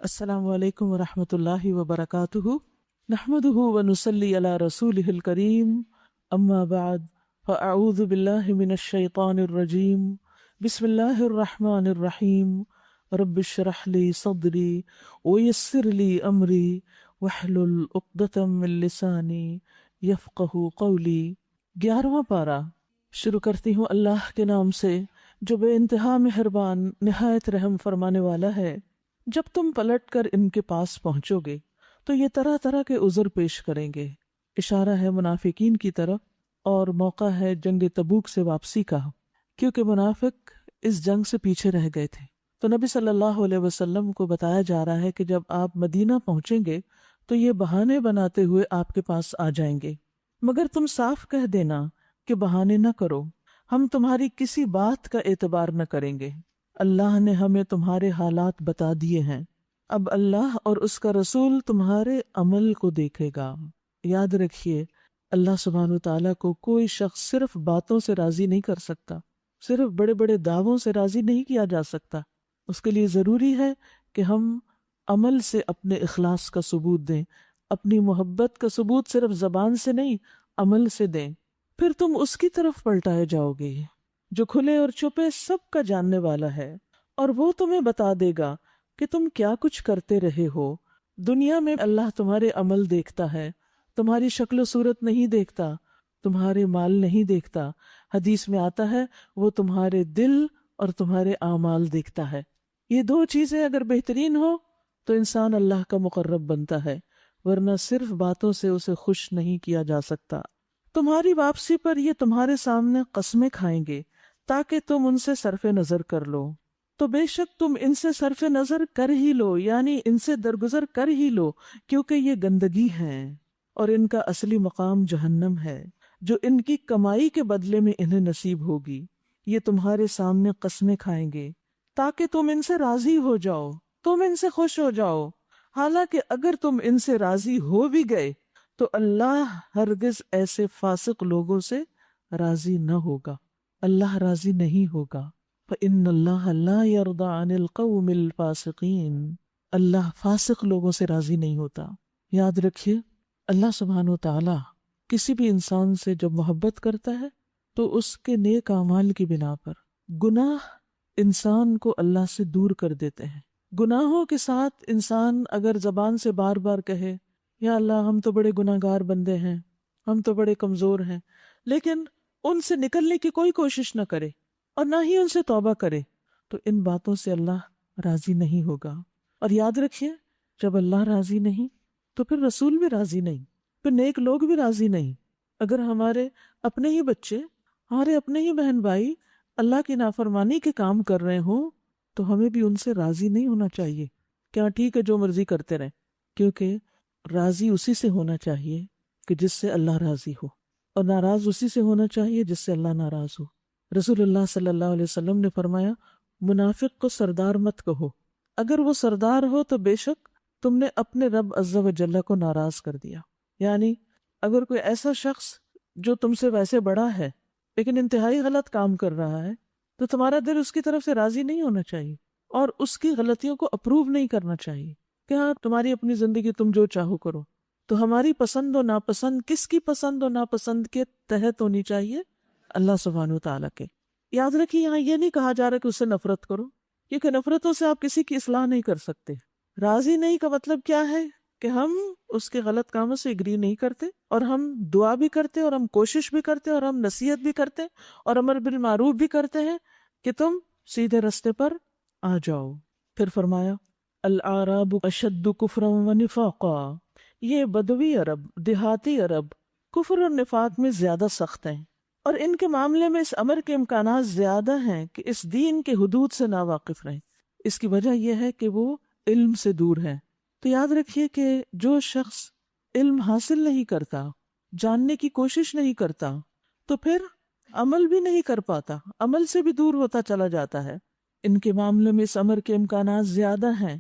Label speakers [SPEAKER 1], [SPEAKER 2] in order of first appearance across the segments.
[SPEAKER 1] السلام علیکم ورحمۃ اللہ وبرکاتہ نحمده ونصلی علی رسولہ الکریم اما بعد فاعوذ باللہ من الشیطان الرجیم بسم اللہ الرحمن الرحیم رب اشرح لی صدری ویسر لی امری واحلل عقدۃ من لسانی یفقہوا قولی۔ 11واں پارہ شروع کرتی ہوں اللہ کے نام سے جو بے انتہا مہربان نہایت رحم فرمانے والا ہے۔ جب تم پلٹ کر ان کے پاس پہنچو گے تو یہ طرح طرح کے عذر پیش کریں گے۔ اشارہ ہے منافقین کی طرف، اور موقع ہے جنگ تبوک سے واپسی کا، کیونکہ منافق اس جنگ سے پیچھے رہ گئے تھے۔ تو نبی صلی اللہ علیہ وسلم کو بتایا جا رہا ہے کہ جب آپ مدینہ پہنچیں گے تو یہ بہانے بناتے ہوئے آپ کے پاس آ جائیں گے، مگر تم صاف کہہ دینا کہ بہانے نہ کرو، ہم تمہاری کسی بات کا اعتبار نہ کریں گے۔ اللہ نے ہمیں تمہارے حالات بتا دیے ہیں، اب اللہ اور اس کا رسول تمہارے عمل کو دیکھے گا۔ یاد رکھیے، اللہ سبحانہ وتعالیٰ کو کوئی شخص صرف باتوں سے راضی نہیں کر سکتا، صرف بڑے بڑے دعووں سے راضی نہیں کیا جا سکتا۔ اس کے لیے ضروری ہے کہ ہم عمل سے اپنے اخلاص کا ثبوت دیں، اپنی محبت کا ثبوت صرف زبان سے نہیں، عمل سے دیں۔ پھر تم اس کی طرف پلٹائے جاؤ گے جو کھلے اور چھپے سب کا جاننے والا ہے، اور وہ تمہیں بتا دے گا کہ تم کیا کچھ کرتے رہے ہو۔ دنیا میں اللہ تمہارے عمل دیکھتا ہے، تمہاری شکل و صورت نہیں دیکھتا، تمہارے مال نہیں دیکھتا۔ حدیث میں آتا ہے وہ تمہارے دل اور تمہارے اعمال دیکھتا ہے۔ یہ دو چیزیں اگر بہترین ہو تو انسان اللہ کا مقرب بنتا ہے، ورنہ صرف باتوں سے اسے خوش نہیں کیا جا سکتا۔ تمہاری واپسی پر یہ تمہارے سامنے قسمیں کھائیں گے تاکہ تم ان سے صرف نظر کر لو، تو بے شک تم ان سے صرف نظر کر ہی لو، یعنی ان سے درگزر کر ہی لو، کیونکہ یہ گندگی ہیں اور ان کا اصلی مقام جہنم ہے جو ان کی کمائی کے بدلے میں انہیں نصیب ہوگی۔ یہ تمہارے سامنے قسمیں کھائیں گے تاکہ تم ان سے راضی ہو جاؤ، تم ان سے خوش ہو جاؤ، حالانکہ اگر تم ان سے راضی ہو بھی گئے تو اللہ ہرگز ایسے فاسق لوگوں سے راضی نہ ہوگا، اللہ راضی نہیں ہوگا۔ فَإِنَّ اللَّهَ لَا يَرْضَى عَنِ الْقَوْمِ الْفَاسِقِينَ، اللہ فاسق لوگوں سے راضی نہیں ہوتا۔ یاد رکھیے، اللہ سبحانہ وتعالی کسی بھی انسان سے جب محبت کرتا ہے تو اس کے نیک اعمال کی بنا پر گناہ انسان کو اللہ سے دور کر دیتے ہیں۔ گناہوں کے ساتھ انسان اگر زبان سے بار بار کہے یا اللہ ہم تو بڑے گناہ گار بندے ہیں، ہم تو بڑے کمزور ہیں، لیکن ان سے نکلنے کی کوئی کوشش نہ کرے اور نہ ہی ان سے توبہ کرے، تو ان باتوں سے اللہ راضی نہیں ہوگا۔ اور یاد رکھیے، جب اللہ راضی نہیں تو پھر رسول بھی راضی نہیں، پھر نیک لوگ بھی راضی نہیں۔ اگر ہمارے اپنے ہی بچے، ہمارے اپنے ہی بہن بھائی اللہ کی نافرمانی کے کام کر رہے ہوں تو ہمیں بھی ان سے راضی نہیں ہونا چاہیے۔ کیا ٹھیک ہے جو مرضی کرتے رہیں، کیونکہ راضی اسی سے ہونا چاہیے کہ جس سے اللہ راضی ہو، اور ناراض اسی سے ہونا چاہیے جس سے اللہ ناراض ہو۔ رسول اللہ صلی اللہ علیہ وسلم نے فرمایا، منافق کو سردار مت کہو، اگر وہ سردار ہو تو بے شک تم نے اپنے رب عز و جل کو ناراض کر دیا۔ یعنی اگر کوئی ایسا شخص جو تم سے ویسے بڑا ہے لیکن انتہائی غلط کام کر رہا ہے تو تمہارا دل اس کی طرف سے راضی نہیں ہونا چاہیے اور اس کی غلطیوں کو اپروو نہیں کرنا چاہیے کہ ہاں تمہاری اپنی زندگی تم جو چاہو کرو۔ تو ہماری پسند و ناپسند کس کی پسند و ناپسند کے تحت ہونی چاہیے؟ اللہ سبحانہ وتعالیٰ کے۔ یاد رکھیے، یہاں یہ نہیں کہا جا رہا کہ اس سے نفرت کرو، کیونکہ نفرتوں سے آپ کسی کی اصلاح نہیں کر سکتے۔ راضی نہیں کا مطلب کیا ہے کہ ہم اس کے غلط کاموں سے اگری نہیں کرتے، اور ہم دعا بھی کرتے، اور ہم کوشش بھی کرتے، اور ہم نصیحت بھی کرتے، اور امر بالمعروف بھی کرتے ہیں کہ تم سیدھے رستے پر آ جاؤ۔ پھر فرمایا، الاعراب اشد کفرا و نفاقا، یہ بدوی عرب، دیہاتی عرب کفر اور نفاق میں زیادہ سخت ہیں، اور ان کے معاملے میں اس امر کے امکانات زیادہ ہیں کہ اس دین کے حدود سے ناواقف رہیں۔ اس کی وجہ یہ ہے کہ وہ علم سے دور ہیں۔ تو یاد رکھیے کہ جو شخص علم حاصل نہیں کرتا، جاننے کی کوشش نہیں کرتا، تو پھر عمل بھی نہیں کر پاتا، عمل سے بھی دور ہوتا چلا جاتا ہے۔ ان کے معاملے میں اس امر کے امکانات زیادہ ہیں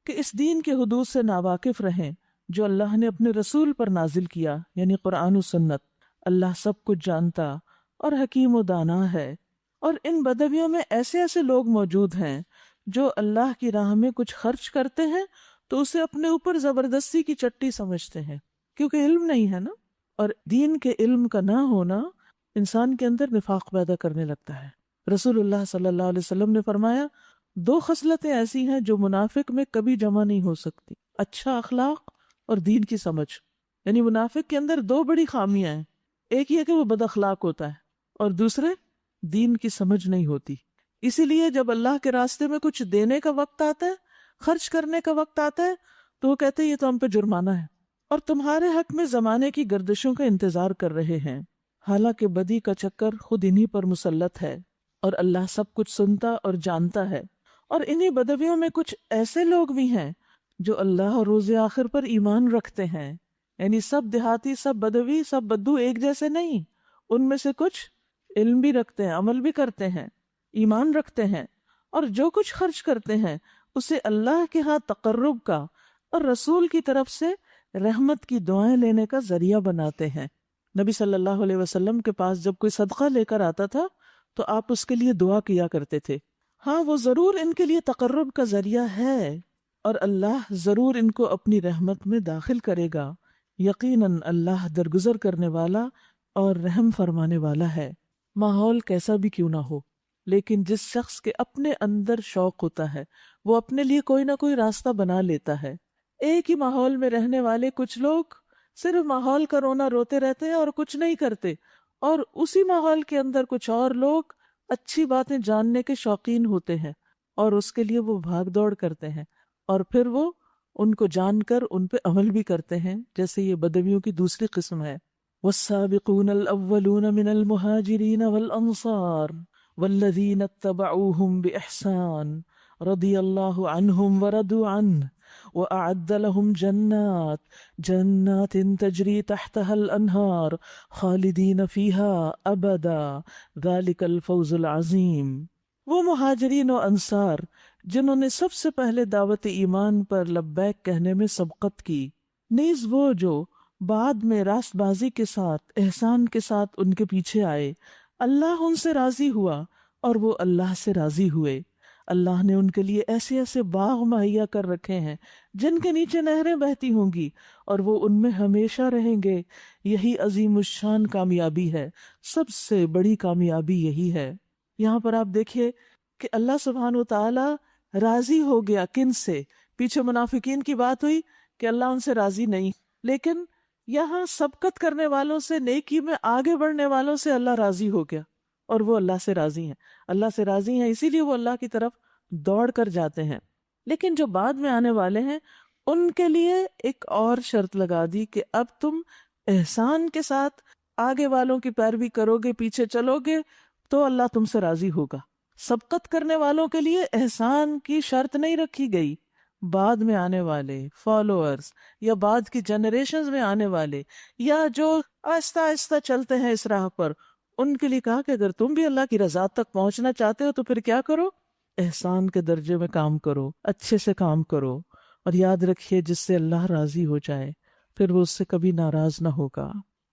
[SPEAKER 1] کہ اس دین کے حدود سے ناواقف رہیں جو اللہ نے اپنے رسول پر نازل کیا، یعنی قرآن و سنت۔ اللہ سب کچھ جانتا اور حکیم و دانا ہے۔ اور ان بدویوں میں ایسے ایسے لوگ موجود ہیں جو اللہ کی راہ میں کچھ خرچ کرتے ہیں تو اسے اپنے اوپر زبردستی کی چٹی سمجھتے ہیں، کیونکہ علم نہیں ہے نا، اور دین کے علم کا نہ ہونا انسان کے اندر نفاق پیدا کرنے لگتا ہے۔ رسول اللہ صلی اللہ علیہ وسلم نے فرمایا 2 خصلتیں ایسی ہیں جو منافق میں کبھی جمع نہیں ہو سکتی، اچھا اخلاق اور دین کی سمجھ۔ یعنی منافق کے اندر 2 بڑی خامیاں ہیں، ایک یہ کہ وہ بد اخلاق ہوتا ہے، اور دوسرے دین کی سمجھ نہیں ہوتی۔ اسی لیے جب اللہ کے راستے میں کچھ دینے کا وقت آتا ہے، خرچ کرنے کا وقت آتا ہے، تو وہ کہتے ہیں یہ تو ہم پہ جرمانہ ہے اور تمہارے حق میں زمانے کی گردشوں کا انتظار کر رہے ہیں، حالانکہ بدی کا چکر خود انہی پر مسلط ہے اور اللہ سب کچھ سنتا اور جانتا ہے۔ اور انہی بدویوں میں کچھ ایسے لوگ بھی ہیں جو اللہ اور روز آخر پر ایمان رکھتے ہیں، یعنی سب دیہاتی، سب بدوی، سب بدو ایک جیسے نہیں، ان میں سے کچھ علم بھی رکھتے ہیں، عمل بھی کرتے ہیں، ایمان رکھتے ہیں، اور جو کچھ خرچ کرتے ہیں اسے اللہ کے ہاں تقرب کا اور رسول کی طرف سے رحمت کی دعائیں لینے کا ذریعہ بناتے ہیں۔ نبی صلی اللہ علیہ وسلم کے پاس جب کوئی صدقہ لے کر آتا تھا تو آپ اس کے لیے دعا کیا کرتے تھے، ہاں وہ ضرور ان کے لیے تقرب کا ذریعہ ہے اور اللہ ضرور ان کو اپنی رحمت میں داخل کرے گا، یقیناً اللہ درگزر کرنے والا اور رحم فرمانے والا ہے۔ ماحول کیسا بھی کیوں نہ ہو، لیکن جس شخص کے اپنے اندر شوق ہوتا ہے وہ اپنے لیے کوئی نہ کوئی راستہ بنا لیتا ہے۔ ایک ہی ماحول میں رہنے والے کچھ لوگ صرف ماحول کا رونا روتے رہتے ہیں اور کچھ نہیں کرتے، اور اسی ماحول کے اندر کچھ اور لوگ اچھی باتیں جاننے کے شوقین ہوتے ہیں اور اس کے لیے وہ بھاگ دوڑ کرتے ہیں، اور پھر وہ ان کو جان کر ان پہ عمل بھی کرتے ہیں، جیسے یہ بدویوں کی دوسری قسم ہے۔ والسابقون الأولون من المهاجرين والأنصار والذين اتبعوهم بإحسان رضي الله عنهم ورضوا عنه وأعد لهم جنات تجري تحتها الأنهار خالدين فيها أبدا ذلك الفوز العظيم۔ وہ مہاجرین و انصار جنہوں نے سب سے پہلے دعوت ایمان پر لبیک کہنے میں سبقت کی، نیز وہ جو بعد میں راست بازی کے ساتھ احسان کے ساتھ ان کے پیچھے آئے، اللہ ان سے راضی ہوا اور وہ اللہ سے راضی ہوئے۔ اللہ نے ان کے لیے ایسے ایسے باغ مہیا کر رکھے ہیں جن کے نیچے نہریں بہتی ہوں گی اور وہ ان میں ہمیشہ رہیں گے، یہی عظیم الشان کامیابی ہے، سب سے بڑی کامیابی یہی ہے۔ یہاں پر آپ دیکھیے کہ اللہ سبحانہ و تعالی راضی ہو گیا کن سے؟ پیچھے منافقین کی بات ہوئی کہ اللہ ان سے راضی نہیں، لیکن یہاں سبقت کرنے والوں سے، نیکی میں آگے بڑھنے والوں سے اللہ راضی ہو گیا اور وہ اللہ سے راضی ہیں۔ اللہ سے راضی ہیں اسی لیے وہ اللہ کی طرف دوڑ کر جاتے ہیں۔ لیکن جو بعد میں آنے والے ہیں ان کے لیے ایک اور شرط لگا دی کہ اب تم احسان کے ساتھ آگے والوں کی پیروی کرو گے، پیچھے چلو گے تو اللہ تم سے راضی ہوگا۔ سبقت کرنے والوں کے لیے احسان کی شرط نہیں رکھی گئی، بعد میں آنے والے فالوورز یا بعد کی جنریشنز میں آنے والے یا جو آہستہ آہستہ چلتے ہیں اس راہ پر، ان کے لیے کہا کہ اگر تم بھی اللہ کی رضا تک پہنچنا چاہتے ہو تو پھر کیا کرو؟ احسان کے درجے میں کام کرو، اچھے سے کام کرو، اور یاد رکھیے جس سے اللہ راضی ہو جائے پھر وہ اس سے کبھی ناراض نہ ہوگا۔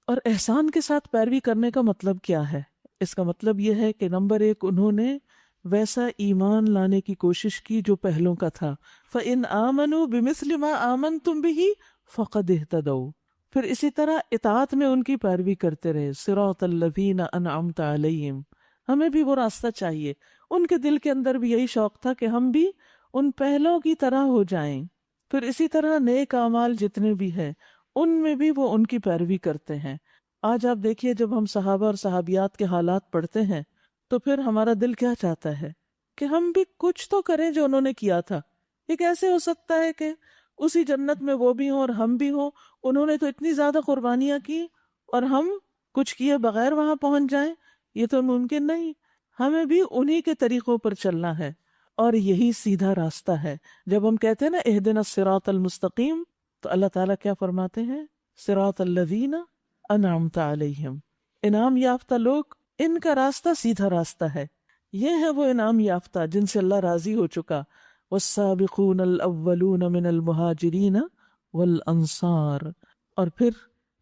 [SPEAKER 1] اور احسان کے ساتھ پیروی کرنے کا مطلب کیا ہے؟ اس کا مطلب یہ ہے کہ نمبر 1 انہوں نے ویسا ایمان لانے کی کوشش کی جو پہلوں کا تھا، فَإِنْ آمَنُوا بِمِثْلِ مَا آمَنْتُمْ بِهِ فَقَدْ اهْتَدَوْا۔ پھر اسی طرح اطاعت میں ان کی پیروی کرتے رہے، صراط الذین انعمت علیہم۔ ہمیں بھی وہ راستہ چاہیے۔ ان کے دل کے اندر بھی یہی شوق تھا کہ ہم بھی ان پہلوں کی طرح ہو جائیں۔ پھر اسی طرح نیک اعمال جتنے بھی ہیں ان میں بھی وہ ان کی پیروی کرتے ہیں۔ آج آپ دیکھیے جب ہم صحابہ اور صحابیات کے حالات پڑھتے ہیں تو پھر ہمارا دل کیا چاہتا ہے کہ ہم بھی کچھ تو کریں جو انہوں نے کیا تھا۔ یہ کیسے ہو سکتا ہے کہ اسی جنت میں وہ بھی ہوں اور ہم بھی ہوں؟ انہوں نے تو اتنی زیادہ قربانیاں کی اور ہم کچھ کیے بغیر وہاں پہنچ جائیں، یہ تو ممکن نہیں۔ ہمیں بھی انہی کے طریقوں پر چلنا ہے اور یہی سیدھا راستہ ہے۔ جب ہم کہتے ہیں نا اہدنا الصراط المستقیم، تو اللہ تعالیٰ کیا فرماتے ہیں؟ صراط الذین انعمت علیہم، انعام یافتہ لوگ، ان کا راستہ سیدھا راستہ ہے۔ یہ ہے وہ انعام یافتہ جن سے اللہ راضی ہو چکا۔ والسابقون الاولون من المہاجرین والانصار، اور پھر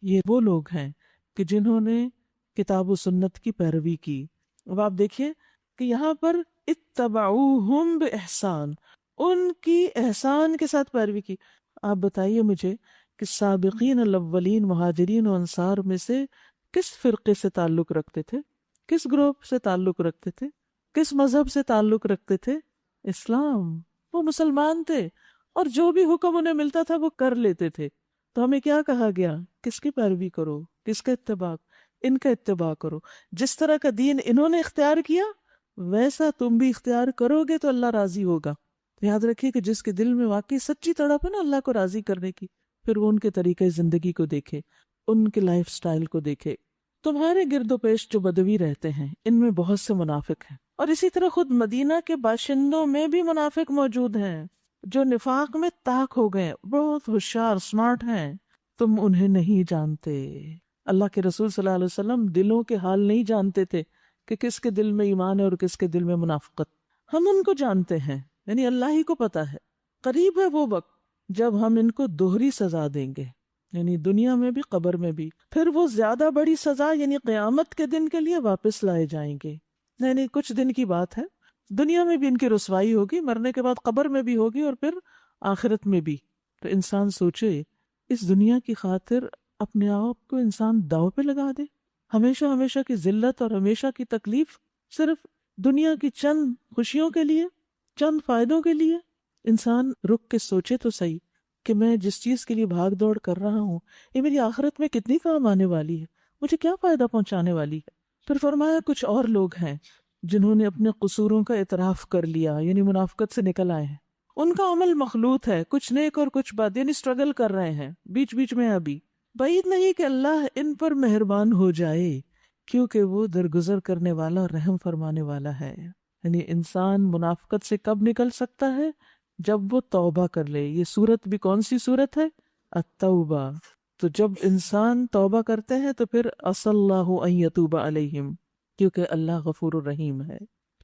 [SPEAKER 1] یہ وہ لوگ ہیں کہ جنہوں نے کتاب و سنت کی پیروی کی۔ اب آپ دیکھیے کہ یہاں پر اتبعوہم بإحسان، ان کی احسان کے ساتھ پیروی کی۔ آپ بتائیے مجھے کہ سابقین الاولین مہاجرین و انصار میں سے کس فرقے سے تعلق رکھتے تھے، کس گروپ سے تعلق رکھتے تھے، کس مذہب سے تعلق رکھتے تھے؟ اسلام۔ وہ مسلمان تھے اور جو بھی حکم انہیں ملتا تھا وہ کر لیتے تھے۔ تو ہمیں کیا کہا گیا؟ کس کی پیروی کرو، کس کا اتباع؟ ان کا اتباع کرو۔ جس طرح کا دین انہوں نے اختیار کیا ویسا تم بھی اختیار کرو گے تو اللہ راضی ہوگا۔ یاد رکھیے کہ جس کے دل میں واقعی سچی تڑپ ہے نا اللہ کو راضی کرنے کی، پھر وہ ان کے طریقے زندگی کو دیکھے، ان کے لائف سٹائل کو دیکھے۔ تمہارے گرد و پیش جو بدوی رہتے ہیں ان میں بہت سے منافق ہیں، اور اسی طرح خود مدینہ کے باشندوں میں بھی منافق موجود ہیں جو نفاق میں طاق ہو گئے، بہت ہوشیار سمارٹ ہیں، تم انہیں نہیں جانتے۔ اللہ کے رسول صلی اللہ علیہ وسلم دلوں کے حال نہیں جانتے تھے کہ کس کے دل میں ایمان ہے اور کس کے دل میں منافقت۔ ہم ان کو جانتے ہیں، یعنی اللہ ہی کو پتا ہے۔ قریب ہے وہ وقت جب ہم ان کو دوہری سزا دیں گے، یعنی دنیا میں بھی قبر میں بھی، پھر وہ زیادہ بڑی سزا یعنی قیامت کے دن کے لیے واپس لائے جائیں گے۔ یعنی کچھ دن کی بات ہے، دنیا میں بھی ان کی رسوائی ہوگی، مرنے کے بعد قبر میں بھی ہوگی اور پھر آخرت میں بھی۔ تو انسان سوچے اس دنیا کی خاطر اپنے آپ کو انسان داؤ پہ لگا دے، ہمیشہ ہمیشہ کی ذلت اور ہمیشہ کی تکلیف صرف دنیا کی چند خوشیوں کے لیے، چند فائدوں کے لیے۔ انسان رک کے سوچے تو صحیح کہ میں جس چیز کے لیے بھاگ دوڑ کر رہا ہوں یہ میری آخرت میں کتنی کام آنے والی ہے، مجھے کیا فائدہ پہنچانے والی ہے۔ پھر فرمایا کچھ اور لوگ ہیں جنہوں نے اپنے قصوروں کا اعتراف کر لیا، یعنی منافقت سے نکل آئے ہیں، ان کا عمل مخلوط ہے، کچھ نیک اور کچھ بد، یعنی اسٹرگل کر رہے ہیں بیچ بیچ میں۔ ابھی بعید نہیں کہ اللہ ان پر مہربان ہو جائے کیونکہ وہ درگزر کرنے والا اور رحم فرمانے والا ہے۔ یعنی انسان منافقت سے کب نکل سکتا ہے؟ جب وہ توبہ کر لے۔ یہ سورت بھی کون سی سورت ہے؟ التوبہ۔ تو جب انسان توبہ کرتے ہیں تو پھر عسى اللہ ان یتوب علیہم، کیونکہ اللہ غفور الرحیم ہے۔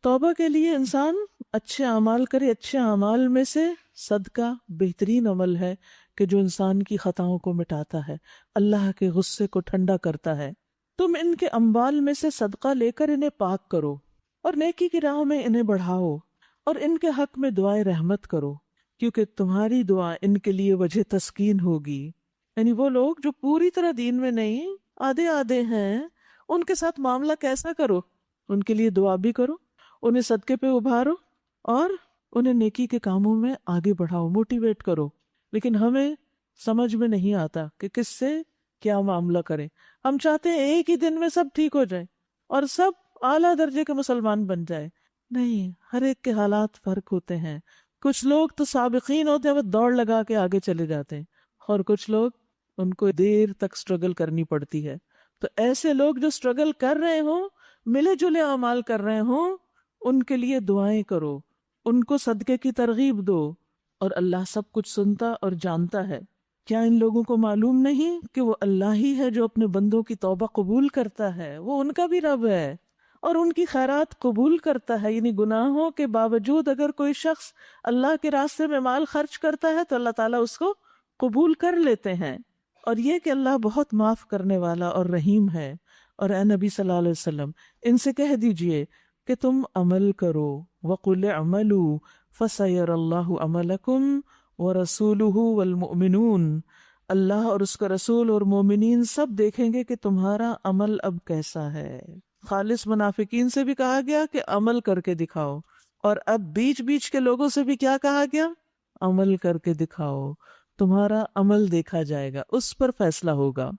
[SPEAKER 1] توبہ کے لیے انسان اچھے اعمال کرے۔ اچھے اعمال میں سے صدقہ بہترین عمل ہے کہ جو انسان کی خطاؤں کو مٹاتا ہے، اللہ کے غصے کو ٹھنڈا کرتا ہے۔ تم ان کے اموال میں سے صدقہ لے کر انہیں پاک کرو اور نیکی کی راہ میں انہیں بڑھاؤ، اور ان کے حق میں دعائے رحمت کرو کیونکہ تمہاری دعا ان کے لیے وجہ تسکین ہوگی۔ یعنی وہ لوگ جو پوری طرح دین میں نہیں، آدھے آدھے ہیں، ان کے ساتھ معاملہ کیسا کرو؟ ان کے لیے دعا بھی کرو، انہیں صدقے پہ ابھارو اور انہیں نیکی کے کاموں میں آگے بڑھاؤ، موٹیویٹ کرو۔ لیکن ہمیں سمجھ میں نہیں آتا کہ کس سے کیا معاملہ کریں۔ ہم چاہتے ہیں ایک ہی دن میں سب ٹھیک ہو جائے اور سب اعلیٰ درجے کے مسلمان بن جائے۔ نہیں، ہر ایک کے حالات فرق ہوتے ہیں۔ کچھ لوگ تو سابقین ہوتے ہیں، وہ دوڑ لگا کے آگے چلے جاتے ہیں، اور کچھ لوگ ان کو دیر تک سٹرگل کرنی پڑتی ہے۔ تو ایسے لوگ جو سٹرگل کر رہے ہوں، ملے جلے اعمال کر رہے ہوں، ان کے لیے دعائیں کرو، ان کو صدقے کی ترغیب دو، اور اللہ سب کچھ سنتا اور جانتا ہے۔ کیا ان لوگوں کو معلوم نہیں کہ وہ اللہ ہی ہے جو اپنے بندوں کی توبہ قبول کرتا ہے؟ وہ ان کا بھی رب ہے اور ان کی خیرات قبول کرتا ہے۔ یعنی گناہوں کے باوجود اگر کوئی شخص اللہ کے راستے میں مال خرچ کرتا ہے تو اللہ تعالیٰ اس کو قبول کر لیتے ہیں۔ اور یہ کہ اللہ بہت معاف کرنے والا اور رحیم ہے۔ اور اے نبی صلی اللہ علیہ وسلم ان سے کہہ دیجئے کہ تم عمل کرو، وَقُلْ اعْمَلُوا فَسَيَرَى اللَّهُ عَمَلَكُمْ وَرَسُولُهُ وَالْمُؤْمِنُونَ، اللہ اور اس کا رسول اور مومنین سب دیکھیں گے کہ تمہارا عمل اب کیسا ہے۔ خالص منافقین سے بھی کہا گیا کہ عمل کر کے دکھاؤ، اور اب بیچ بیچ کے لوگوں سے بھی کیا کہا گیا؟ عمل کر کے دکھاؤ، تمہارا عمل دیکھا جائے گا، اس پر فیصلہ ہوگا،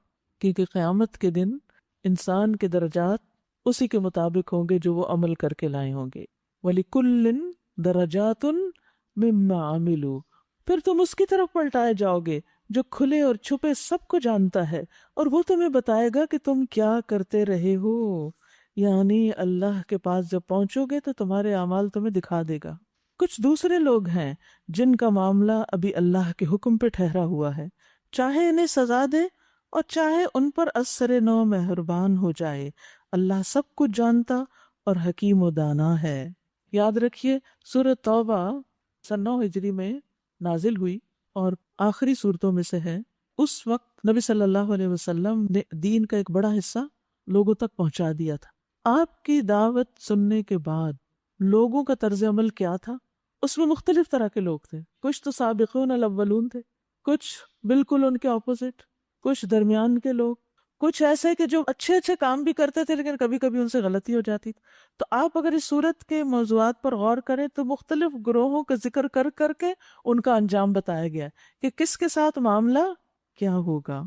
[SPEAKER 1] کیونکہ قیامت کے دن انسان کے درجات اسی کے مطابق ہوں گے جو وہ عمل کر کے لائے ہوں گے۔ وَلِكُلٍّ دَرَجَاتٌ مِّمَّا عَمِلُوا، پھر تم اس کی طرف پلٹائے جاؤ گے جو کھلے اور چھپے سب کو جانتا ہے، اور وہ تمہیں بتائے گا کہ تم کیا کرتے رہے ہو۔ یعنی اللہ کے پاس جب پہنچو گے تو تمہارے اعمال تمہیں دکھا دے گا۔ کچھ دوسرے لوگ ہیں جن کا معاملہ ابھی اللہ کے حکم پہ ٹھہرا ہوا ہے، چاہے انہیں سزا دے اور چاہے ان پر اثر نو مہربان ہو جائے، اللہ سب کچھ جانتا اور حکیم و دانا ہے۔ یاد رکھیے سورۃ توبہ سن 9 ہجری میں نازل ہوئی اور آخری صورتوں میں سے ہے۔ اس وقت نبی صلی اللہ علیہ وسلم نے دین کا ایک بڑا حصہ لوگوں تک پہنچا دیا تھا۔ آپ کی دعوت سننے کے بعد لوگوں کا طرز عمل کیا تھا؟ اس میں مختلف طرح کے لوگ تھے. کچھ تو سابقون الاولون تھے، کچھ بالکل ان کے اپوزٹ، کچھ درمیان کے لوگ، کچھ ایسے کہ جو اچھے اچھے کام بھی کرتے تھے لیکن کبھی کبھی ان سے غلطی ہو جاتی تھی. تو آپ اگر اس صورت کے موضوعات پر غور کریں تو مختلف گروہوں کا ذکر کر کر کے ان کا انجام بتایا گیا ہے کہ کس کے ساتھ معاملہ کیا ہوگا.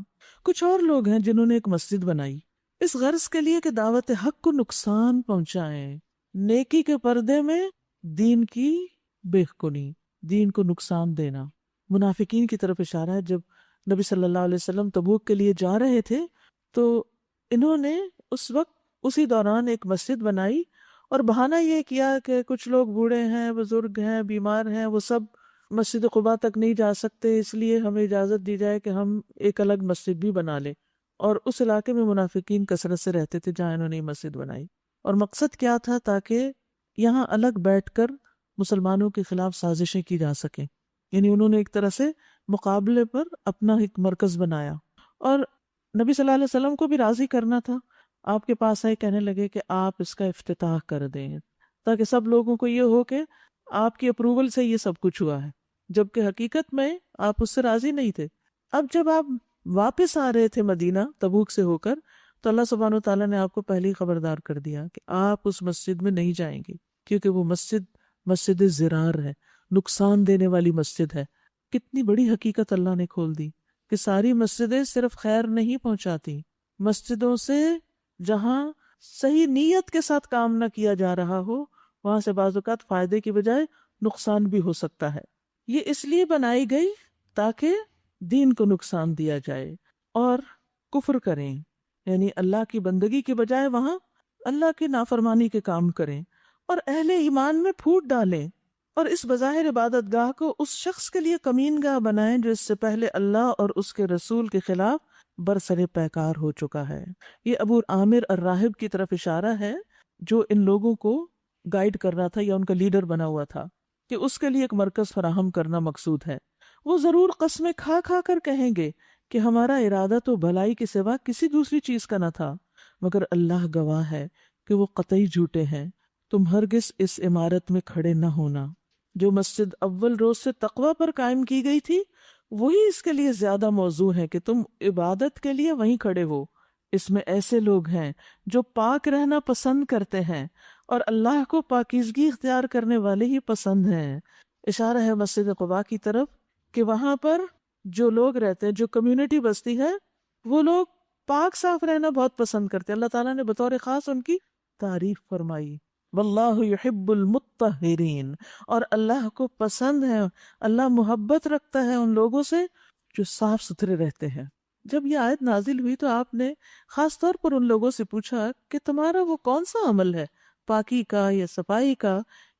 [SPEAKER 1] کچھ اور لوگ ہیں جنہوں نے ایک مسجد بنائی اس غرض کے لیے کہ دعوت حق کو نقصان پہنچائیں، نیکی کے پردے میں دین کی بے کنی، دین کو نقصان دینا. منافقین کی طرف اشارہ ہے. جب نبی صلی اللہ علیہ وسلم تبوک کے لیے جا رہے تھے تو انہوں نے اس وقت اسی دوران ایک مسجد بنائی اور بہانہ یہ کیا کہ کچھ لوگ بوڑھے ہیں، بزرگ ہیں، بیمار ہیں، وہ سب مسجد قباء تک نہیں جا سکتے، اس لیے ہمیں اجازت دی جائے کہ ہم ایک الگ مسجد بھی بنا لیں. اور اس علاقے میں منافقین کثرت سے رہتے تھے جہاں انہوں نے یہ مسجد بنائی. اور مقصد کیا تھا؟ تاکہ یہاں الگ بیٹھ کر مسلمانوں کے خلاف سازشیں کی جا سکیں. یعنی انہوں نے ایک طرح سے مقابلے پر اپنا ایک مرکز بنایا. اور نبی صلی اللہ علیہ وسلم کو بھی راضی کرنا تھا. آپ کے پاس آئے کہنے لگے کہ آپ اس کا افتتاح کر دیں تاکہ سب لوگوں کو یہ ہو کہ آپ کی اپروول سے یہ سب کچھ ہوا ہے، جبکہ حقیقت میں آپ اس سے راضی نہیں تھے. اب جب آپ واپس آ رہے تھے مدینہ تبوک سے ہو کر تو اللہ سبحانہ و تعالیٰ نے آپ کو پہلے ہی خبردار کر دیا کہ آپ اس مسجد میں نہیں جائیں گے، کیونکہ وہ مسجد زرار ہے، نقصان دینے والی مسجد ہے. کتنی بڑی حقیقت اللہ نے کھول دی کہ ساری مسجدیں صرف خیر نہیں پہنچاتی. مسجدوں سے جہاں صحیح نیت کے ساتھ کام نہ کیا جا رہا ہو وہاں سے بعض اوقات فائدے کی بجائے نقصان بھی ہو سکتا ہے. یہ اس لیے بنائی گئی تاکہ دین کو نقصان دیا جائے اور کفر کریں، یعنی اللہ کی بندگی کے بجائے وہاں اللہ کی نافرمانی کے کام کریں اور اہل ایمان میں پھوٹ ڈالیں، اور اس بظاہر عبادت گاہ کو اس شخص کے لیے کمین گاہ بنائیں جو اس سے پہلے اللہ اور اس کے رسول کے خلاف برسر پیکار ہو چکا ہے. یہ ابو عامر الراہب کی طرف اشارہ ہے جو ان لوگوں کو گائیڈ کر رہا تھا یا ان کا لیڈر بنا ہوا تھا کہ اس کے لیے ایک مرکز فراہم کرنا مقصود ہے. وہ ضرور قسمیں کھا کھا کر کہیں گے کہ ہمارا ارادہ تو بھلائی کے سوا کسی دوسری چیز کا نہ تھا، مگر اللہ گواہ ہے کہ وہ قطعی جھوٹے ہیں. تم ہرگز اس عمارت میں کھڑے نہ ہونا جو مسجد اول روز سے تقوی پر قائم کی گئی تھی، وہی اس کے لیے زیادہ موزوں ہے کہ تم عبادت کے لیے وہیں کھڑے ہو. اس میں ایسے لوگ ہیں جو پاک رہنا پسند کرتے ہیں اور اللہ کو پاکیزگی اختیار کرنے والے ہی پسند ہیں. اشارہ ہے مسجد قباء کی طرف کہ وہاں پر جو لوگ رہتے ہیں، جو کمیونٹی بستی ہے، وہ لوگ پاک صاف رہنا بہت پسند کرتے ہیں. اللہ تعالیٰ نے بطور خاص ان کی تعریف فرمائی، واللہ یحب المطہرین، اور اللہ کو پسند ہے، اللہ محبت رکھتا ہے ان لوگوں سے جو صاف ستھرے رہتے ہیں. جب یہ آیت نازل ہوئی تو آپ نے خاص طور پر ان لوگوں سے پوچھا کہ تمہارا وہ کون سا عمل ہے پاکی کا یا صفائی کا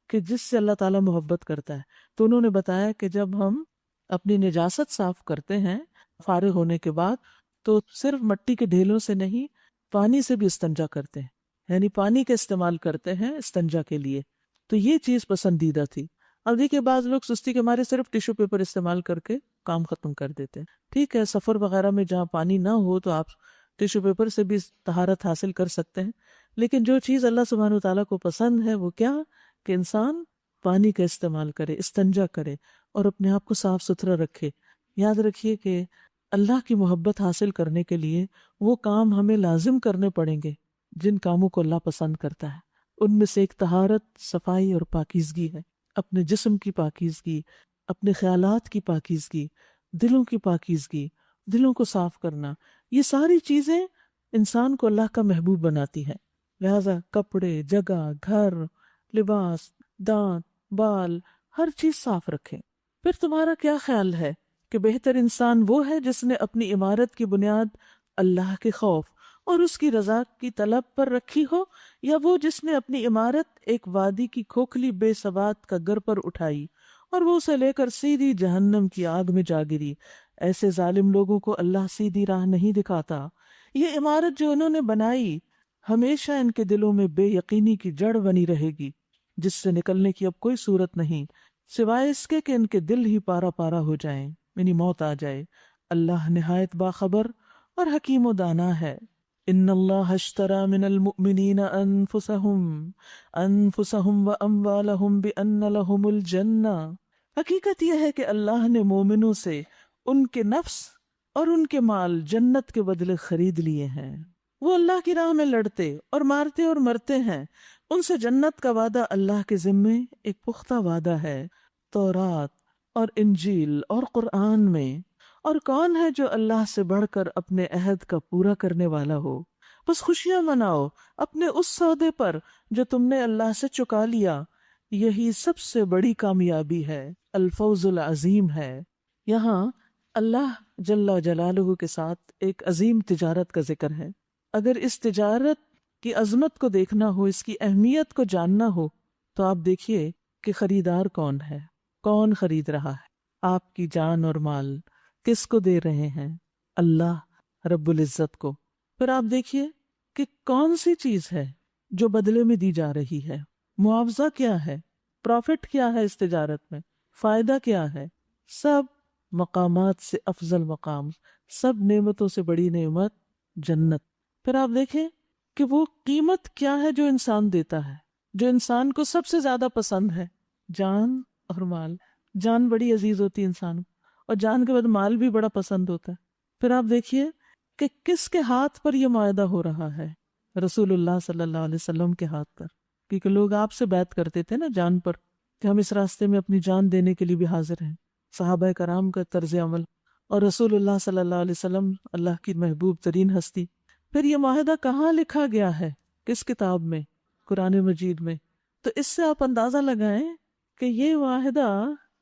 [SPEAKER 1] کہ جس سے اللہ تعالیٰ محبت کرتا ہے. تو انہوں نے بتایا کہ جب ہم اپنی نجاست صاف کرتے ہیں فارغ ہونے کے بعد تو صرف مٹی کے ڈھیلوں سے نہیں، پانی سے بھی استنجا کرتے ہیں، یعنی پانی کا استعمال کرتے ہیں استنجا کے لیے. تو یہ چیز پسندیدہ تھی. اب دیکھیے بعض لوگ سستی کے مارے صرف ٹیشو پیپر استعمال کر کے کام ختم کر دیتے ہیں. ٹھیک ہے، سفر وغیرہ میں جہاں پانی نہ ہو تو آپ ٹیشو پیپر سے بھی طہارت حاصل کر سکتے ہیں، لیکن جو چیز اللہ سبحانہ و تعالیٰ کو پسند ہے وہ کیا کہ انسان پانی کا استعمال کرے، استنجا کرے اور اپنے آپ کو صاف ستھرا رکھے. یاد رکھیے کہ اللہ کی محبت حاصل کرنے کے لیے وہ کام ہمیں لازم کرنے پڑیں گے جن کاموں کو اللہ پسند کرتا ہے. ان میں سے ایک طہارت، صفائی اور پاکیزگی ہے. اپنے جسم کی پاکیزگی، اپنے خیالات کی پاکیزگی، دلوں کی پاکیزگی، دلوں کو صاف کرنا، یہ ساری چیزیں انسان کو اللہ کا محبوب بناتی ہے. لہذا کپڑے، جگہ، گھر، لباس، دانت، بال، ہر چیز صاف رکھیں. پھر تمہارا کیا خیال ہے کہ بہتر انسان وہ ہے جس نے اپنی عمارت کی بنیاد اللہ کے خوف اور اس کی رضا کی طلب پر رکھی ہو، یا وہ جس نے اپنی عمارت ایک وادی کی کھوکھلی بے ثبات کا گر پر اٹھائی اور وہ اسے لے کر سیدھی جہنم کی آگ میں جا گری. ایسے ظالم لوگوں کو اللہ سیدھی راہ نہیں دکھاتا. یہ عمارت جو انہوں نے بنائی ہمیشہ ان کے دلوں میں بے یقینی کی جڑ بنی رہے گی جس سے نکلنے کی اب کوئی صورت نہیں سوائے اس کے کہ ان کے دل ہی پارا پارا ہو جائیں، یعنی موت آ جائے. اللہ نہایت باخبر اور حکیم و دانا ہے. ان اللہ اشتری من المؤمنین انفسهم واموالهم بان لهم الجنہ، حقیقت یہ ہے کہ اللہ نے مومنوں سے ان کے نفس اور ان کے مال جنت کے بدلے خرید لیے ہیں۔ وہ اللہ کی راہ میں لڑتے اور مارتے اور مرتے ہیں، ان سے جنت کا وعدہ اللہ کے ذمے ایک پختہ وعدہ ہے، تورات اور انجیل اور قرآن میں۔ اور کون ہے جو اللہ سے بڑھ کر اپنے عہد کا پورا کرنے والا ہو؟ بس خوشیاں مناؤ اپنے اس سودے پر جو تم نے اللہ سے چکا لیا، یہی سب سے بڑی کامیابی ہے، الفوز العظیم ہے۔ یہاں اللہ جل جلالہ کے ساتھ ایک عظیم تجارت کا ذکر ہے۔ اگر اس تجارت کی عظمت کو دیکھنا ہو، اس کی اہمیت کو جاننا ہو، تو آپ دیکھیے کہ خریدار کون ہے، کون خرید رہا ہے آپ کی جان اور مال، کس کو دے رہے ہیں؟ اللہ رب العزت کو۔ پھر آپ دیکھیے کہ کون سی چیز ہے جو بدلے میں دی جا رہی ہے، معاوضہ کیا ہے، پروفٹ کیا ہے اس تجارت میں، فائدہ کیا ہے؟ سب مقامات سے افضل مقام، سب نعمتوں سے بڑی نعمت جنت۔ پھر آپ دیکھیں کہ وہ قیمت کیا ہے جو انسان دیتا ہے، جو انسان کو سب سے زیادہ پسند ہے، جان اور مال۔ جان بڑی عزیز ہوتی ہے انسان کو، اور جان کے بعد مال بھی بڑا پسند ہوتا ہے۔ پھر آپ دیکھیے کہ کس کے ہاتھ پر یہ معاہدہ ہو رہا ہے، رسول اللہ صلی اللہ علیہ وسلم کے ہاتھ پر، کیونکہ لوگ آپ سے بیعت کرتے تھے نا جان پر، کہ ہم اس راستے میں اپنی جان دینے کے لیے بھی حاضر ہیں، صحابہ کرام کا طرز عمل، اور رسول اللہ صلی اللہ علیہ وسلم اللہ کی محبوب ترین ہستی۔ پھر یہ معاہدہ کہاں لکھا گیا ہے، کس کتاب میں؟ قرآن مجید میں۔ تو اس سے آپ اندازہ لگائیں کہ یہ معاہدہ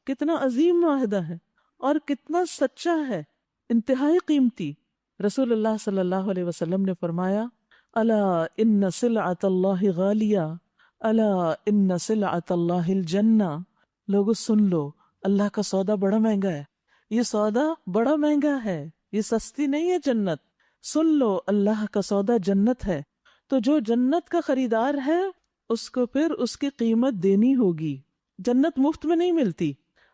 [SPEAKER 1] کتنا عظیم معاہدہ ہے اور کتنا سچا ہے، انتہائی قیمتی۔ رسول اللہ صلی اللہ علیہ وسلم نے فرمایا، الا ان سلعۃ اللہ غالیہ، الا ان سلعۃ اللہ الجنہ۔ لوگو سن لو، اللہ کا سودا بڑا مہنگا ہے، یہ سودا بڑا مہنگا ہے، یہ سستی نہیں ہے جنت۔ سن لو، اللہ کا سودا جنت ہے۔ تو جو جنت کا خریدار ہے اس کو پھر اس کی قیمت دینی ہوگی۔ جنت مفت میں نہیں ملتی۔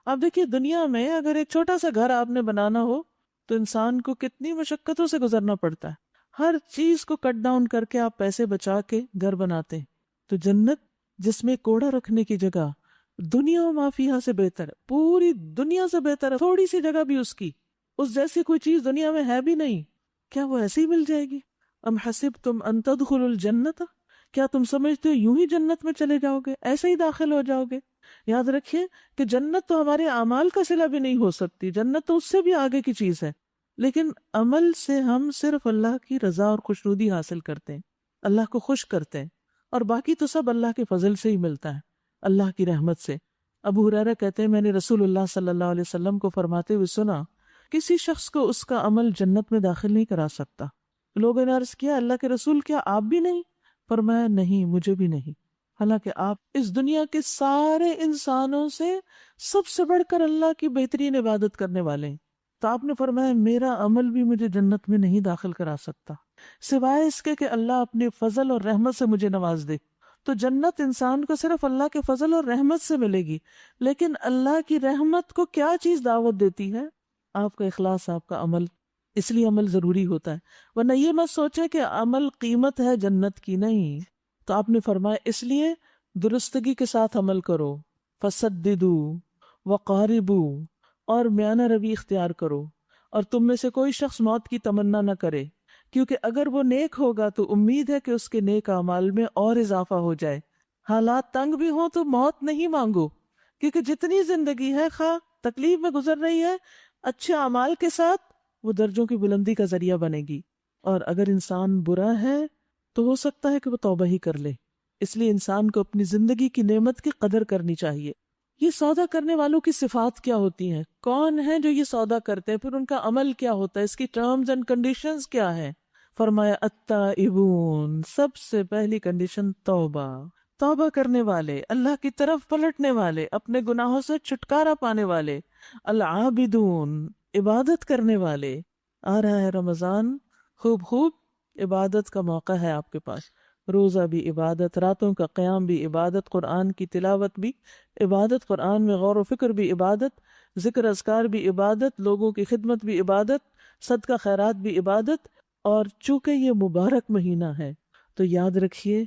[SPEAKER 1] آپ دیکھیے دنیا میں اگر ایک چھوٹا سا گھر آپ نے بنانا ہو تو انسان کو کتنی مشقتوں سے گزرنا پڑتا ہے، ہر چیز کو کٹ ڈاؤن کر کے آپ پیسے بچا کے گھر بناتے ہیں۔ تو جنت جس میں کوڑا رکھنے کی جگہ دنیا و ما فیہا سے بہتر ہے، پوری دنیا سے بہتر ہے، تھوڑی سی جگہ بھی اس کی، اس جیسی کوئی چیز دنیا میں ہے بھی نہیں، کیا وہ ایسی ہی مل جائے گی؟ ام حسبتم ان تدخلوا الجنت، کیا تم سمجھتے ہو یوں ہی جنت میں چلے جاؤ گے، ایسے ہی داخل ہو جاؤ گے؟ یاد رکھیے کہ جنت تو ہمارے اعمال کا صلہ بھی نہیں ہو سکتی، جنت تو اس سے بھی آگے کی چیز ہے، لیکن عمل سے ہم صرف اللہ کی رضا اور خوشنودی حاصل کرتے ہیں، اللہ کو خوش کرتے ہیں، اور باقی تو سب اللہ کے فضل سے ہی ملتا ہے، اللہ کی رحمت سے۔ ابو ہریرہ کہتے ہیں میں نے رسول اللہ صلی اللہ علیہ وسلم کو فرماتے ہوئے سنا، کسی شخص کو اس کا عمل جنت میں داخل نہیں کرا سکتا۔ لوگوں نے عرض کیا اللہ کے رسول کیا آپ بھی نہیں؟ فرمایا نہیں، مجھے بھی نہیں، حالانکہ آپ اس دنیا کے سارے انسانوں سے سب سے بڑھ کر اللہ کی بہترین عبادت کرنے والے ہیں۔ تو آپ نے فرمایا میرا عمل بھی مجھے جنت میں نہیں داخل کرا سکتا، سوائے اس کے کہ اللہ اپنے فضل اور رحمت سے مجھے نواز دے۔ تو جنت انسان کو صرف اللہ کے فضل اور رحمت سے ملے گی، لیکن اللہ کی رحمت کو کیا چیز دعوت دیتی ہے؟ آپ کا اخلاص، آپ کا عمل۔ اس لیے عمل ضروری ہوتا ہے، ورنہ یہ مت سوچے کہ عمل قیمت ہے جنت کی، نہیں۔ تو آپ نے فرمایا اس لیے درستگی کے ساتھ عمل کرو، فسددوا وقاربوا، اور میانہ روی اختیار کرو، اور تم میں سے کوئی شخص موت کی تمنا نہ کرے، کیونکہ اگر وہ نیک ہوگا تو امید ہے کہ اس کے نیک اعمال میں اور اضافہ ہو جائے۔ حالات تنگ بھی ہوں تو موت نہیں مانگو، کیونکہ جتنی زندگی ہے خواہ تکلیف میں گزر رہی ہے، اچھے اعمال کے ساتھ وہ درجوں کی بلندی کا ذریعہ بنے گی۔ اور اگر انسان برا ہے تو ہو سکتا ہے کہ وہ توبہ ہی کر لے۔ اس لیے انسان کو اپنی زندگی کی نعمت کی قدر کرنی چاہیے۔ یہ سودا کرنے والوں کی صفات کیا ہوتی ہیں؟ کون ہیں جو یہ سودا کرتے ہیں؟ پھر ان کا عمل کیا ہوتا ہے؟ اس کی ٹرمز اینڈ کنڈیشنز کیا ہیں؟ فرمایا التائبون، سب سے پہلی کنڈیشن توبہ، توبہ کرنے والے، اللہ کی طرف پلٹنے والے، اپنے گناہوں سے چھٹکارا پانے والے۔ العابدون، عبادت کرنے والے۔ آ رہا ہے رمضان، خوب خوب عبادت کا موقع ہے آپ کے پاس، روزہ بھی عبادت، راتوں کا قیام بھی عبادت، قرآن کی تلاوت بھی عبادت، قرآن میں غور و فکر بھی عبادت، ذکر اذکار بھی عبادت، لوگوں کی خدمت بھی عبادت، صدقہ خیرات بھی عبادت، اور چونکہ یہ مبارک مہینہ ہے تو یاد رکھیے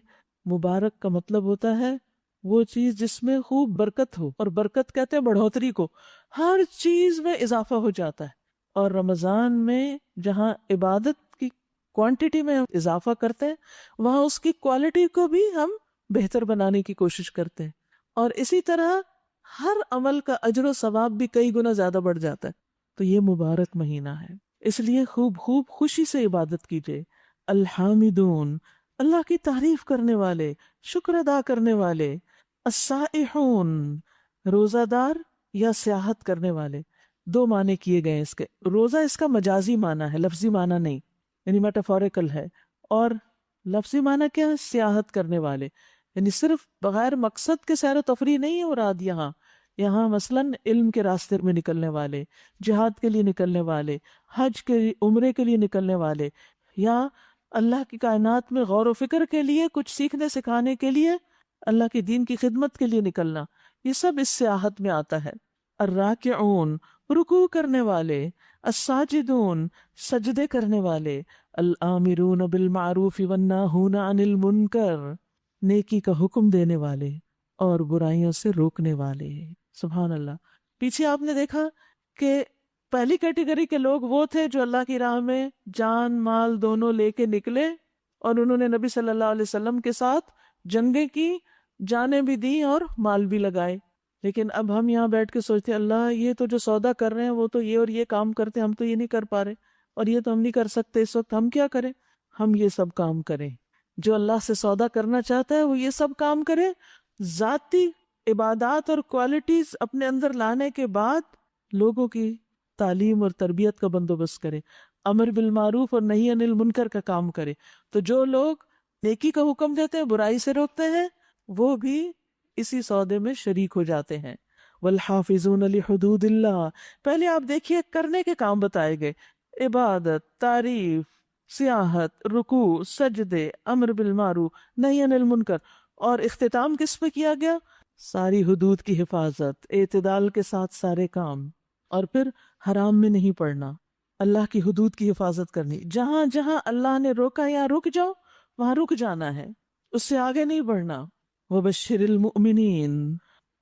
[SPEAKER 1] مبارک کا مطلب ہوتا ہے وہ چیز جس میں خوب برکت ہو، اور برکت کہتے ہیں بڑھوتری کو، ہر چیز میں اضافہ ہو جاتا ہے۔ اور رمضان میں جہاں عبادت کی کوانٹٹی میں ہم اضافہ کرتے ہیں وہاں اس کی کوالٹی کو بھی ہم بہتر بنانے کی کوشش کرتے ہیں، اور اسی طرح ہر عمل کا اجر و ثواب بھی کئی گنا زیادہ بڑھ جاتا ہے۔ تو یہ مبارک مہینہ ہے، اس لیے خوب خوب خوشی سے عبادت کیجیے۔ الحامدون، اللہ کی تعریف کرنے والے، شکر ادا کرنے والے، السائحون، روزہ دار یا سیاحت کرنے والے۔ دو معنی کیے گئے اس کے، روزہ اس کا مجازی معنی ہے، لفظی معنی نہیں، یعنی میٹافوریکل ہے، اور لفظی معنی کیا ہے؟ سیاحت کرنے والے، یعنی صرف بغیر مقصد کے سیر و تفریح نہیں ہے مراد یہاں مثلاً علم کے راستے میں نکلنے والے، جہاد کے لیے نکلنے والے، حج کے عمرے کے لیے نکلنے والے، یا اللہ کی کائنات میں غور و فکر کے لیے کچھ سیکھنے سکھانے کے لیے، اللہ کے دین کی خدمت کے لیے نکلنا، یہ سب اس سیاحت میں آتا ہے۔ الراکعون، رکوع کرنے والے، الساجدون، سجدے کرنے والے، الآمرون بالمعروف والناہون عن المنکر، نیکی کا حکم دینے والے اور برائیوں سے روکنے والے۔ سبحان اللہ۔ پیچھے آپ نے دیکھا کہ پہلی کیٹیگری کے لوگ وہ تھے جو اللہ کی راہ میں جان مال دونوں لے کے نکلے، اور انہوں نے نبی صلی اللہ علیہ وسلم کے ساتھ جنگیں کی، جانیں بھی دی اور مال بھی لگائے۔ لیکن اب ہم یہاں بیٹھ کے سوچتے ہیں اللہ یہ تو جو سودا کر رہے ہیں وہ تو یہ اور یہ کام کرتے ہیں، ہم تو یہ نہیں کر پا رہے، اور یہ تو ہم نہیں کر سکتے، اس وقت ہم کیا کریں؟ ہم یہ سب کام کریں۔ جو اللہ سے سودا کرنا چاہتا ہے وہ یہ سب کام کرے، ذاتی عبادات اور کوالٹیز اپنے اندر لانے کے بعد لوگوں کی تعلیم اور تربیت کا بندوبست کرے، امر بالمعروف اور نہی عن المنکر کا کام کرے۔ تو جو لوگ نیکی کا حکم دیتے ہیں، برائی سے روکتے ہیں، وہ بھی اسی سودے میں شریک ہو جاتے ہیں۔ والحافظون لحدود اللہ، پہلے آپ دیکھیے کرنے کے کام بتائے گئے، عبادت، تعریف، سیاحت، رکوع، سجدے، امر بالمعروف، نہی عن المنکر، اور اختتام کس پہ کیا گیا؟ ساری حدود کی حفاظت، اعتدال کے ساتھ سارے کام، اور پھر حرام میں نہیں پڑنا، اللہ کی حدود کی حفاظت کرنی، جہاں جہاں اللہ نے روکا یا رک جاؤ وہاں رک جانا ہے، اس سے آگے نہیں بڑھنا۔ وبشر المؤمنین،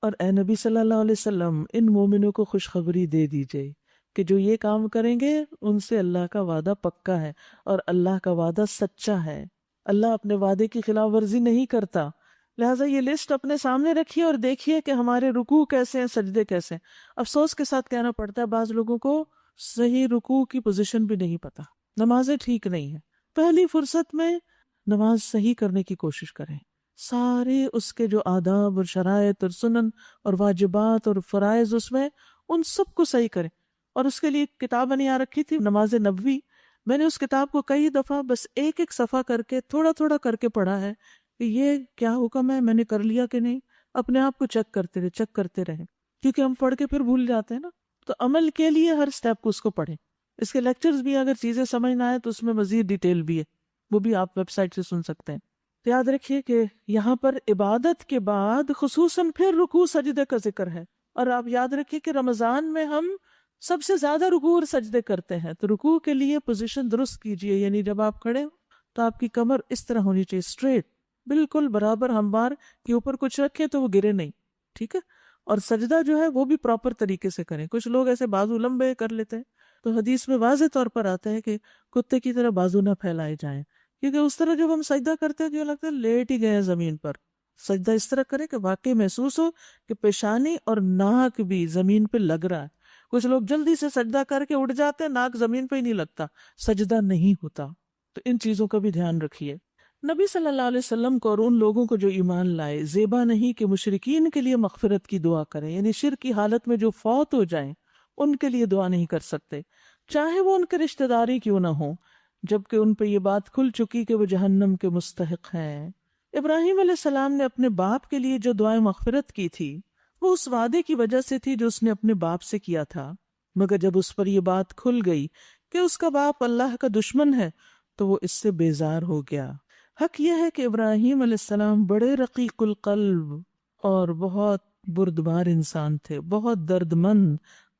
[SPEAKER 1] اور اے نبی صلی اللہ علیہ وسلم ان مومنوں کو خوشخبری دے دیجئے کہ جو یہ کام کریں گے ان سے اللہ کا وعدہ پکا ہے، اور اللہ کا وعدہ سچا ہے، اللہ اپنے وعدے کی خلاف ورزی نہیں کرتا۔ لہٰذا یہ لسٹ اپنے سامنے رکھیے اور دیکھیے کہ ہمارے رکوع کیسے ہیں، سجدے کیسے ہیں۔ افسوس کے ساتھ کہنا پڑتا ہے بعض لوگوں کو صحیح رکوع کی پوزیشن بھی نہیں پتا، نمازیں ٹھیک نہیں ہیں۔ پہلی فرصت میں نماز صحیح کرنے کی کوشش کریں، سارے اس کے جو آداب اور شرائط اور سنن اور واجبات اور فرائض اس میں، ان سب کو صحیح کریں۔ اور اس کے لیے ایک کتاب میں نے یہاں رکھی تھی، نماز نبوی، میں نے اس کتاب کو کئی دفعہ بس ایک ایک صفحہ کر کے تھوڑا تھوڑا کر کے پڑھا ہے کہ یہ کیا حکم ہے، میں نے کر لیا کہ نہیں، اپنے آپ کو چیک کرتے رہیں، کیونکہ ہم پڑھ کے پھر بھول جاتے ہیں نا۔ تو عمل کے لیے ہر سٹیپ کو اس کو پڑھیں۔ اس کے لیکچرز بھی اگر چیزیں سمجھ نہ آئے تو اس میں مزید ڈیٹیل بھی ہے، وہ بھی آپ ویب سائٹ سے سن سکتے ہیں۔ تو یاد رکھیے کہ یہاں پر عبادت کے بعد خصوصاً پھر رکوع سجدے کا ذکر ہے، اور آپ یاد رکھیے کہ رمضان میں ہم سب سے زیادہ رکوع اور سجدے کرتے ہیں۔ تو رکوع کے لیے پوزیشن درست کیجئے، یعنی جب آپ کھڑے ہو تو آپ کی کمر اس طرح ہونی چاہیے، اسٹریٹ، بالکل برابر، ہموار، کے اوپر کچھ رکھے تو وہ گرے نہیں، ٹھیک ہے؟ اور سجدہ جو ہے وہ بھی پراپر طریقے سے کریں۔ کچھ لوگ ایسے بازو لمبے کر لیتے ہیں، تو حدیث میں واضح طور پر آتا ہے کہ کتے کی طرح بازو نہ پھیلائے جائیں، کیونکہ اس طرح جب ہم سجدہ کرتے ہیں تو یہ لگتا ہے لیٹ ہی گئے ہیں زمین پر۔ سجدہ اس طرح کریں کہ واقعی محسوس ہو کہ پیشانی اور ناک بھی زمین پہ لگ رہا ہے۔ کچھ لوگ جلدی سے سجدہ کر کے اٹھ جاتے ہیں، ناک زمین پہ ہی نہیں لگتا، سجدہ نہیں ہوتا۔ تو ان چیزوں کا بھی دھیان رکھیے۔ نبی صلی اللہ علیہ وسلم کو اور ان لوگوں کو جو ایمان لائے زیبا نہیں کہ مشرکین کے لیے مغفرت کی دعا کریں، یعنی شرک کی حالت میں جو فوت ہو جائیں ان کے لیے دعا نہیں کر سکتے، چاہے وہ ان کے رشتہ داری کیوں نہ ہوں، جبکہ ان پہ یہ بات کھل چکی کہ وہ جہنم کے مستحق ہیں۔ ابراہیم علیہ السلام نے اپنے باپ کے لیے جو دعائیں مغفرت کی تھی وہ اس وعدے کی وجہ سے تھی جو اس نے اپنے باپ سے کیا تھا، مگر جب اس پر یہ بات کھل گئی کہ اس کا باپ اللہ کا دشمن ہے تو وہ اس سے بیزار ہو گیا۔ حق یہ ہے کہ ابراہیم علیہ السلام بڑے رقیق القلب اور بہت بردبار انسان تھے، بہت درد مند،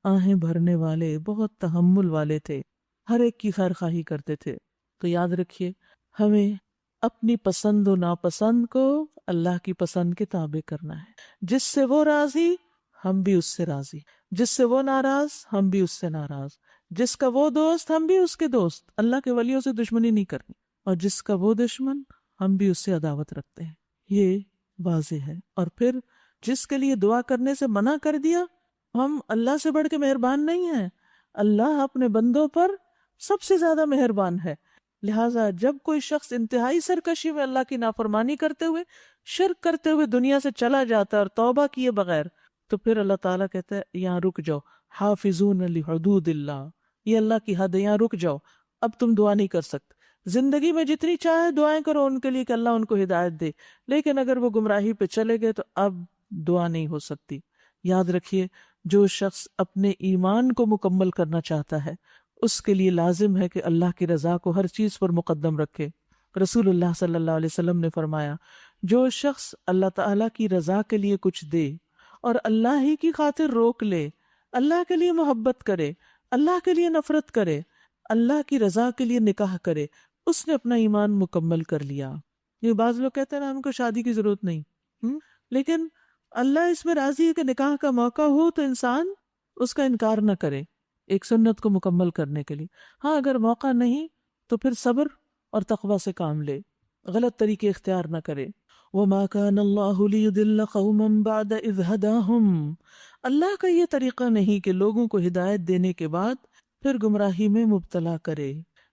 [SPEAKER 1] آہیں بھرنے والے، بہت تحمل والے تھے، ہر ایک کی خیر خواہی کرتے تھے۔ تو یاد رکھیے ہمیں اپنی پسند و ناپسند کو اللہ کی پسند کے تابع کرنا ہے. جس سے وہ راضی ہم بھی اس سے راضی، جس سے وہ ناراض ہم بھی اس سے ناراض، جس کا وہ دوست ہم بھی اس کے دوست. اللہ کے ولیوں سے دشمنی نہیں کرنی، اور جس کا وہ دشمن ہم بھی اس سے عداوت رکھتے ہیں. یہ واضح ہے. اور پھر جس کے لیے دعا کرنے سے منع کر دیا، ہم اللہ سے بڑھ کے مہربان نہیں ہیں. اللہ اپنے بندوں پر سب سے زیادہ مہربان ہے. لہٰذا جب کوئی شخص انتہائی سرکشی میں اللہ کی نافرمانی کرتے ہوئے، شرک کرتے ہوئے دنیا سے چلا جاتا ہے اور توبہ کیے بغیر، تو پھر اللہ تعالیٰ کہتا ہے یہاں رک جاؤ، حافظون لحدود اللہ، یہ اللہ کی حد ہے، یہاں رک جاؤ، اب تم دعا نہیں کر سکتے. زندگی میں جتنی چاہے دعائیں کرو ان کے لیے کہ اللہ ان کو ہدایت دے، لیکن اگر وہ گمراہی پہ چلے گئے تو اب دعا نہیں ہو سکتی. یاد رکھیے جو شخص اپنے ایمان کو مکمل کرنا چاہتا ہے اس کے لیے لازم ہے کہ اللہ کی رضا کو ہر چیز پر مقدم رکھے. رسول اللہ صلی اللہ علیہ وسلم نے فرمایا جو شخص اللہ تعالیٰ کی رضا کے لیے کچھ دے اور اللہ ہی کی خاطر روک لے، اللہ کے لیے محبت کرے، اللہ کے لیے نفرت کرے، اللہ کی رضا کے لیے نکاح کرے، اس نے اپنا ایمان مکمل کر لیا. یہ بعض لوگ کہتے ہیں نا ہم کو شادی کی ضرورت نہیں، لیکن اللہ اس میں راضی ہے کہ نکاح کا موقع ہو تو انسان اس کا انکار نہ کرے ایک سنت کو مکمل کرنے کے لیے. ہاں اگر موقع نہیں تو پھر صبر اور تقوی سے کام لے، غلط طریقے اختیار نہ کرے. وَمَا كَانَ اللَّهُ لِيُضِلَّ قَوْمًا بَعْدَ إِذْ هَدَاهُمْ، اللہ کا یہ طریقہ نہیں کہ لوگوں کو ہدایت دینے کے بعد پھر گمراہی میں مبتلا کرے،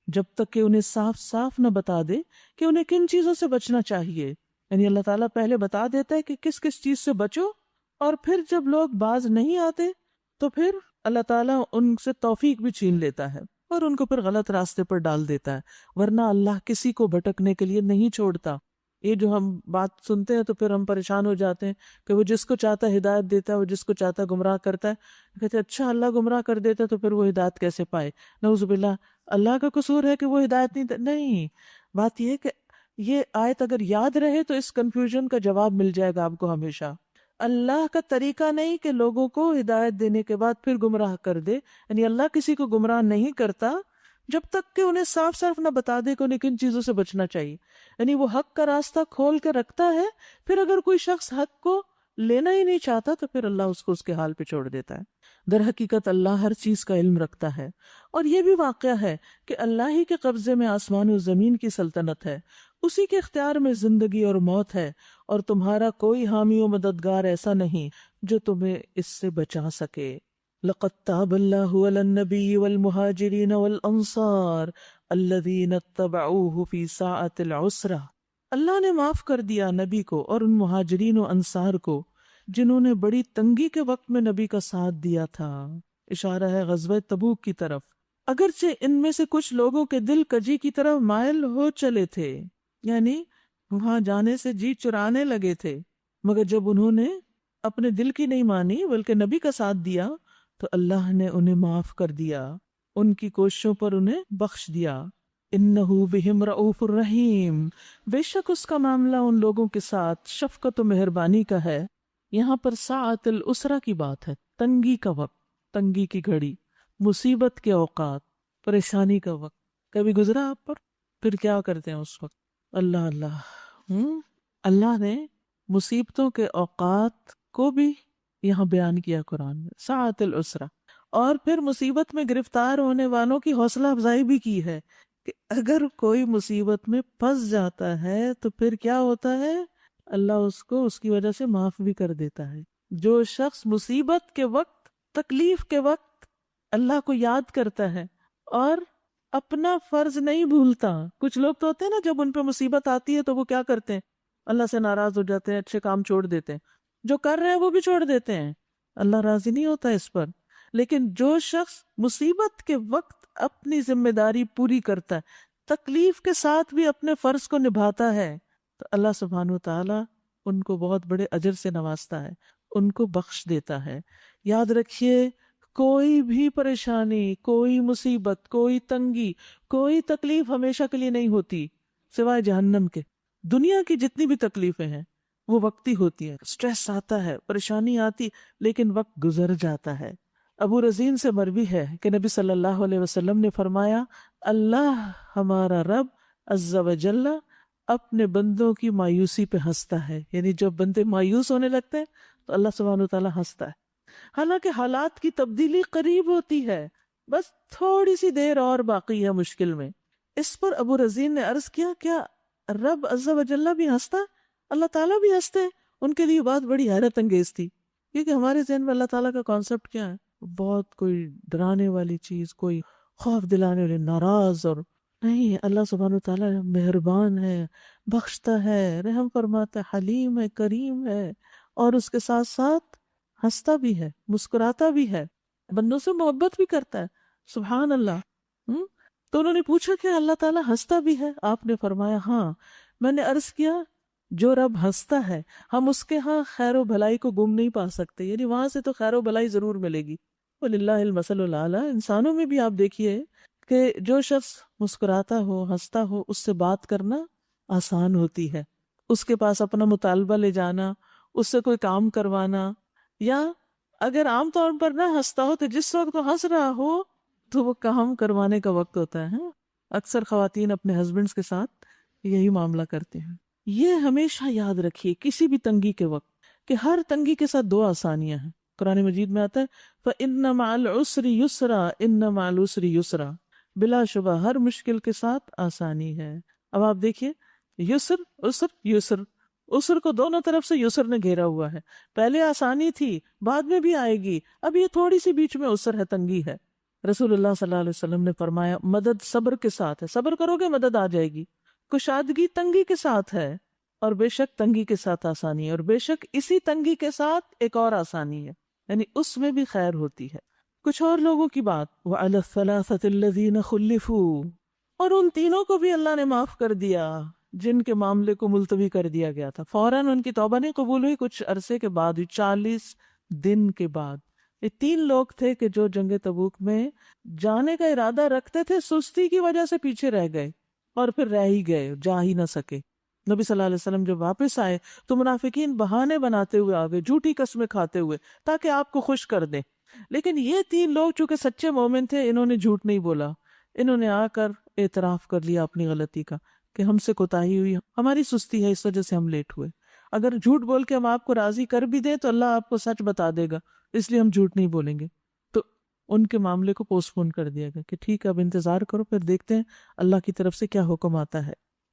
[SPEAKER 1] جب تک کہ انہیں صاف صاف نہ بتا دے کہ انہیں کن چیزوں سے بچنا چاہیے. یعنی اللہ تعالیٰ پہلے بتا دیتا ہے کہ کس کس چیز سے بچو، اور پھر جب لوگ باز نہیں آتے تو پھر اللہ تعالیٰ ان سے توفیق بھی چھین لیتا ہے اور ان کو پھر غلط راستے پر ڈال دیتا ہے. ورنہ اللہ کسی کو بھٹکنے کے لیے نہیں چھوڑتا. یہ جو ہم بات سنتے ہیں تو پھر ہم پریشان ہو جاتے ہیں کہ وہ جس کو چاہتا ہے ہدایت دیتا ہے، وہ جس کو چاہتا ہے گمراہ کرتا ہے. کہتے ہیں اچھا اللہ گمراہ کر دیتا ہے تو پھر وہ ہدایت کیسے پائے؟ نعوذ باللہ، اللہ کا قصور ہے کہ وہ ہدایت نہیں. بات یہ ہے کہ یہ آیت اگر یاد رہے تو اس کنفیوژن کا جواب مل جائے گا آپ کو ہمیشہ. اللہ کا طریقہ نہیں کہ لوگوں کو ہدایت دینے کے بعد پھر گمراہ کر دے. یعنی اللہ کسی کو گمراہ نہیں کرتا جب تک کہ انہیں صاف صاف نہ بتا دے کہ انہیں کن چیزوں سے بچنا چاہیے. یعنی وہ حق کا راستہ کھول کے رکھتا ہے، پھر اگر کوئی شخص حق کو لینا ہی نہیں چاہتا تو پھر اللہ اس کو اس کے حال پہ چھوڑ دیتا ہے. در حقیقت اللہ ہر چیز کا علم رکھتا ہے، اور یہ بھی واقعہ ہے کہ اللہ ہی کے قبضے میں آسمان و زمین کی سلطنت ہے، اسی کے اختیار میں زندگی اور موت ہے، اور تمہارا کوئی حامی و مددگار ایسا نہیں جو تمہیں اس سے بچا سکے. لقد تاب اللہ علی النبی والمہاجرین والانصار الذین اتبعوہ فی ساعۃ العسرہ، اللہ نے معاف کر دیا نبی کو اور ان مہاجرین و انصار کو جنہوں نے بڑی تنگی کے وقت میں نبی کا ساتھ دیا تھا. اشارہ ہے غزوہ تبوک کی طرف. اگرچہ ان میں سے کچھ لوگوں کے دل کجی کی طرف مائل ہو چلے تھے، یعنی وہاں جانے سے جی چرانے لگے تھے، مگر جب انہوں نے اپنے دل کی نہیں مانی بلکہ نبی کا ساتھ دیا تو اللہ نے انہیں معاف کر دیا، ان کی کوششوں پر انہیں بخش دیا. انہ بہم رؤوف الرحیم، بے شک اس کا معاملہ ان لوگوں کے ساتھ شفقت و مہربانی کا ہے. یہاں پر ساعت الاسرہ کی بات ہے، تنگی کا وقت، تنگی کی گھڑی، مصیبت کے اوقات، پریشانی کا وقت. کبھی گزرا آپ پر؟ پھر کیا کرتے ہیں اس وقت؟ اللہ اللہ اللہ نے مصیبتوں کے اوقات کو بھی یہاں بیان کیا قرآن میں، ساعت الاسرہ. اور پھر مصیبت میں گرفتار ہونے والوں کی حوصلہ افزائی بھی کی ہے کہ اگر کوئی مصیبت میں پھنس جاتا ہے تو پھر کیا ہوتا ہے، اللہ اس کو اس کی وجہ سے معاف بھی کر دیتا ہے. جو شخص مصیبت کے وقت، تکلیف کے وقت اللہ کو یاد کرتا ہے اور اپنا فرض نہیں بھولتا. کچھ لوگ تو ہوتے ہیں نا جب ان پہ مصیبت آتی ہے تو وہ کیا کرتے ہیں، اللہ سے ناراض ہو جاتے ہیں، اچھے کام چھوڑ دیتے ہیں، جو کر رہے ہیں وہ بھی چھوڑ دیتے ہیں. اللہ راضی نہیں ہوتا اس پر. لیکن جو شخص مصیبت کے وقت اپنی ذمہ داری پوری کرتا ہے، تکلیف کے ساتھ بھی اپنے فرض کو نبھاتا ہے، تو اللہ سبحانہ وتعالی ان کو بہت بڑے اجر سے نوازتا ہے، ان کو بخش دیتا ہے. یاد رکھیے کوئی بھی پریشانی، کوئی مصیبت، کوئی تنگی، کوئی تکلیف ہمیشہ کے لیے نہیں ہوتی سوائے جہنم کے. دنیا کی جتنی بھی تکلیفیں ہیں وہ وقتی ہوتی ہے، سٹریس آتا ہے، پریشانی آتی، لیکن وقت گزر جاتا ہے. ابو رزین سے مروی ہے کہ نبی صلی اللہ علیہ وسلم نے فرمایا اللہ ہمارا رب عز و جل اپنے بندوں کی مایوسی پہ ہنستا ہے، یعنی جب بندے مایوس ہونے لگتے ہیں تو اللہ سبحانہ وتعالیٰ ہنستا ہے، حالانکہ حالات کی تبدیلی قریب ہوتی ہے، بس تھوڑی سی دیر اور باقی ہے مشکل میں۔ اس پر ابو رزین نے عرض کیا کیا رب عز و جل بھی ہنستا ہے؟ اللہ تعالیٰ بھی ہنستے ہیں؟ ان کے لیے بات بڑی حیرت انگیز تھی، کیونکہ ہمارے ذہن میں اللہ تعالیٰ کا کانسیپٹ کیا ہے، بہت کوئی ڈرانے والی چیز، کوئی خوف دلانے والی، ناراض، اور نہیں، اللہ سبحانہ وتعالیٰ مہربان ہے، بخشتا ہے، رحم فرماتا ہے، حلیم ہے، کریم ہے، اور اس کے ساتھ ساتھ ہنستا بھی ہے، مسکراتا بھی ہے، بندوں سے محبت بھی کرتا ہے، سبحان اللہ۔ تو انہوں نے پوچھا کہ اللہ تعالیٰ ہنستا بھی ہے؟ آپ نے فرمایا ہاں۔ میں نے عرض کیا جو رب ہنستا ہے ہم اس کے ہاں خیر و بھلائی کو گم نہیں پا سکتے، یعنی وہاں سے تو خیر و بھلائی ضرور ملے گی۔ وَلِلَّهِ الْمَثَلُ الْأَعْلَىٰ۔ انسانوں میں بھی آپ دیکھیے کہ جو شخص مسکراتا ہو، ہنستا ہو، اس سے بات کرنا آسان ہوتی ہے، اس کے پاس اپنا مطالبہ لے جانا، اس سے کوئی کام کروانا، یا اگر عام طور پر نہ ہنستا ہو تو جس وقت وہ ہنس رہا ہو تو وہ کام کروانے کا وقت ہوتا ہے۔ اکثر خواتین اپنے ہسبینڈز کے ساتھ یہی معاملہ کرتے ہیں۔ یہ ہمیشہ یاد رکھیے کسی بھی تنگی کے وقت کہ ہر تنگی کے ساتھ دو آسانیاں ہیں۔ قرآن مجید میں آتا ہے فَإِنَّ مَعَ الْعُسْرِ يُسْرًا إِنَّ مَعَ الْعُسْرِ يُسْرًا، بلا شبہ ہر مشکل کے ساتھ آسانی ہے۔ اب آپ دیکھیے یسر، عسر، یسر، عسر کو دونوں طرف سے یسر نے گھیرا ہوا ہے، پہلے آسانی تھی، بعد میں بھی آئے گی، اب یہ تھوڑی سی بیچ میں عسر ہے، تنگی ہے۔ رسول اللہ صلی اللہ علیہ وسلم نے فرمایا مدد صبر کے ساتھ ہے، صبر کرو گے مدد آ جائے گی، کشادگی تنگی کے ساتھ ہے، اور بے شک تنگی کے ساتھ آسانی ہے، اور بے شک اسی تنگی کے ساتھ ایک اور آسانی ہے، یعنی اس میں بھی خیر ہوتی ہے۔ کچھ اور لوگوں کی بات وَعَلَى الثَّلَاثَةِ الَّذِينَ خُلِّفُوا، اور ان تینوں کو بھی اللہ نے معاف کر دیا جن کے معاملے کو ملتوی کر دیا گیا تھا، فوراً ان کی توبہ نہیں قبول ہوئی، کچھ عرصے کے بعد، 40 دن کے بعد۔ یہ 3 لوگ تھے کہ جو جنگ تبوک میں جانے کا ارادہ رکھتے تھے، سستی کی وجہ سے پیچھے رہ گئے اور پھر رہ ہی گئے، جا ہی نہ سکے۔ نبی صلی اللہ علیہ وسلم جب واپس آئے تو منافقین بہانے بناتے ہوئے آگے، جھوٹی قسمیں کھاتے ہوئے تاکہ آپ کو خوش کر دیں، لیکن یہ 3 لوگ چونکہ سچے مومن تھے، انہوں نے جھوٹ نہیں بولا، انہوں نے آ کر اعتراف کر لیا اپنی غلطی کا کہ ہم سے کوتاہی ہوئی، ہماری سستی ہے، اس وجہ سے ہم لیٹ ہوئے۔ اگر جھوٹ بول کے ہم آپ کو راضی کر بھی دیں تو اللہ آپ کو سچ بتا دے گا، اس لیے ہم جھوٹ نہیں بولیں گے۔ تو ان کے معاملے کو پوسٹ پون کر دیا گیا کہ ٹھیک ہے اب انتظار کرو، پھر دیکھتے ہیں اللہ کی طرف سے کیا حکم آتا ہے۔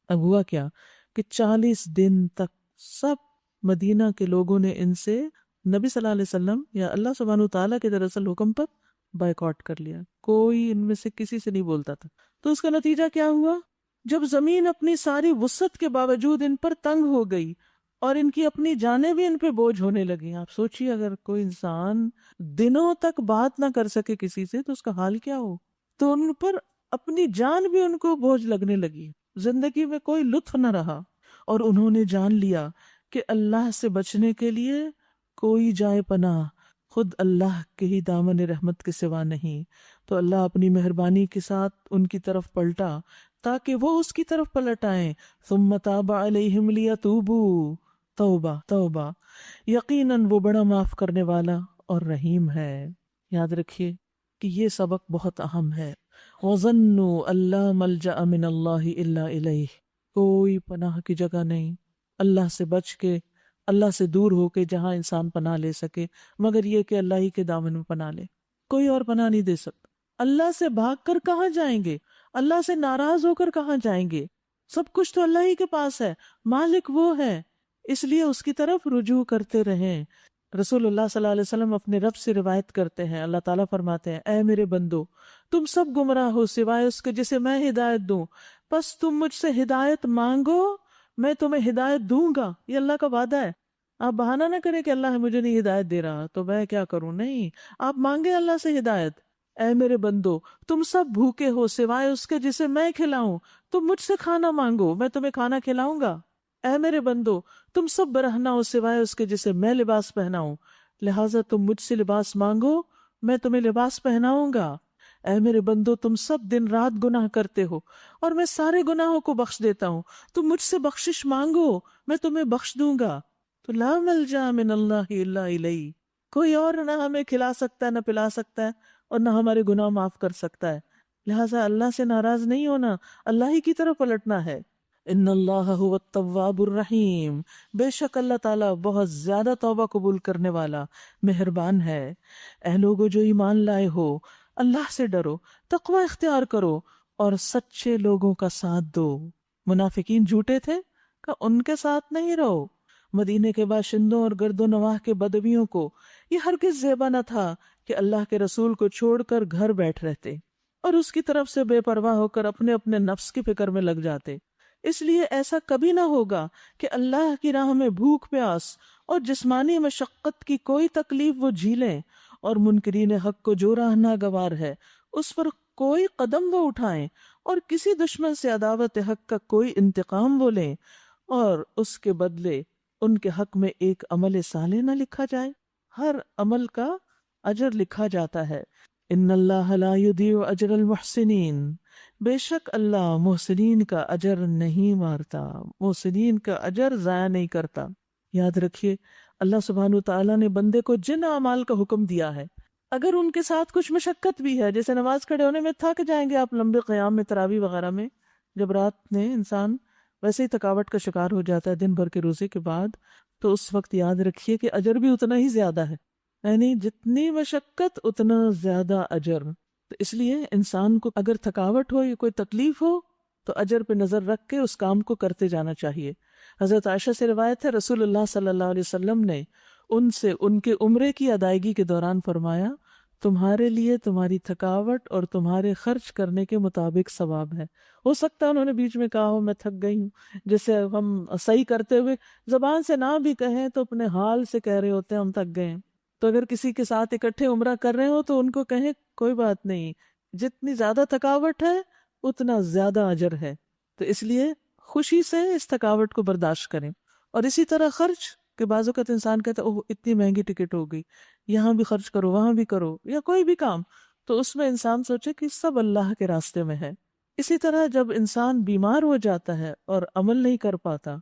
[SPEAKER 1] اب ہوا کیا کہ 40 دن تک سب مدینہ کے لوگوں نے ان سے نبی صلی اللہ علیہ وسلم یا اللہ سبحانہ وتعالیٰ کے دراصل حکم پر بائیکاٹ کر لیا، کوئی ان میں سے کسی سے نہیں بولتا تھا۔ تو اس کا نتیجہ کیا ہوا؟ جب زمین اپنی ساری وسعت کے باوجود ان پر تنگ ہو گئی اور ان کی اپنی جانیں بھی ان پہ بوجھ ہونے لگی، آپ سوچیے اگر کوئی انسان دنوں تک بات نہ کر سکے کسی سے تو اس کا حال کیا ہو؟ تو ان پر اپنی جان بھی ان کو بوجھ لگنے لگی، زندگی میں کوئی لطف نہ رہا، اور انہوں نے جان لیا کہ اللہ سے بچنے کے لیے کوئی جائے پناہ خود اللہ کے ہی دامن رحمت کے سوا نہیں۔ تو اللہ اپنی مہربانی کے ساتھ ان کی طرف پلٹا تاکہ وہ اس کی طرف پلٹ آئیں۔ ثم تاب علیہم لیتوبوا، توبہ توبہ، یقیناً وہ بڑا معاف کرنے والا اور رحیم ہے۔ یاد رکھیے کہ یہ سبق بہت اہم ہے۔ وَظَنُّوا أَن لَّا مَلْجَأَ مِنَ اللَّهِ إِلَّا إِلَيْهِ، کوئی پناہ کی جگہ نہیں اللہ سے بچ کے، اللہ سے دور ہو کے جہاں انسان پناہ لے سکے، مگر یہ کہ اللہ ہی کے دامن میں پناہ لے، کوئی اور پناہ نہیں دے سکتا۔ اللہ سے بھاگ کر کہاں جائیں گے؟ اللہ سے ناراض ہو کر کہاں جائیں گے؟ سب کچھ تو اللہ ہی کے پاس ہے، مالک وہ ہے، اس لیے اس کی طرف رجوع کرتے رہیں۔ رسول اللہ صلی اللہ علیہ وسلم اپنے رب سے روایت کرتے ہیں، اللہ تعالیٰ فرماتے ہیں اے میرے بندو، تم سب گمراہ ہو سوائے اس کے جسے میں ہدایت دوں، پس تم مجھ سے ہدایت مانگو میں تمہیں ہدایت دوں گا۔ یہ اللہ کا وعدہ ہے۔ آپ بہانہ نہ کریں کہ اللہ مجھے نہیں ہدایت دے رہا تو میں کیا کروں، نہیں، آپ مانگے اللہ سے ہدایت۔ اے میرے بندو، تم سب بھوکے ہو سوائے اس کے جسے میں کھلاؤں، تم مجھ سے کھانا مانگو میں تمہیں کھانا کھلاؤں گا۔ اے میرے بندو، تم سب برہنہ ہو سوائے اس کے جسے میں لباس پہناؤں، لہٰذا تم مجھ سے لباس مانگو میں تمہیں لباس پہناؤں گا۔ اے میرے بندو، تم سب دن رات گناہ کرتے ہو اور میں سارے گناہوں کو بخش دیتا ہوں، تم مجھ سے بخشش مانگو میں تمہیں بخش دوں گا۔ تو لا ملجا من اللہ الا الیہ، کوئی اور نہ ہمیں کھلا سکتا ہے، نہ پلا سکتا ہے، اور نہ ہمارے گناہ معاف کر سکتا ہے. لہٰذا اللہ سے ناراض نہیں ہونا، اللہ ہی کی طرف پلٹنا ہے. ان اللہ هو التواب الرحیم، بے شک اللہ تعالیٰ بہت زیادہ توبہ قبول کرنے والا، مہربان ہے. اے لوگو جو ایمان لائے ہو، اللہ سے ڈرو، تقوی اختیار کرو اور سچے لوگوں کا ساتھ دو. منافقین جھوٹے تھے کہ ان کے ساتھ نہیں رہو. مدینے کے باشندوں اور گرد و نواح کے بدویوں کو یہ ہرگز زیبا نہ تھا کہ اللہ کے رسول کو چھوڑ کر گھر بیٹھ رہتے اور اس کی طرف سے بے پرواہ ہو کر اپنے اپنے نفس کی فکر میں لگ جاتے. اس لیے ایسا کبھی نہ ہوگا کہ اللہ کی راہ میں بھوک پیاس اور جسمانی مشقت کی کوئی تکلیف وہ جھیلیں، اور منکرین حق کو جو راہ ناگوار ہے اس پر کوئی قدم وہ اٹھائیں، اور کسی دشمن سے عداوت حق کا کوئی انتقام وہ لیں، اور اس کے بدلے ان کے حق میں ایک عمل صالح نہ لکھا جائے. ہر عمل کا اجر لکھا جاتا ہے. ان اللہ لا یضیع اجر المحسنین، بے شک اللہ محسنین کا اجر نہیں مارتا، محسنین کا اجر ضائع نہیں کرتا. یاد رکھیے اللہ سبحانہ تعالیٰ نے بندے کو جن اعمال کا حکم دیا ہے، اگر ان کے ساتھ کچھ مشقت بھی ہے، جیسے نماز کھڑے ہونے میں تھک جائیں گے آپ لمبے قیام میں، تراویح وغیرہ میں، جب رات میں انسان ویسے ہی تھکاوٹ کا شکار ہو جاتا ہے دن بھر کے روزے کے بعد، تو اس وقت یاد رکھیے کہ اجر بھی اتنا ہی زیادہ ہے، یعنی جتنی مشقت اتنا زیادہ اجر. تو اس لیے انسان کو اگر تھکاوٹ ہو یا کوئی تکلیف ہو تو اجر پہ نظر رکھ کے اس کام کو کرتے جانا چاہیے. حضرت عائشہ سے روایت ہے رسول اللہ صلی اللہ علیہ وسلم نے ان سے ان کے عمرے کی ادائیگی کے دوران فرمایا، تمہارے لیے تمہاری تھکاوٹ اور تمہارے خرچ کرنے کے مطابق ثواب ہے. ہو سکتا ہے انہوں نے بیچ میں کہا ہو میں تھک گئی ہوں، جسے ہم صحیح کرتے ہوئے زبان سے نہ بھی کہیں تو اپنے حال سے کہہ رہے ہوتے ہیں ہم تھک گئے ہیں. تو اگر کسی کے ساتھ اکٹھے عمرہ کر رہے ہو تو ان کو کہیں کوئی بات نہیں، جتنی زیادہ تھکاوٹ ہے اتنا زیادہ اجر ہے. تو اس لیے خوشی سے اس تھکاوٹ کو برداشت کریں. اور اسی طرح خرچ کہ بعض اوقات انسان کہتا ہے اوہ اتنی مہنگی ٹکٹ ہو گئی، یہاں بھی خرچ کرو وہاں بھی کرو، یا کوئی بھی کام، تو اس میں انسان سوچے کہ سب اللہ کے راستے میں ہے. اسی طرح جب انسان بیمار ہو جاتا ہے اور عمل نہیں کر پاتا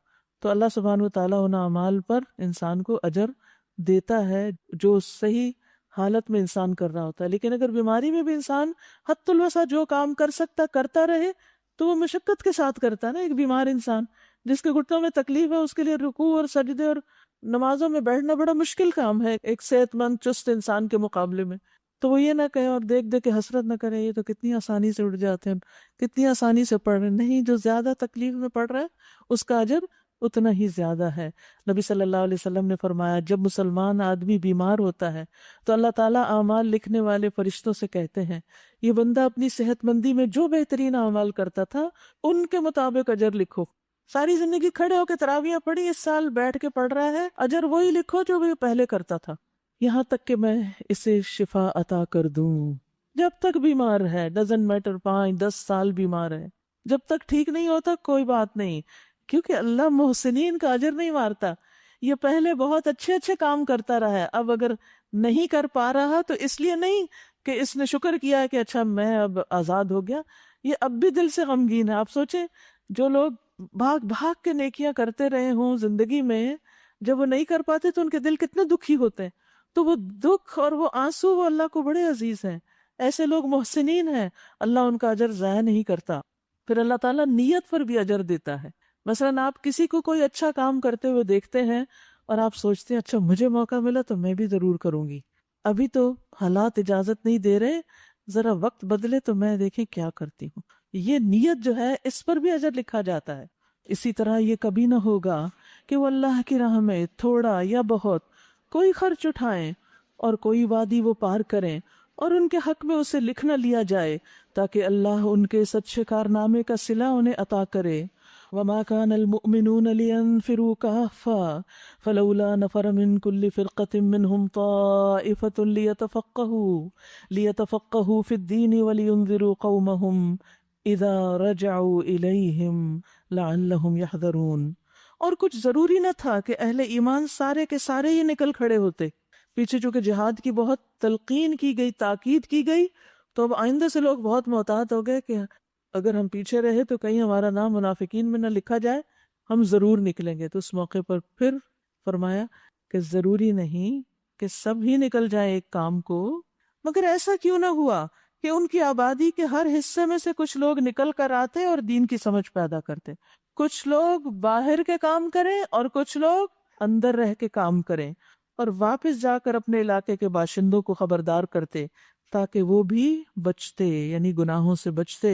[SPEAKER 1] تو اللہ سبحانہ و تعالیٰ ان اعمال پر انسان کو اجر دیتا ہے جو صحیح حالت میں انسان کر رہا ہوتا ہے. لیکن اگر بیماری میں بھی انسان حد الوسع جو کام کر سکتا کرتا رہے تو وہ مشقت کے ساتھ کرتا ہے نا. ایک بیمار انسان جس کے گھٹنوں میں تکلیف ہے اس کے لیے رکوع اور سجدے اور نمازوں میں بیٹھنا بڑا مشکل کام ہے ایک صحت مند چست انسان کے مقابلے میں. تو وہ یہ نہ کہے اور دیکھ دیکھ کے حسرت نہ کرے یہ تو کتنی آسانی سے اٹھ جاتے ہیں، کتنی آسانی سے پڑھ رہے ہیں. نہیں، جو زیادہ تکلیف میں پڑھ رہا ہے اس کا اجر اتنا ہی زیادہ ہے. نبی صلی اللہ علیہ وسلم نے فرمایا جب مسلمان آدمی بیمار ہوتا ہے تو اللہ تعالیٰ اعمال لکھنے والے فرشتوں سے کہتے ہیں یہ بندہ اپنی صحت مندی میں جو بہترین اعمال کرتا تھا ان کے مطابق اجر لکھو. ساری زندگی کھڑے ہو کے تراویحیں پڑھی، اس سال بیٹھ کے پڑھ رہا ہے، اجر وہی لکھو جو وہ پہلے کرتا تھا، یہاں تک کہ میں اسے شفا عطا کر دوں. جب تک بیمار ہے، ڈزنٹ میٹر 5-10 سال بیمار ہے، جب تک ٹھیک نہیں ہوتا کوئی بات نہیں، کیونکہ اللہ محسنین کا اجر نہیں مارتا. یہ پہلے بہت اچھے کام کرتا رہا ہے، اب اگر نہیں کر پا رہا تو اس لیے نہیں کہ اس نے شکر کیا ہے کہ اچھا میں اب آزاد ہو گیا، یہ اب بھی دل سے غمگین ہے. آپ سوچیں جو لوگ بھاگ بھاگ کے نیکیاں کرتے رہے ہوں زندگی میں، جب وہ نہیں کر پاتے تو ان کے دل کتنے دکھی ہوتے ہیں. تو وہ دکھ اور وہ آنسو وہ اللہ کو بڑے عزیز ہیں. ایسے لوگ محسنین ہیں، اللہ ان کا اجر ضائع نہیں کرتا. پھر اللہ تعالیٰ نیت پر بھی اجر دیتا ہے. مثلاً آپ کسی کو کوئی اچھا کام کرتے ہوئے دیکھتے ہیں اور آپ سوچتے ہیں اچھا مجھے موقع ملا تو میں بھی ضرور کروں گی، ابھی تو حالات اجازت نہیں دے رہے، ذرا وقت بدلے تو میں دیکھیں کیا کرتی ہوں. یہ نیت جو ہے اس پر بھی اجر لکھا جاتا ہے. اسی طرح یہ کبھی نہ ہوگا کہ وہ اللہ کی راہ میں تھوڑا یا بہت کوئی خرچ اٹھائیں اور کوئی وادی وہ پار کریں اور ان کے حق میں اسے لکھ نہ لیا جائے تاکہ اللہ ان کے سچے کارنامے کا صلہ انہیں عطا کرے. وما كان المؤمنون لينفروا كافة فلولا نفر من كل فرقة منهم طائفة ليتفقهوا في الدين ولينذروا قومهم اذا رجعوا الیہم لعلہم یحذرون. اور کچھ ضروری نہ تھا کہ اہل ایمان سارے کے سارے ہی نکل کھڑے ہوتے. پیچھے چونکہ جہاد کی بہت تلقین کی گئی، تاکید کی گئی، تو اب آئندہ سے لوگ بہت محتاط ہو گئے کہ اگر ہم پیچھے رہے تو کہیں ہمارا نام منافقین میں نہ لکھا جائے، ہم ضرور نکلیں گے. تو اس موقع پر پھر فرمایا کہ ضروری نہیں کہ سب ہی نکل جائے ایک کام کو، مگر ایسا کیوں نہ ہوا کہ ان کی آبادی کے ہر حصے میں سے کچھ لوگ نکل کر آتے اور دین کی سمجھ پیدا کرتے، کچھ لوگ باہر کے کام کریں اور کچھ لوگ اندر رہ کے کام کریں، اور واپس جا کر اپنے علاقے کے باشندوں کو خبردار کرتے تاکہ وہ بھی بچتے، یعنی گناہوں سے بچتے،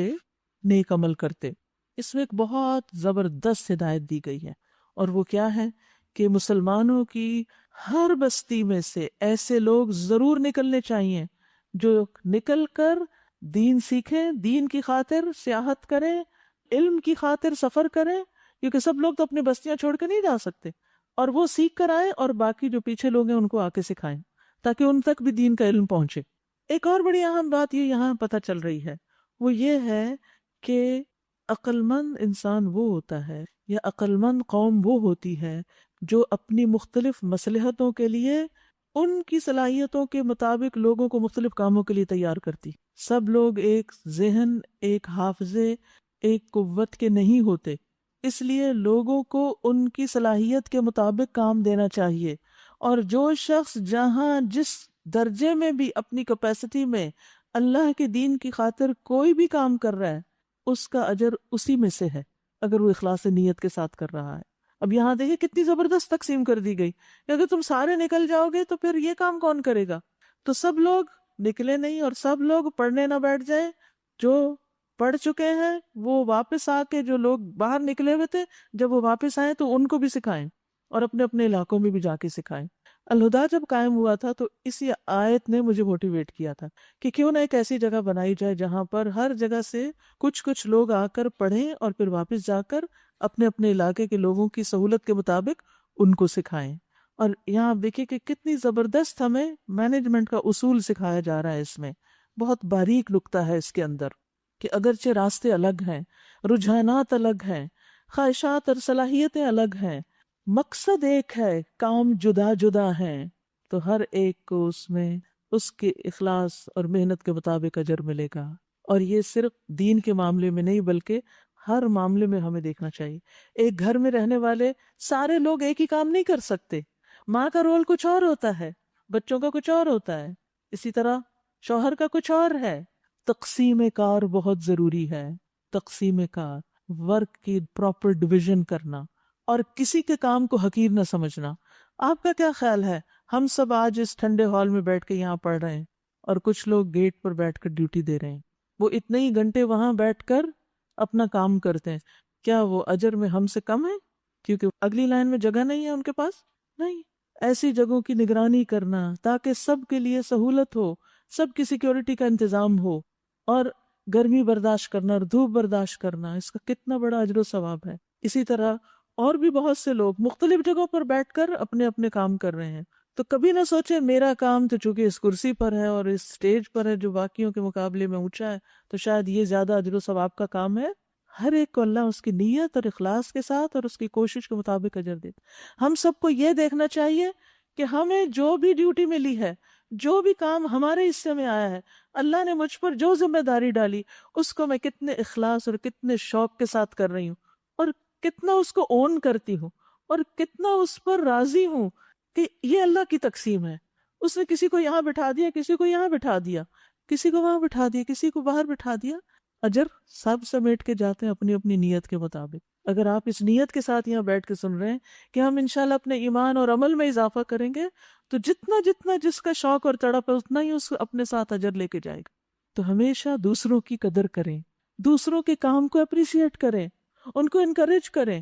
[SPEAKER 1] نیک عمل کرتے۔ اس میں ایک بہت زبردست ہدایت دی گئی ہے، اور وہ کیا ہے کہ مسلمانوں کی ہر بستی میں سے ایسے لوگ ضرور نکلنے چاہیے جو نکل کر دین سیکھیں، دین کی خاطر سیاحت کریں، علم کی خاطر سفر کریں، کیونکہ سب لوگ تو اپنی بستیاں چھوڑ کے نہیں جا سکتے، اور وہ سیکھ کر آئیں اور باقی جو پیچھے لوگ ہیں ان کو آ کے سکھائیں تاکہ ان تک بھی دین کا علم پہنچے۔ ایک اور بڑی اہم بات یہ یہاں پتہ چل رہی ہے، وہ یہ ہے کہ عقل مند انسان وہ ہوتا ہے، یا عقل مند قوم وہ ہوتی ہے جو اپنی مختلف مصلحتوں کے لیے ان کی صلاحیتوں کے مطابق لوگوں کو مختلف کاموں کے لیے تیار کرتی۔ سب لوگ ایک ذہن، ایک حافظے، ایک قوت کے نہیں ہوتے، اس لیے لوگوں کو ان کی صلاحیت کے مطابق کام دینا چاہیے، اور جو شخص جہاں جس درجے میں بھی اپنی کیپیسٹی میں اللہ کے دین کی خاطر کوئی بھی کام کر رہا ہے، اس کا اجر اسی میں سے ہے اگر وہ اخلاص نیت کے ساتھ کر رہا ہے۔ اب یہاں دیکھیں کتنی زبردست تقسیم کر دی گئی کہ اگر تم سارے نکل جاؤ گے تو پھر یہ کام کون کرے گا؟ تو سب لوگ نکلے نہیں، اور سب لوگ پڑھنے نہ بیٹھ جائیں، جو پڑھ چکے ہیں وہ واپس آ کے، جو لوگ باہر نکلے ہوئے تھے جب وہ واپس آئیں تو ان کو بھی سکھائیں، اور اپنے اپنے علاقوں میں بھی جا کے سکھائیں۔ الہدا جب قائم ہوا تھا تو اسی آیت نے مجھے موٹیویٹ کیا تھا کہ کیوں نہ ایک ایسی جگہ بنائی جائے جہاں پر ہر جگہ سے کچھ لوگ آ کر پڑھیں اور پھر واپس جا کر اپنے اپنے علاقے کے لوگوں کی سہولت کے مطابق ان کو سکھائیں۔ اور یہاں آپ دیکھیں کہ کتنی زبردست ہمیں مینجمنٹ کا اصول سکھایا جا رہا ہے، اس میں بہت باریک نکتہ ہے اس کے اندر، کہ اگرچہ راستے الگ ہیں، رجحانات الگ ہیں، خواہشات اور صلاحیتیں الگ ہیں، مقصد ایک ہے، کام جدا جدا ہیں، تو ہر ایک کو اس میں اس کے اخلاص اور محنت کے مطابق اجر ملے گا۔ اور یہ صرف دین کے معاملے میں نہیں بلکہ ہر معاملے میں ہمیں دیکھنا چاہیے۔ ایک گھر میں رہنے والے سارے لوگ ایک ہی کام نہیں کر سکتے، ماں کا رول کچھ اور ہوتا ہے، بچوں کا کچھ اور ہوتا ہے، اسی طرح شوہر کا کچھ اور ہے۔ تقسیم کار بہت ضروری ہے، تقسیم کار، ورک کی پراپر ڈویژن کرنا، اور کسی کے کام کو حقیر نہ سمجھنا۔ آپ کا کیا خیال ہے؟ ہم سب آج اس ٹھنڈے ہال میں بیٹھ کے یہاں پڑھ رہے ہیں، اور کچھ لوگ گیٹ پر بیٹھ کر ڈیوٹی دے رہے ہیں، وہ اتنے ہی گھنٹے وہاں بیٹھ کر اپنا کام کرتے ہیں، کیا وہ اجر میں ہم سے کم ہے کیونکہ اگلی لائن میں جگہ نہیں ہے ان کے پاس؟ نہیں۔ ایسی جگہوں کی نگرانی کرنا تاکہ سب کے لیے سہولت ہو، سب کی سیکیورٹی کا انتظام ہو، اور گرمی برداشت کرنا اور دھوپ برداشت کرنا، اس کا کتنا بڑا اجر و ثواب ہے۔ اسی طرح اور بھی بہت سے لوگ مختلف جگہوں پر بیٹھ کر اپنے اپنے کام کر رہے ہیں، تو کبھی نہ سوچے میرا کام تو چونکہ اس کرسی پر ہے اور اس سٹیج پر ہے جو باقیوں کے مقابلے میں اونچا ہے تو شاید یہ زیادہ اجر و ثواب کا کام ہے۔ ہر ایک کو اللہ اس کی نیت اور اخلاص کے ساتھ اور اس کی کوشش کے مطابق اجر دیتا۔ ہم سب کو یہ دیکھنا چاہیے کہ ہمیں جو بھی ڈیوٹی ملی ہے، جو بھی کام ہمارے حصے میں آیا ہے، اللہ نے مجھ پر جو ذمہ داری ڈالی اس کو میں کتنے اخلاص اور کتنے شوق کے ساتھ کر رہی ہوں، اور کتنا اس کو اون کرتی ہوں، اور کتنا اس پر راضی ہوں کہ یہ اللہ کی تقسیم ہے۔ اس نے کسی کو یہاں بٹھا دیا، کسی کو یہاں بٹھا دیا، کسی کو وہاں بٹھا دیا، کسی کو باہر بٹھا دیا، اجر سب سمیٹ کے جاتے ہیں اپنی اپنی نیت کے مطابق۔ اگر آپ اس نیت کے ساتھ یہاں بیٹھ کے سن رہے ہیں کہ ہم انشاءاللہ اپنے ایمان اور عمل میں اضافہ کریں گے، تو جتنا جتنا جس کا شوق اور تڑپ ہے اتنا ہی اس اپنے ساتھ اجر لے کے جائے گا۔ تو ہمیشہ دوسروں کی قدر کریں، دوسروں کے کام کو اپریشیٹ کریں، ان کو انکریج کریں،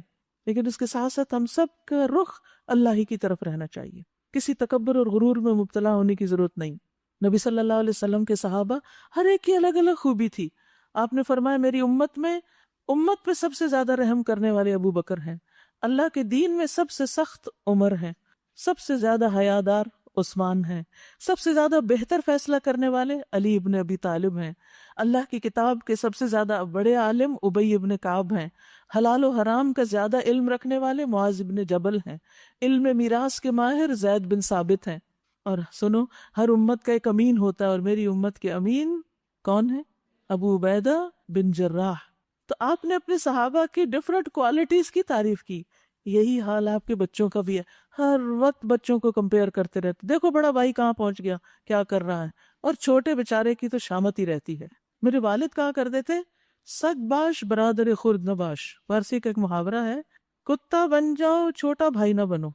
[SPEAKER 1] لیکن اس کے ساتھ ساتھ ہم سب کا رخ اللہ ہی کی طرف رہنا چاہیے۔ کسی تکبر اور غرور میں مبتلا ہونے کی ضرورت نہیں۔ نبی صلی اللہ علیہ وسلم کے صحابہ ہر ایک کی الگ الگ خوبی تھی۔ آپ نے فرمایا میری امت پہ سب سے زیادہ رحم کرنے والے ابو بکر ہیں، اللہ کے دین میں سب سے سخت عمر ہیں، سب سے زیادہ حیادار عثمان ہیں، سب سے زیادہ بہتر فیصلہ کرنے والے علی ابن ابی طالب ہیں، اللہ کی کتاب کے سب سے زیادہ بڑے عالم ابی ابن کعب ہیں، حلال و حرام کا زیادہ علم رکھنے والے معاذ ابن جبل ہیں، علم میراث کے ماہر زید بن ثابت ہیں۔ اور سنو، ہر امت کا ایک امین ہوتا ہے، اور میری امت کے امین کون ہے؟ ابو عبیدہ بن جراح۔ تو آپ نے اپنے صحابہ کی ڈفرنٹ کوالٹیز کی تعریف کی یہی حال آپ کے بچوں کا بھی ہے. ہر وقت بچوں کو کمپیئر کرتے رہتے، دیکھو بڑا بھائی کہاں پہنچ گیا، کیا کر رہا ہے، اور چھوٹے بیچارے کی تو شامت ہی رہتی ہے. میرے والد کہا کرتے تھے سگ باش برادر خرد نباش، فارسی کا ایک محاورہ ہے، کتا بن جاؤ چھوٹا بھائی نہ بنو،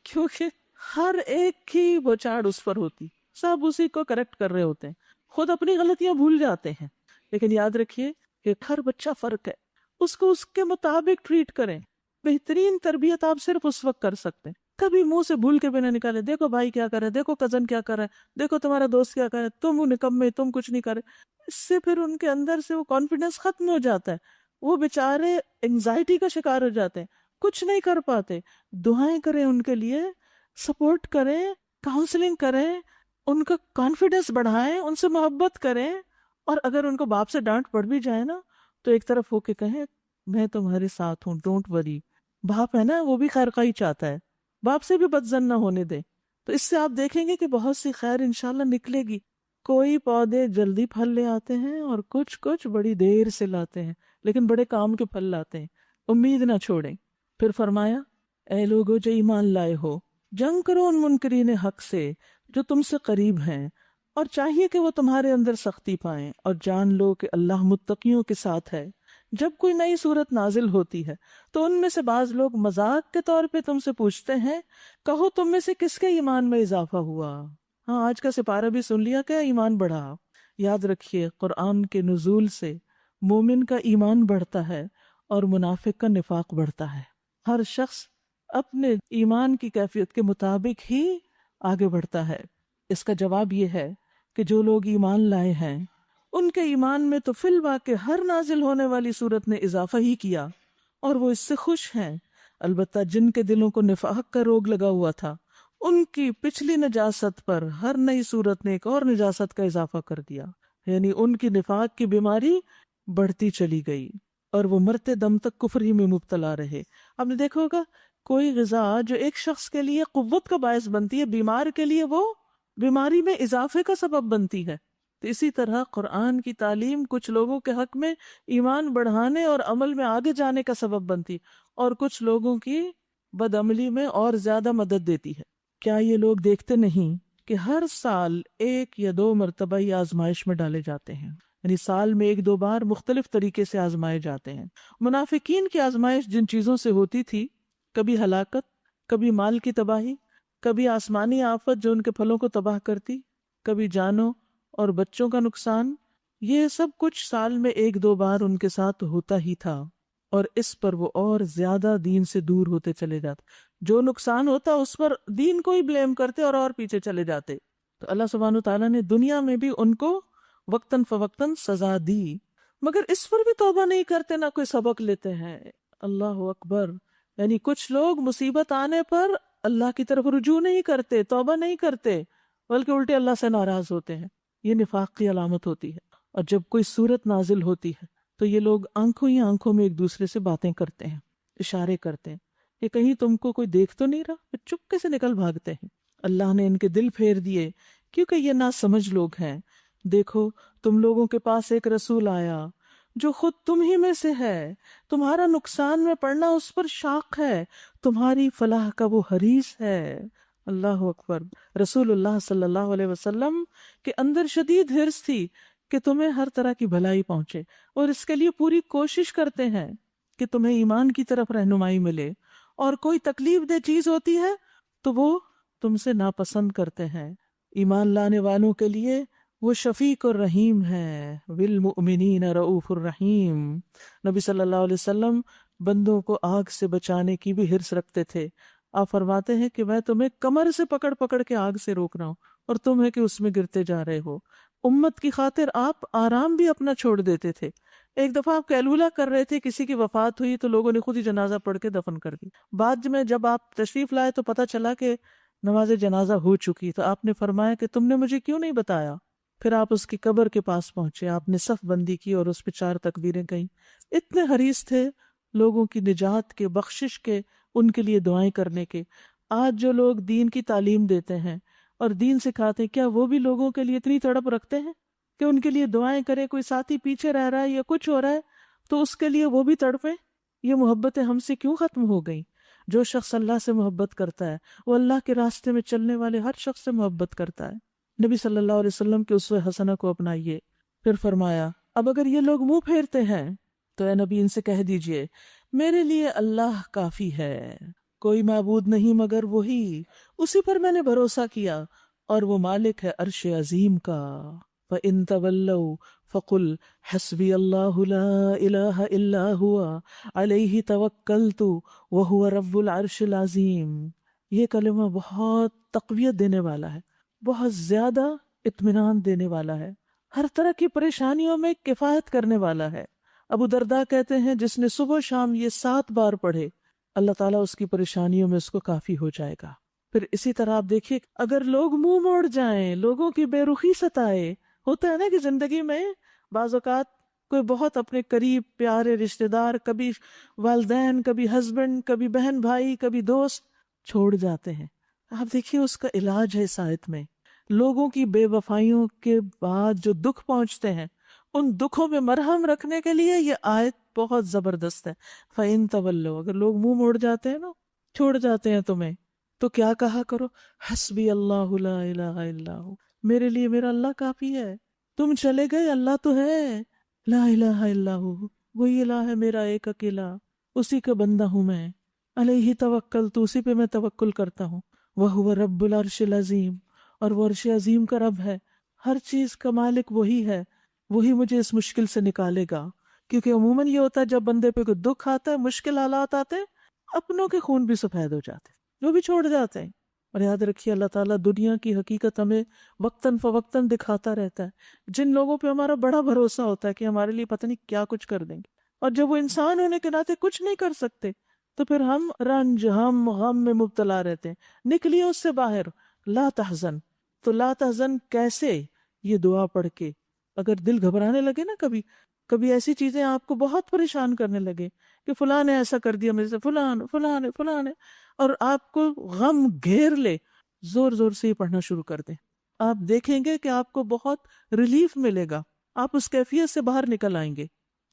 [SPEAKER 1] کیونکہ ہر ایک کی بچاڑ اس پر ہوتی، سب اسی کو کریکٹ کر رہے ہوتے ہیں، خود اپنی غلطیاں بھول جاتے ہیں. لیکن یاد رکھیے کہ ہر بچہ فرق ہے، اس کو اس کے مطابق ٹریٹ کریں. بہترین تربیت آپ صرف اس وقت کر سکتے ہیں، کبھی منہ سے بھول کے بھی نہ نکالے دیکھو بھائی کیا کر رہا ہے، دیکھو کزن کیا کر رہا ہے، دیکھو تمہارا دوست کیا کر رہا ہے، تم نکمے، تم کچھ نہیں کر رہے. اس سے پھر ان کے اندر سے وہ کانفیڈنس ختم ہو جاتا ہے، وہ بیچارے انگزائٹی کا شکار ہو جاتے ہیں، کچھ نہیں کر پاتے. دعائیں کریں ان کے لیے، سپورٹ کریں، کاؤنسلنگ کریں، ان کا کانفیڈنس بڑھائیں، ان سے محبت کریں. اور اگر ان کو باپ سے ڈانٹ پڑ بھی جائے نا تو ایک طرف ہو کے کہیں میں تمہارے ساتھ ہوں، ڈونٹ وری. باپ ہے نا، وہ بھی خیر خواہی چاہتا ہے، باپ سے بھی بدظن نہ ہونے دے. تو اس سے آپ دیکھیں گے کہ بہت سی خیر انشاءاللہ نکلے گی. کوئی پودے جلدی پھل لے آتے ہیں اور کچھ بڑی دیر سے لاتے ہیں، لیکن بڑے کام کے پھل لاتے ہیں. امید نہ چھوڑیں. پھر فرمایا اے لوگو جو ایمان لائے ہو، جنگ کرو ان منکرین حق سے جو تم سے قریب ہیں، اور چاہیے کہ وہ تمہارے اندر سختی پائیں، اور جان لو کہ اللہ متقیوں کے ساتھ ہے. جب کوئی نئی صورت نازل ہوتی ہے تو ان میں سے بعض لوگ مذاق کے طور پہ تم سے پوچھتے ہیں کہو تم میں سے کس کے ایمان میں اضافہ ہوا. ہاں آج کا سپارہ بھی سن لیا کہ ایمان بڑھا. یاد رکھیے قرآن کے نزول سے مومن کا ایمان بڑھتا ہے اور منافق کا نفاق بڑھتا ہے. ہر شخص اپنے ایمان کی کیفیت کے مطابق ہی آگے بڑھتا ہے. اس کا جواب یہ ہے کہ جو لوگ ایمان لائے ہیں ان کے ایمان میں تو فی الواقع ہر نازل ہونے والی صورت نے اضافہ ہی کیا اور وہ اس سے خوش ہیں. البتہ جن کے دلوں کو نفاق کا روگ لگا ہوا تھا ان کی پچھلی نجاست پر ہر نئی صورت نے ایک اور نجاست کا اضافہ کر دیا، یعنی ان کی نفاق کی بیماری بڑھتی چلی گئی اور وہ مرتے دم تک کفر ہی میں مبتلا رہے. آپ نے دیکھا ہوگا کوئی غذا جو ایک شخص کے لیے قوت کا باعث بنتی ہے، بیمار کے لیے وہ بیماری میں اضافے کا سبب بنتی ہے. تو اسی طرح قرآن کی تعلیم کچھ لوگوں کے حق میں ایمان بڑھانے اور عمل میں آگے جانے کا سبب بنتی اور کچھ لوگوں کی بدعملی میں اور زیادہ مدد دیتی ہے. کیا یہ لوگ دیکھتے نہیں کہ ہر سال 1 یا 2 مرتبہ یہ آزمائش میں ڈالے جاتے ہیں، یعنی سال میں 1-2 بار مختلف طریقے سے آزمائے جاتے ہیں. منافقین کی آزمائش جن چیزوں سے ہوتی تھی، کبھی ہلاکت، کبھی مال کی تباہی، کبھی آسمانی آفت جو ان کے پھلوں کو تباہ کرتی، کبھی جانوں اور بچوں کا نقصان، یہ سب کچھ سال میں 1-2 بار ان کے ساتھ ہوتا ہی تھا اور اس پر وہ اور زیادہ دین سے دور ہوتے چلے جاتے. جو نقصان ہوتا اس پر دین کو ہی بلیم کرتے اور پیچھے چلے جاتے. تو اللہ سبحانہ تعالیٰ نے دنیا میں بھی ان کو وقتاً فوقتاً سزا دی، مگر اس پر بھی توبہ نہیں کرتے، نہ کوئی سبق لیتے ہیں. اللہ اکبر. یعنی کچھ لوگ مصیبت آنے پر اللہ کی طرف رجوع نہیں کرتے، توبہ نہیں کرتے، بلکہ الٹے اللہ سے ناراض ہوتے ہیں. یہ نفاق کی علامت ہوتی ہے. اور جب کوئی صورت نازل ہوتی ہے تو یہ لوگ آنکھوں ہی آنکھوں میں ایک دوسرے سے باتیں کرتے ہیں، اشارے کرتے ہیں کہ کہیں تم کو کوئی دیکھ تو نہیں رہا، پھر چپکے سے نکل بھاگتے ہیں. اللہ نے ان کے دل پھیر دیے کیونکہ یہ ناسمجھ لوگ ہیں. دیکھو تم لوگوں کے پاس ایک رسول آیا جو خود تم ہی میں سے ہے، تمہارا نقصان میں پڑنا اس پر شاق ہے، تمہاری فلاح کا وہ حریص ہے. اللہ اکبر. رسول اللہ صلی اللہ علیہ وسلم کے اندر شدید حرص تھی کہ تمہیں ہر طرح کی بھلائی پہنچے اور اس کے لیے پوری کوشش کرتے ہیں کہ تمہیں ایمان کی طرف رہنمائی ملے، اور کوئی تکلیف دہ چیز ہوتی ہے تو وہ تم سے ناپسند کرتے ہیں. ایمان لانے والوں کے لیے وہ شفیق الرحیم ہے، بالمؤمنین رؤوف الرحیم. نبی صلی اللہ علیہ وسلم بندوں کو آگ سے بچانے کی بھی حرص رکھتے تھے. آپ فرماتے ہیں کہ میں تمہیں کمر سے پکڑ پکڑ کے آگ سے روک رہا ہوں اور تم ہے کہ اس میں گرتے جا رہے ہو. امت کی خاطر آپ آرام بھی اپنا چھوڑ دیتے تھے. ایک دفعہ آپ قیلولہ کر رہے تھے، کسی کی وفات ہوئی تو لوگوں نے خود ہی جنازہ پڑھ کے دفن کر دی. بعد میں جب آپ تشریف لائے تو پتہ چلا کہ نماز جنازہ ہو چکی، تو آپ نے فرمایا کہ تم نے مجھے کیوں نہیں بتایا. پھر آپ اس کی قبر کے پاس پہنچے، آپ نے صف بندی کی اور اس پہ 4 تکبیریں کہیں. اتنے حریص تھے لوگوں کی نجات کے، بخشش کے، ان کے لیے دعائیں کرنے کے. آج جو لوگ دین کی تعلیم دیتے ہیں اور دین سکھاتے ہیں، کیا وہ بھی لوگوں کے لیے اتنی تڑپ رکھتے ہیں کہ ان کے لیے دعائیں کریں؟ کوئی ساتھی پیچھے رہ رہا ہے یا کچھ ہو رہا ہے تو اس کے لیے وہ بھی تڑپیں. یہ محبتیں ہم سے کیوں ختم ہو گئیں؟ جو شخص اللہ سے محبت کرتا ہے وہ اللہ کے راستے میں چلنے والے ہر شخص سے محبت کرتا ہے۔ نبی صلی اللہ علیہ وسلم کے اسوہ حسنہ کو اپنائیے۔ پھر فرمایا اب اگر یہ لوگ منہ پھیرتے ہیں تو اے نبی ان سے کہہ دیجئے میرے لیے اللہ کافی ہے، کوئی معبود نہیں مگر وہی، اسی پر میں نے بھروسہ کیا اور وہ مالک ہے عرش عظیم کا۔ فَإِن تَوَلَّوْا فَقُلْ حَسْبِيَ اللَّهُ لَا إِلَٰهَ إِلَّا هُوَ عَلَيْهِ تَوَكَّلْتُ وَهُوَ رَبُّ الْعَرْشِ الْعَظِيمِ۔ یہ کلمہ بہت تقویت دینے والا ہے، بہت زیادہ اطمینان دینے والا ہے، ہر طرح کی پریشانیوں میں کفایت کرنے والا ہے۔ ابو درداء کہتے ہیں جس نے صبح و شام یہ 7 بار پڑھے اللہ تعالیٰ اس کی پریشانیوں میں اس کو کافی ہو جائے گا۔ پھر اسی طرح آپ دیکھیے اگر لوگ منہ موڑ جائیں، لوگوں کی بے رخی ستائے، ہوتا ہے نا کہ زندگی میں بعض اوقات کوئی بہت اپنے قریب پیارے رشتہ دار، کبھی والدین، کبھی ہسبینڈ، کبھی بہن بھائی، کبھی دوست چھوڑ جاتے ہیں۔ آپ دیکھیے اس کا علاج ہے اس آیت میں، لوگوں کی بے وفائیوں کے بعد جو دکھ پہنچتے ہیں ان دکھوں میں مرہم رکھنے کے لیے یہ آیت بہت زبردست ہے۔ فَإِن تَوَلَّوْا، اگر لوگ منہ موڑ جاتے ہیں نا، چھوڑ جاتے ہیں تمہیں، تو کیا کہا کرو، حسبی اللہ لا الہ الا ہو، میرے لیے میرا اللہ کافی ہے۔ تم چلے گئے اللہ تو ہے، لا الہ الا ہو، وہی الہ ہے میرا ایک اکیلا، اسی کا بندہ ہوں میں، علیہ توکلت، اسی پہ میں توکل کرتا ہوں، وہو رب العرش العظیم، اور وہ عرش عظیم کا رب ہے، ہر چیز کا مالک وہی ہے، وہی مجھے اس مشکل سے نکالے گا۔ کیونکہ عموماً یہ ہوتا ہے جب بندے پہ کوئی دکھ آتا ہے، مشکل حالات آتے ہیں، اپنوں کے خون بھی سفید ہو جاتے ہیں، وہ بھی چھوڑ جاتے ہیں۔ اور یاد رکھیے اللہ تعالیٰ دنیا کی حقیقت ہمیں وقتاً فوقتاً دکھاتا رہتا ہے۔ جن لوگوں پہ ہمارا بڑا بھروسہ ہوتا ہے کہ ہمارے لیے پتہ نہیں کیا کچھ کر دیں گے، اور جب وہ انسان ہونے کے ناطے کچھ نہیں کر سکتے تو پھر ہم رنج، ہم غم میں مبتلا رہتے ہیں۔ نکلیے اس سے باہر، لا تحزن۔ تو لا تحزن کیسے؟ یہ دعا پڑھ کے۔ اگر دل گھبرانے لگے نا، کبھی ایسی چیزیں آپ کو بہت پریشان کرنے لگے کہ فلاں نے ایسا کر دیا میرے سے، فلاں نے، اور آپ کو غم گھیر لے، زور زور سے یہ پڑھنا شروع کر دیں، آپ دیکھیں گے کہ آپ کو بہت ریلیف ملے گا، آپ اس کیفیت سے باہر نکل آئیں گے۔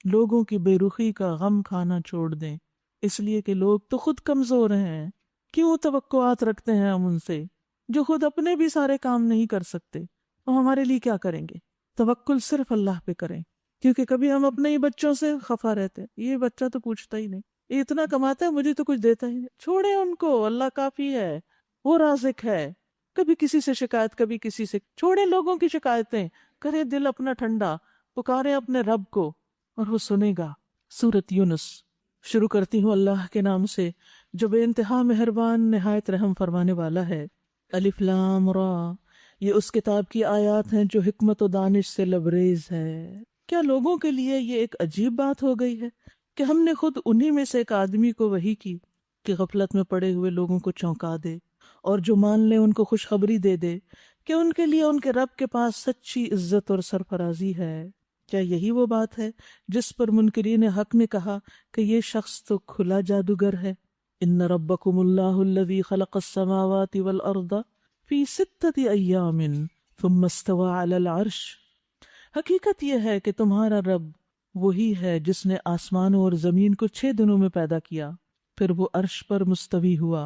[SPEAKER 1] لوگوں کی بے رخی کا غم کھانا چھوڑ دیں، اس لیے کہ لوگ تو خود کمزور ہیں، کیوں توقعات رکھتے ہیں ہم ان سے جو خود اپنے بھی سارے کام نہیں کر سکتے، وہ ہمارے لیے کیا کریں گے؟ توکل صرف اللہ پہ کریں، کیونکہ کبھی ہم اپنے ہی بچوں سے خفا رہتے ہیں، یہ بچہ تو پوچھتا ہی نہیں، یہ اتنا کماتا ہے مجھے تو کچھ دیتا ہی نہیں، چھوڑیں ان کو، اللہ کافی ہے، وہ رازق ہے۔ کبھی کسی سے شکایت، کبھی کسی سے، چھوڑیں لوگوں کی شکایتیں، کریں دل اپنا ٹھنڈا، پکاریں اپنے رب کو اور وہ سنے گا۔ سورۃ یونس شروع کرتی ہوں اللہ کے نام سے جو بے انتہا مہربان نہایت رحم فرمانے والا ہے۔ الف لام را، یہ اس کتاب کی آیات ہیں جو حکمت و دانش سے لبریز ہے۔ کیا لوگوں کے لیے یہ ایک عجیب بات ہو گئی ہے کہ ہم نے خود انہی میں سے ایک آدمی کو وحی کی کہ غفلت میں پڑے ہوئے لوگوں کو چونکا دے اور جو مان لے ان کو خوشخبری دے دے کہ ان کے لیے ان کے رب کے پاس سچی عزت اور سرفرازی ہے۔ کیا یہی وہ بات ہے جس پر منکرین حق نے کہا کہ یہ شخص تو کھلا جادوگر ہے؟ ان ربکم اللہ الذی خلق السماوات والارض فی 6 ایام ثم استوى علی العرش۔ حقیقت یہ ہے کہ تمہارا رب وہی ہے جس نے آسمانوں اور زمین کو 6 دنوں میں پیدا کیا، پھر وہ عرش پر مستوی ہوا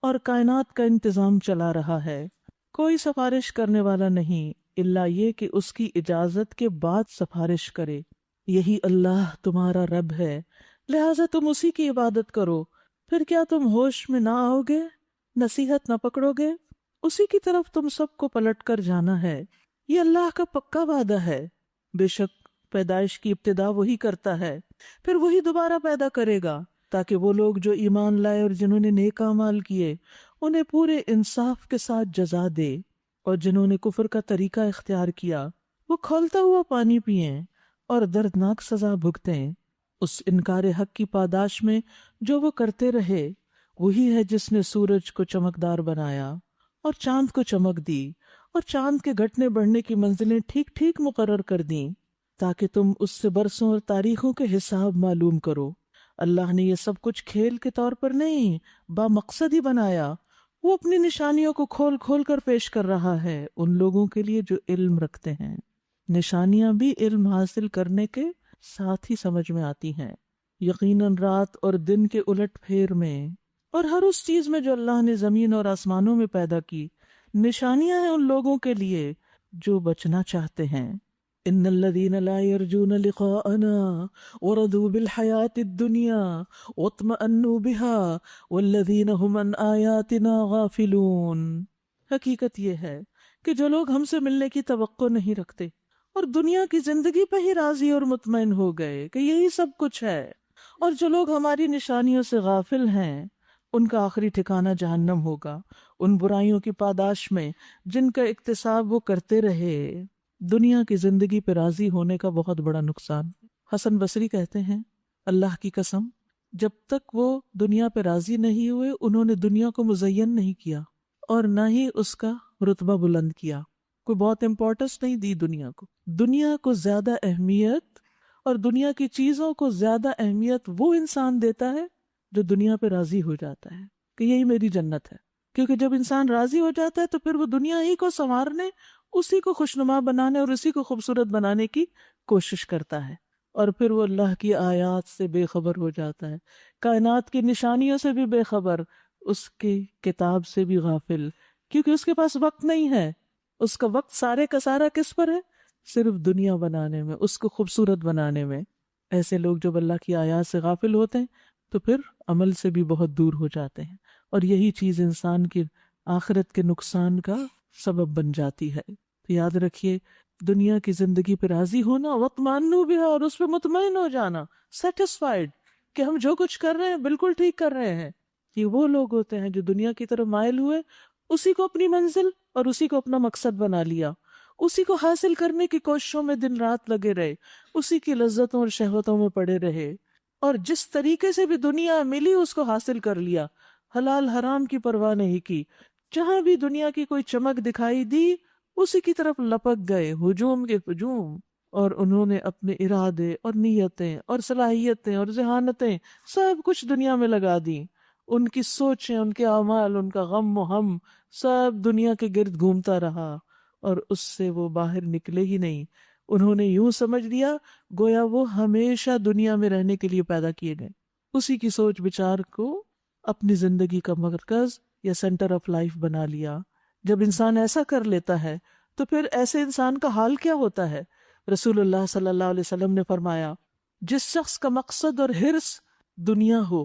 [SPEAKER 1] اور کائنات کا انتظام چلا رہا ہے۔ کوئی سفارش کرنے والا نہیں الا یہ کہ اس کی اجازت کے بعد سفارش کرے۔ یہی اللہ تمہارا رب ہے، لہٰذا تم اسی کی عبادت کرو۔ پھر کیا تم ہوش میں نہ آؤ گے، نصیحت نہ پکڑو گے؟ اسی کی طرف تم سب کو پلٹ کر جانا ہے۔ یہ اللہ کا پکا وعدہ ہے، بے شک پیدائش کی ابتدا وہی کرتا ہے، پھر وہی دوبارہ پیدا کرے گا، تاکہ وہ لوگ جو ایمان لائے اور جنہوں نے نیک اعمال کیے انہیں پورے انصاف کے ساتھ جزا دے، اور جنہوں نے کفر کا طریقہ اختیار کیا وہ کھولتا ہوا پانی پئیں اور دردناک سزا بھگتیں۔ اس انکار حق کی پاداش میں جو وہ کرتے رہے، وہی ہے جس نے سورج کو چمکدار بنایا اور چاند کو چمک دی اور چاند کے گھٹنے بڑھنے کی منزلیں ٹھیک ٹھیک مقرر کر دیں تاکہ تم اس سے برسوں اور تاریخوں کے حساب معلوم کرو۔ اللہ نے یہ سب کچھ کھیل کے طور پر نہیں، با مقصد ہی بنایا۔ وہ اپنی نشانیوں کو کھول کھول کر پیش کر رہا ہے ان لوگوں کے لیے جو علم رکھتے ہیں۔ نشانیاں بھی علم حاصل کرنے کے ساتھ ہی سمجھ میں آتی ہیں، یقیناً رات اور دن کے الٹ پھیر میں اور ہر اس چیز میں جو اللہ نے زمین اور آسمانوں میں پیدا کی نشانیاں ہیں ان لوگوں کے لیے جو بچنا چاہتے ہیں. ان الذين لا يرجون لقاءنا ورضوا بالحياة الدنيا واطمأنوا بها والذين هم عن آياتنا غافلون. حقیقت یہ ہے کہ جو لوگ ہم سے ملنے کی توقع نہیں رکھتے اور دنیا کی زندگی پہ ہی راضی اور مطمئن ہو گئے کہ یہی سب کچھ ہے، اور جو لوگ ہماری نشانیوں سے غافل ہیں ان کا آخری ٹھکانہ جہنم ہوگا، ان برائیوں کی پاداش میں جن کا اکتساب وہ کرتے رہے. دنیا کی زندگی پہ راضی ہونے کا بہت بڑا نقصان. حسن بصری کہتے ہیں اللہ کی قسم جب تک وہ دنیا پہ راضی نہیں ہوئے انہوں نے دنیا کو مزین نہیں کیا اور نہ ہی اس کا رتبہ بلند کیا. کوئی بہت امپورٹنس نہیں دی دنیا کو. دنیا کو زیادہ اہمیت اور دنیا کی چیزوں کو زیادہ اہمیت وہ انسان دیتا ہے جو دنیا پہ راضی ہو جاتا ہے کہ یہی میری جنت ہے. کیونکہ جب انسان راضی ہو جاتا ہے تو پھر وہ دنیا ہی کو سنوارنے، اسی کو خوشنما بنانے اور اسی کو خوبصورت بنانے کی کوشش کرتا ہے، اور پھر وہ اللہ کی آیات سے بے خبر ہو جاتا ہے، کائنات کی نشانیوں سے بھی بے خبر، اس کی کتاب سے بھی غافل، کیونکہ اس کے پاس وقت نہیں ہے. اس کا وقت سارے کا سارا کس پر ہے؟ صرف دنیا بنانے میں، اس کو خوبصورت بنانے میں. ایسے لوگ جب اللہ کی آیات سے غافل ہوتے ہیں تو پھر عمل سے بھی بہت دور ہو جاتے ہیں، اور یہی چیز انسان کی آخرت کے نقصان کا سبب بن جاتی ہے. تو یاد رکھیے دنیا کی زندگی پہ راضی ہونا، واطمئنوا بہا، اور اس پہ مطمئن ہو جانا، سیٹسفائیڈ کہ ہم جو کچھ کر رہے ہیں بالکل ٹھیک کر رہے ہیں. یہ وہ لوگ ہوتے ہیں جو دنیا کی طرف مائل ہوئے، اسی کو اپنی منزل اور اسی کو اپنا مقصد بنا لیا، اسی کو حاصل کرنے کی کوششوں میں دن رات لگے رہے، اسی کی لذتوں اور شہوتوں میں پڑے رہے، اور جس طریقے سے بھی دنیا ملی اس کو حاصل کر لیا، حلال حرام کی پرواہ نہیں کی. جہاں بھی دنیا کی کوئی چمک دکھائی دی اسی کی طرف لپک گئے، ہجوم کے ہجوم، اور انہوں نے اپنے ارادے اور نیتیں اور صلاحیتیں اور ذہانتیں سب کچھ دنیا میں لگا دی. ان کی سوچیں، ان کے اعمال، ان کا غم و ہم سب دنیا کے گرد گھومتا رہا اور اس سے وہ باہر نکلے ہی نہیں. انہوں نے یوں سمجھ لیا گویا وہ ہمیشہ دنیا میں رہنے کے لیے پیدا کیے گئے. اسی کی سوچ بچار کو اپنی زندگی کا مرکز یا سینٹر آف لائف بنا لیا. جب انسان ایسا کر لیتا ہے تو پھر ایسے انسان کا حال کیا ہوتا ہے؟ رسول اللہ صلی اللہ علیہ وسلم نے فرمایا جس شخص کا مقصد اور حرص دنیا ہو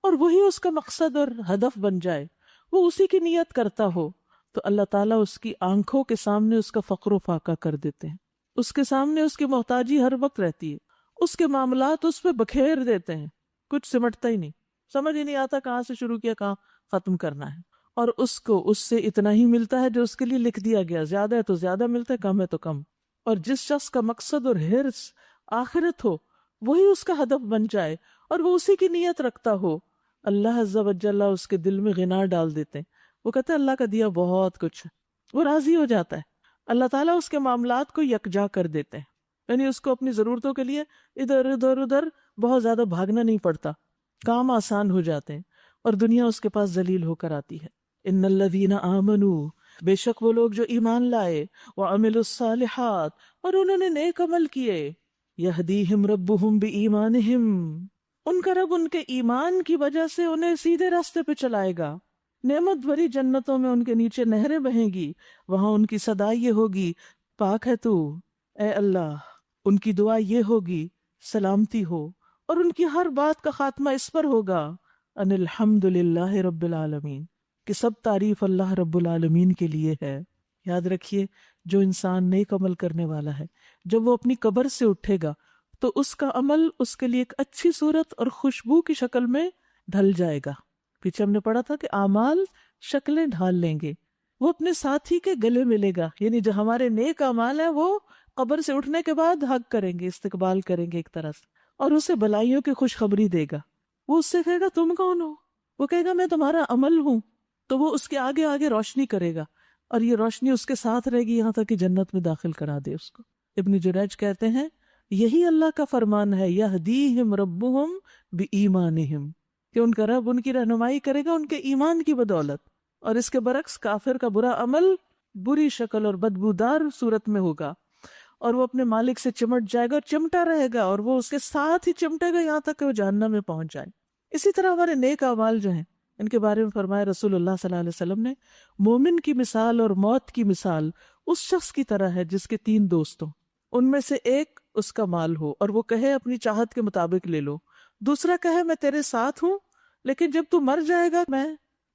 [SPEAKER 1] اور وہی اس کا مقصد اور ہدف بن جائے، وہ اسی کی نیت کرتا ہو، تو اللہ تعالیٰ اس کی آنکھوں کے سامنے اس کا فقر و فاقہ کر دیتے ہیں، اس کے سامنے اس کی محتاجی ہر وقت رہتی ہے، اس کے معاملات اس پہ بکھیر دیتے ہیں، کچھ سمٹتا ہی نہیں، سمجھ ہی نہیں آتا کہاں سے شروع کیا کہاں ختم کرنا ہے. اور اس کو اس سے اتنا ہی ملتا ہے جو اس کے لیے لکھ دیا گیا، زیادہ ہے تو زیادہ ملتا ہے، کم ہے تو کم. اور جس شخص کا مقصد اور حرص آخرت ہو وہی اس کا ہدف بن جائے اور وہ اسی کی نیت رکھتا ہو، اللہ عز و جل اس کے دل میں غنا ڈال دیتے ہیں. وہ کہتے ہیں اللہ کا دیا بہت کچھ ہے، وہ راضی ہو جاتا ہے. اللہ تعالیٰ اس کے معاملات کو یکجا کر دیتے ہیں، یعنی اس کو اپنی ضرورتوں کے لیے ادھر ادھر ادھر بہت زیادہ بھاگنا نہیں پڑتا، کام آسان ہو جاتے ہیں اور دنیا اس کے پاس ذلیل ہو کر آتی ہے. ان الذین آمنوا، بے شک وہ لوگ جو ایمان لائے، وعملوا الصالحات، اور انہوں نے نیک عمل کیے، یہدیہم ربہم بایمانہم، ان کا رب ان کے ایمان کی وجہ سے انہیں سیدھے راستے پہ چلائے گا. نعمت بھری جنتوں میں ان کے نیچے نہریں بہیں گی، وہاں ان کی صدا یہ ہوگی پاک ہے تو اے اللہ. ان کی دعا یہ ہوگی سلامتی ہو، اور ان کی ہر بات کا خاتمہ اس پر ہوگا ان الحمد للہ رب العالمین، کہ سب تعریف اللہ رب العالمین کے لیے ہے. یاد رکھیے جو انسان نیک عمل کرنے والا ہے جب وہ اپنی قبر سے اٹھے گا تو اس کا عمل اس کے لیے ایک اچھی صورت اور خوشبو کی شکل میں ڈھل جائے گا. پیچھے ہم نے پڑھا تھا کہ اعمال شکلیں ڈھال لیں گے، وہ اپنے ساتھی کے گلے ملے گا، یعنی جو ہمارے نیک اعمال ہیں وہ قبر سے اٹھنے کے بعد حق کریں گے، استقبال کریں گے ایک طرح سے، اور اسے بلائیوں کی خوشخبری دے گا. وہ اس سے کہے گا تم کون ہو؟ وہ کہے گا میں تمہارا عمل ہوں. تو وہ اس کے آگے آگے روشنی کرے گا اور یہ روشنی اس کے ساتھ رہے گی یہاں تک کہ جنت میں داخل کرا دے اس کو. ابن جریج کہتے ہیں یہی اللہ کا فرمان ہے یہدیہم ربہم بایمانہم، کہ ان کا رب ان کی رہنمائی کرے گا ان کے ایمان کی بدولت. اور اس کے برعکس کافر کا برا عمل بری شکل اور بدبودار صورت میں ہوگا اور وہ اپنے مالک سے چمٹ جائے گا اور چمٹا رہے گا اور وہ اس کے ساتھ ہی چمٹے گا یہاں تک کہ وہ جہنم میں پہنچ جائے. اسی طرح ہمارے نیک اعمال جو ہیں ان کے بارے میں فرمایا رسول اللہ صلی اللہ علیہ وسلم نے، مومن کی مثال اور موت کی مثال اس شخص کی طرح ہے جس کے 3 دوست ہوں، ان میں سے ایک اس کا مال ہو اور وہ کہے اپنی چاہت کے مطابق لے لو، دوسرا کہے میں تیرے ساتھ ہوں لیکن جب تو مر جائے گا میں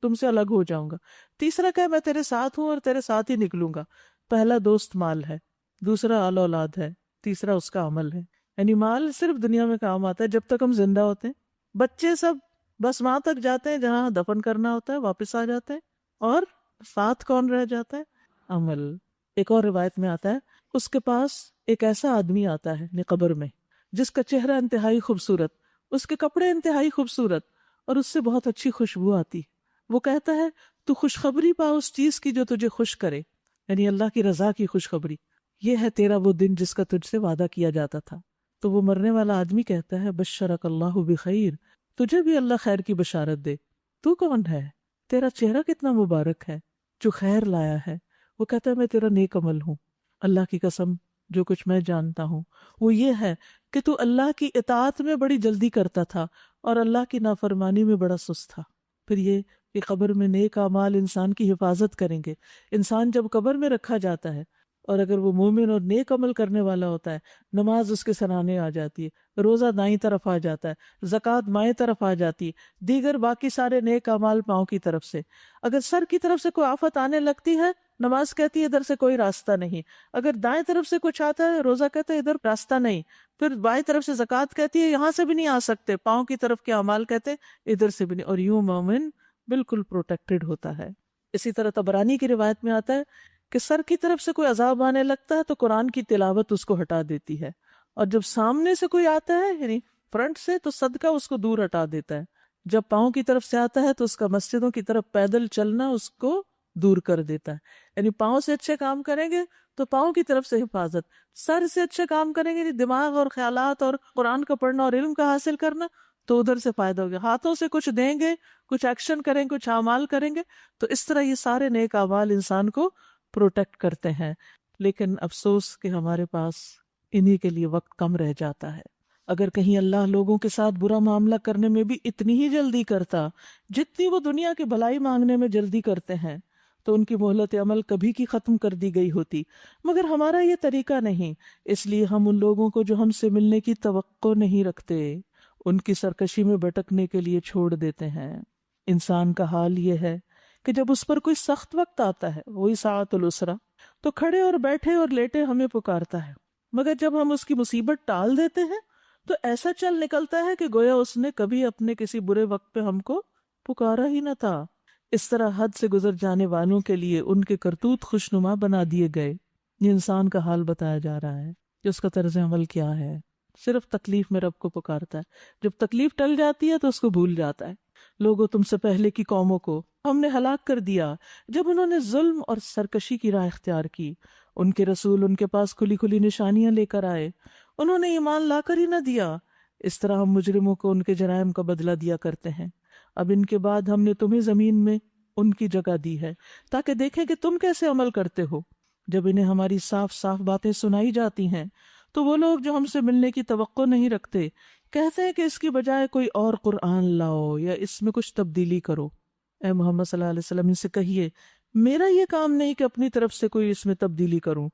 [SPEAKER 1] تم سے الگ ہو جاؤں گا، تیسرا کہے میں تیرے ساتھ ہوں اور تیرے ساتھ ہی نکلوں گا۔ پہلا دوست مال ہے، دوسرا آل اولاد ہے، تیسرا اس کا عمل ہے۔ یعنی مال صرف دنیا میں کام آتا ہے جب تک ہم زندہ ہوتے ہیں، بچے سب بس وہاں تک جاتے ہیں جہاں دفن کرنا ہوتا ہے، واپس آ جاتے ہیں، اور ساتھ کون رہ جاتا ہے؟ عمل۔ ایک اور روایت میں آتا ہے اس کے پاس ایک ایسا آدمی آتا ہے قبر میں جس کا چہرہ انتہائی خوبصورت، اس کے کپڑے انتہائی خوبصورت اور اس سے بہت اچھی خوشبو آتی۔ وہ کہتا ہے تو خوشخبری پا اس چیز کی جو تجھے خوش کرے، یعنی اللہ کی رضا کی خوشخبری، یہ ہے تیرا وہ دن جس کا تجھ سے وعدہ کیا جاتا تھا۔ تو وہ مرنے والا آدمی کہتا ہے بشرک اللہ بخیر، تجھے بھی اللہ خیر کی بشارت دے، تو کون ہے؟ تیرا چہرہ کتنا مبارک ہے جو خیر لایا ہے۔ وہ کہتا ہے میں تیرا نیک عمل ہوں، اللہ کی قسم جو کچھ میں جانتا ہوں وہ یہ ہے کہ تو اللہ کی اطاعت میں بڑی جلدی کرتا تھا اور اللہ کی نافرمانی میں بڑا سست تھا۔ پھر یہ کہ قبر میں نیک اعمال انسان کی حفاظت کریں گے۔ انسان جب قبر میں رکھا جاتا ہے اور اگر وہ مومن اور نیک عمل کرنے والا ہوتا ہے، نماز اس کے سرانے آ جاتی ہے، روزہ دائیں طرف آ جاتا ہے، زکوٰۃ بائیں طرف آ جاتی ہے، دیگر باقی سارے نیک اعمال پاؤں کی طرف سے۔ اگر سر کی طرف سے کوئی آفت آنے لگتی ہے، نماز کہتی ہے ادھر سے کوئی راستہ نہیں، اگر دائیں طرف سے کچھ آتا ہے، روزہ کہتا ہے ادھر راستہ نہیں، پھر بائیں طرف سے زکوٰۃ کہتی ہے یہاں سے بھی نہیں آ سکتے، پاؤں کی طرف کے اعمال کہتے ہیں ادھر سے بھی نہیں، اور یوں مومن بالکل پروٹیکٹڈ ہوتا ہے۔ اسی طرح طبرانی کی روایت میں آتا ہے کہ سر کی طرف سے کوئی عذاب آنے لگتا ہے تو قرآن کی تلاوت اس کو ہٹا دیتی ہے، اور جب سامنے سے کوئی آتا ہے یعنی فرنٹ سے تو صدقہ اس کو دور ہٹا دیتا ہے، جب پاؤں کی طرف سے آتا ہے تو اس کا مسجدوں کی طرف پیدل چلنا اس کو دور کر دیتا ہے۔ یعنی پاؤں سے اچھے کام کریں گے تو پاؤں کی طرف سے حفاظت، سر سے اچھے کام کریں گے یعنی دماغ اور خیالات اور قرآن کا پڑھنا اور علم کا حاصل کرنا تو ادھر سے فائدہ ہوگا، ہاتھوں سے کچھ دیں گے، کچھ ایکشن کریں گے، کچھ اعمال کریں گے، تو اس طرح یہ سارے نیک اعمال انسان کو پروٹیکٹ کرتے ہیں۔ لیکن افسوس کہ ہمارے پاس انہی کے لیے وقت کم رہ جاتا ہے۔ اگر کہیں اللہ لوگوں کے ساتھ برا معاملہ کرنے میں بھی اتنی ہی جلدی کرتا جتنی وہ دنیا کی بھلائی مانگنے میں جلدی کرتے ہیں تو ان کی مہلت عمل کبھی کی ختم کر دی گئی ہوتی، مگر ہمارا یہ طریقہ نہیں، اس لیے ہم ان لوگوں کو جو ہم سے ملنے کی توقع نہیں رکھتے ان کی سرکشی میں بھٹکنے کے لیے چھوڑ دیتے ہیں۔ انسان کا حال یہ ہے کہ جب اس پر کوئی سخت وقت آتا ہے، وہی ساعت العسرہ، تو کھڑے اور بیٹھے اور لیٹے ہمیں پکارتا ہے، مگر جب ہم اس کی مصیبت ٹال دیتے ہیں تو ایسا چل نکلتا ہے کہ گویا اس نے کبھی اپنے کسی برے وقت پہ ہم کو پکارا ہی نہ تھا۔ اس طرح حد سے گزر جانے والوں کے لیے ان کے کرتوت خوشنما بنا دیے گئے۔ یہ انسان کا حال بتایا جا رہا ہے کہ اس کا طرز عمل کیا ہے، صرف تکلیف میں رب کو پکارتا ہے، جب تکلیف ٹل جاتی ہے تو اس کو بھول جاتا ہے۔ لوگوں تم سے پہلے کی قوموں کو ہم نے ہلاک کر دیا جب انہوں نے ظلم اور سرکشی کی راہ اختیار کی، ان کے رسول ان کے پاس کھلی کھلی نشانیاں لے کر آئے، انہوں نے ایمان لا کر ہی نہ دیا۔ اس طرح ہم مجرموں کو ان کے جرائم کا بدلہ دیا کرتے ہیں۔ اب ان کے بعد ہم نے تمہیں زمین میں ان کی جگہ دی ہے تاکہ دیکھیں کہ تم کیسے عمل کرتے ہو۔ جب انہیں ہماری صاف صاف باتیں سنائی جاتی ہیں تو وہ لوگ جو ہم سے ملنے کی توقع نہیں رکھتے کہتے ہیں کہ اس کی بجائے کوئی اور قرآن لاؤ یا اس میں کچھ تبدیلی کرو۔ اے محمد صلی اللہ علیہ وسلم ان سے کہیے میرا یہ کام نہیں کہ اپنی طرف سے کوئی اس میں تبدیلی کروں،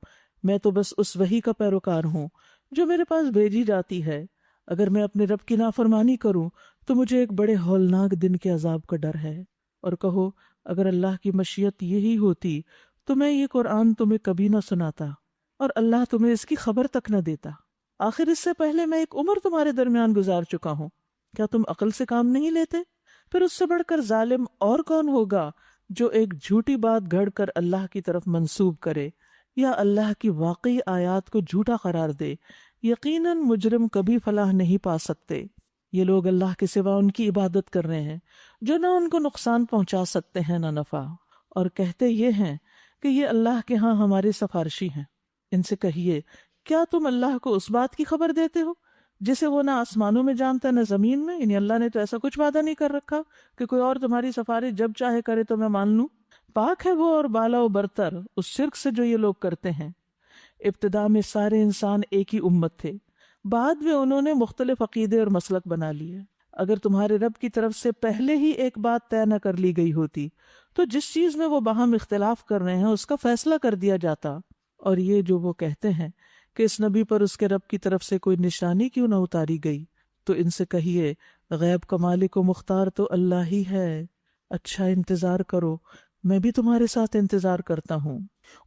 [SPEAKER 1] میں تو بس اس وحی کا پیروکار ہوں جو میرے پاس بھیجی جاتی ہے۔ اگر میں اپنے رب کی نافرمانی کروں تو مجھے ایک بڑے ہولناک دن کے عذاب کا ڈر ہے۔ اور کہو اگر اللہ کی مشیت یہی ہوتی تو میں یہ قرآن تمہیں کبھی نہ سناتا اور اللہ تمہیں اس کی خبر تک نہ دیتا۔ آخر اس سے پہلے میں ایک عمر تمہارے درمیان گزار چکا ہوں، کیا تم عقل سے کام نہیں لیتے؟ پھر اس سے بڑھ کر ظالم اور کون ہوگا جو ایک جھوٹی بات گھڑ کر اللہ کی طرف منسوب کرے یا اللہ کی واقعی آیات کو جھوٹا قرار دے؟ یقیناً مجرم کبھی فلاح نہیں پا سکتے۔ یہ لوگ اللہ کے سوا ان کی عبادت کر رہے ہیں جو نہ ان کو نقصان پہنچا سکتے ہیں نہ نفع، اور کہتے یہ ہیں کہ یہ اللہ کے ہاں ہمارے سفارشی ہیں۔ ان سے کہیے کیا تم اللہ کو اس بات کی خبر دیتے ہو جسے وہ نہ آسمانوں میں جانتا نہ زمین میں؟ یعنی اللہ نے تو ایسا کچھ وعدہ نہیں کر رکھا کہ کوئی اور تمہاری سفارش جب چاہے کرے تو میں مان لوں۔ پاک ہے وہ اور بالا و برتر اس شرک سے جو یہ لوگ کرتے ہیں۔ ابتدا میں سارے انسان ایک ہی امت تھے، بعد میں انہوں نے مختلف عقیدے اور مسلک بنا لیے۔ اگر تمہارے رب کی طرف سے پہلے ہی ایک بات طے نہ کر لی گئی ہوتی تو جس چیز میں وہ باہم اختلاف کر رہے ہیں اس کا فیصلہ کر دیا جاتا۔ اور یہ جو وہ کہتے ہیں کہ اس نبی پر اس کے رب کی طرف سے کوئی نشانی کیوں نہ اتاری گئی، تو ان سے کہیے غیب کا مالک و مختار تو اللہ ہی ہے، اچھا انتظار کرو، میں بھی تمہارے ساتھ انتظار کرتا ہوں۔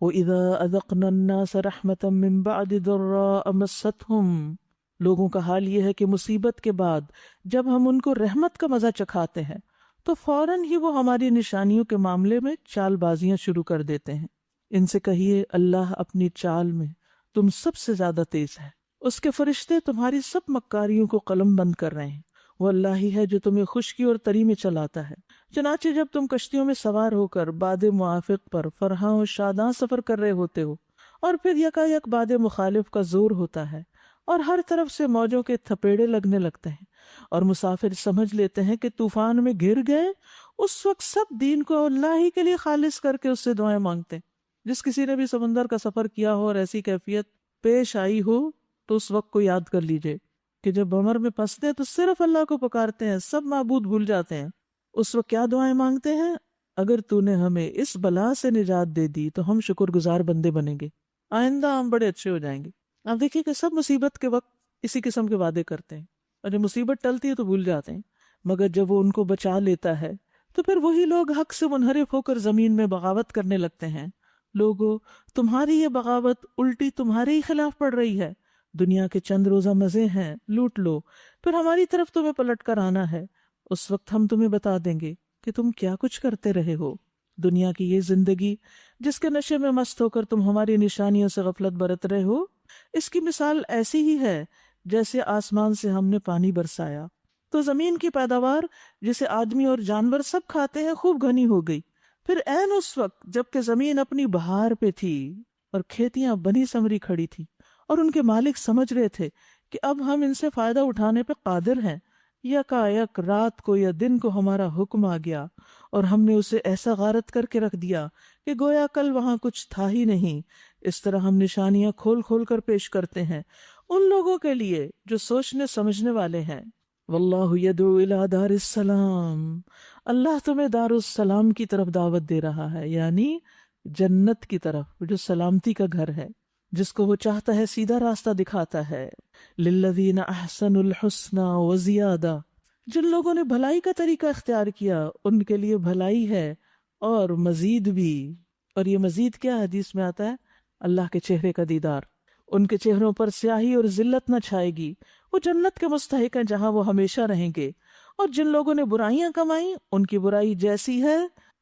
[SPEAKER 1] وَإِذَا أَذَقْنَا النَّاسَ رَحْمَةً مِّن بَعْدِ ضَرَّاءَ مَسَّتْهُمْ، لوگوں کا حال یہ ہے کہ مصیبت کے بعد جب ہم ان کو رحمت کا مزہ چکھاتے ہیں تو فوراً ہی وہ ہماری نشانیوں کے معاملے میں چال بازیاں شروع کر دیتے ہیں۔ ان سے کہیے اللہ اپنی چال میں تم سب سے زیادہ تیز ہے، اس کے فرشتے تمہاری سب مکاریوں کو قلم بند کر رہے ہیں، وہ اللہ ہی ہے جو تمہیں خشکی اور تری میں چلاتا ہے۔ چنانچہ جب تم کشتیوں میں سوار ہو کر باد موافق پر فرحاں و شاداں سفر کر رہے ہوتے ہو اور پھر یکا یک باد مخالف کا زور ہوتا ہے اور ہر طرف سے موجوں کے تھپیڑے لگنے لگتے ہیں اور مسافر سمجھ لیتے ہیں کہ طوفان میں گر گئے، اس وقت سب دین کو اللہ ہی کے لیے خالص کر کے اس سے دعائیں مانگتے ہیں۔ جس کسی نے بھی سمندر کا سفر کیا ہو اور ایسی کیفیت پیش آئی ہو تو اس وقت کو یاد کر لیجئے کہ جب بھنور میں پھنستے ہیں تو صرف اللہ کو پکارتے ہیں، سب معبود بھول جاتے ہیں۔ اس وقت کیا دعائیں مانگتے ہیں؟ اگر تو نے ہمیں اس بلا سے نجات دے دی تو ہم شکر گزار بندے بنیں گے، آئندہ ہم بڑے اچھے ہو جائیں گے۔ آپ دیکھیے کہ سب مصیبت کے وقت اسی قسم کے وعدے کرتے ہیں اور جب مصیبت ٹلتی ہے تو بھول جاتے ہیں، مگر جب وہ ان کو بچا لیتا ہے تو پھر وہی لوگ حق سے منحرف ہو کر زمین میں بغاوت کرنے لگتے ہیں۔ لوگو، تمہاری یہ بغاوت الٹی تمہارے ہی خلاف پڑ رہی ہے، دنیا کے چند روزہ مزے ہیں، لوٹ لو، پھر ہماری طرف تمہیں پلٹ کر آنا ہے، اس وقت ہم تمہیں بتا دیں گے کہ تم کیا کچھ کرتے رہے ہو۔ دنیا کی یہ زندگی جس کے نشے میں مست ہو کر تم ہماری نشانیوں سے غفلت برت رہے ہو، اس کی مثال ایسی ہی ہے جیسے آسمان سے ہم نے پانی برسایا تو زمین کی پیداوار جسے آدمی اور جانور سب کھاتے ہیں خوب گھنی ہو گئی، پھر عین اس وقت جبکہ زمین اپنی بہار پہ تھی اور کھیتیاں بنی سمری کھڑی تھی اور ان کے مالک سمجھ رہے تھے کہ اب ہم ان سے فائدہ اٹھانے پہ قادر ہیں، یکا یک رات کو یا دن کو ہمارا حکم آ گیا اور ہم نے اسے ایسا غارت کر کے رکھ دیا کہ گویا کل وہاں کچھ تھا ہی نہیں۔ اس طرح ہم نشانیاں کھول کھول کر پیش کرتے ہیں ان لوگوں کے لیے جو سوچنے سمجھنے والے ہیں۔ واللہ یدعو الی دار السلام، اللہ تمہیں دار السلام کی طرف دعوت دے رہا ہے، یعنی جنت کی طرف جو سلامتی کا گھر ہے، جس کو وہ چاہتا ہے سیدھا راستہ دکھاتا ہے۔ للذین احسنوا الحسنی وزیادہ، جن لوگوں نے بھلائی کا طریقہ اختیار کیا ان کے لیے بھلائی ہے اور مزید بھی۔ اور یہ مزید کیا حدیث میں آتا ہے؟ اللہ کے چہرے کا دیدار، ان کے چہروں پر سیاہی اور ذلت نہ چھائے گی، وہ جنت کے مستحق ہیں جہاں وہ ہمیشہ رہیں گے۔ اور جن لوگوں نے برائیاں کمائیں ان کی برائی جیسی ہے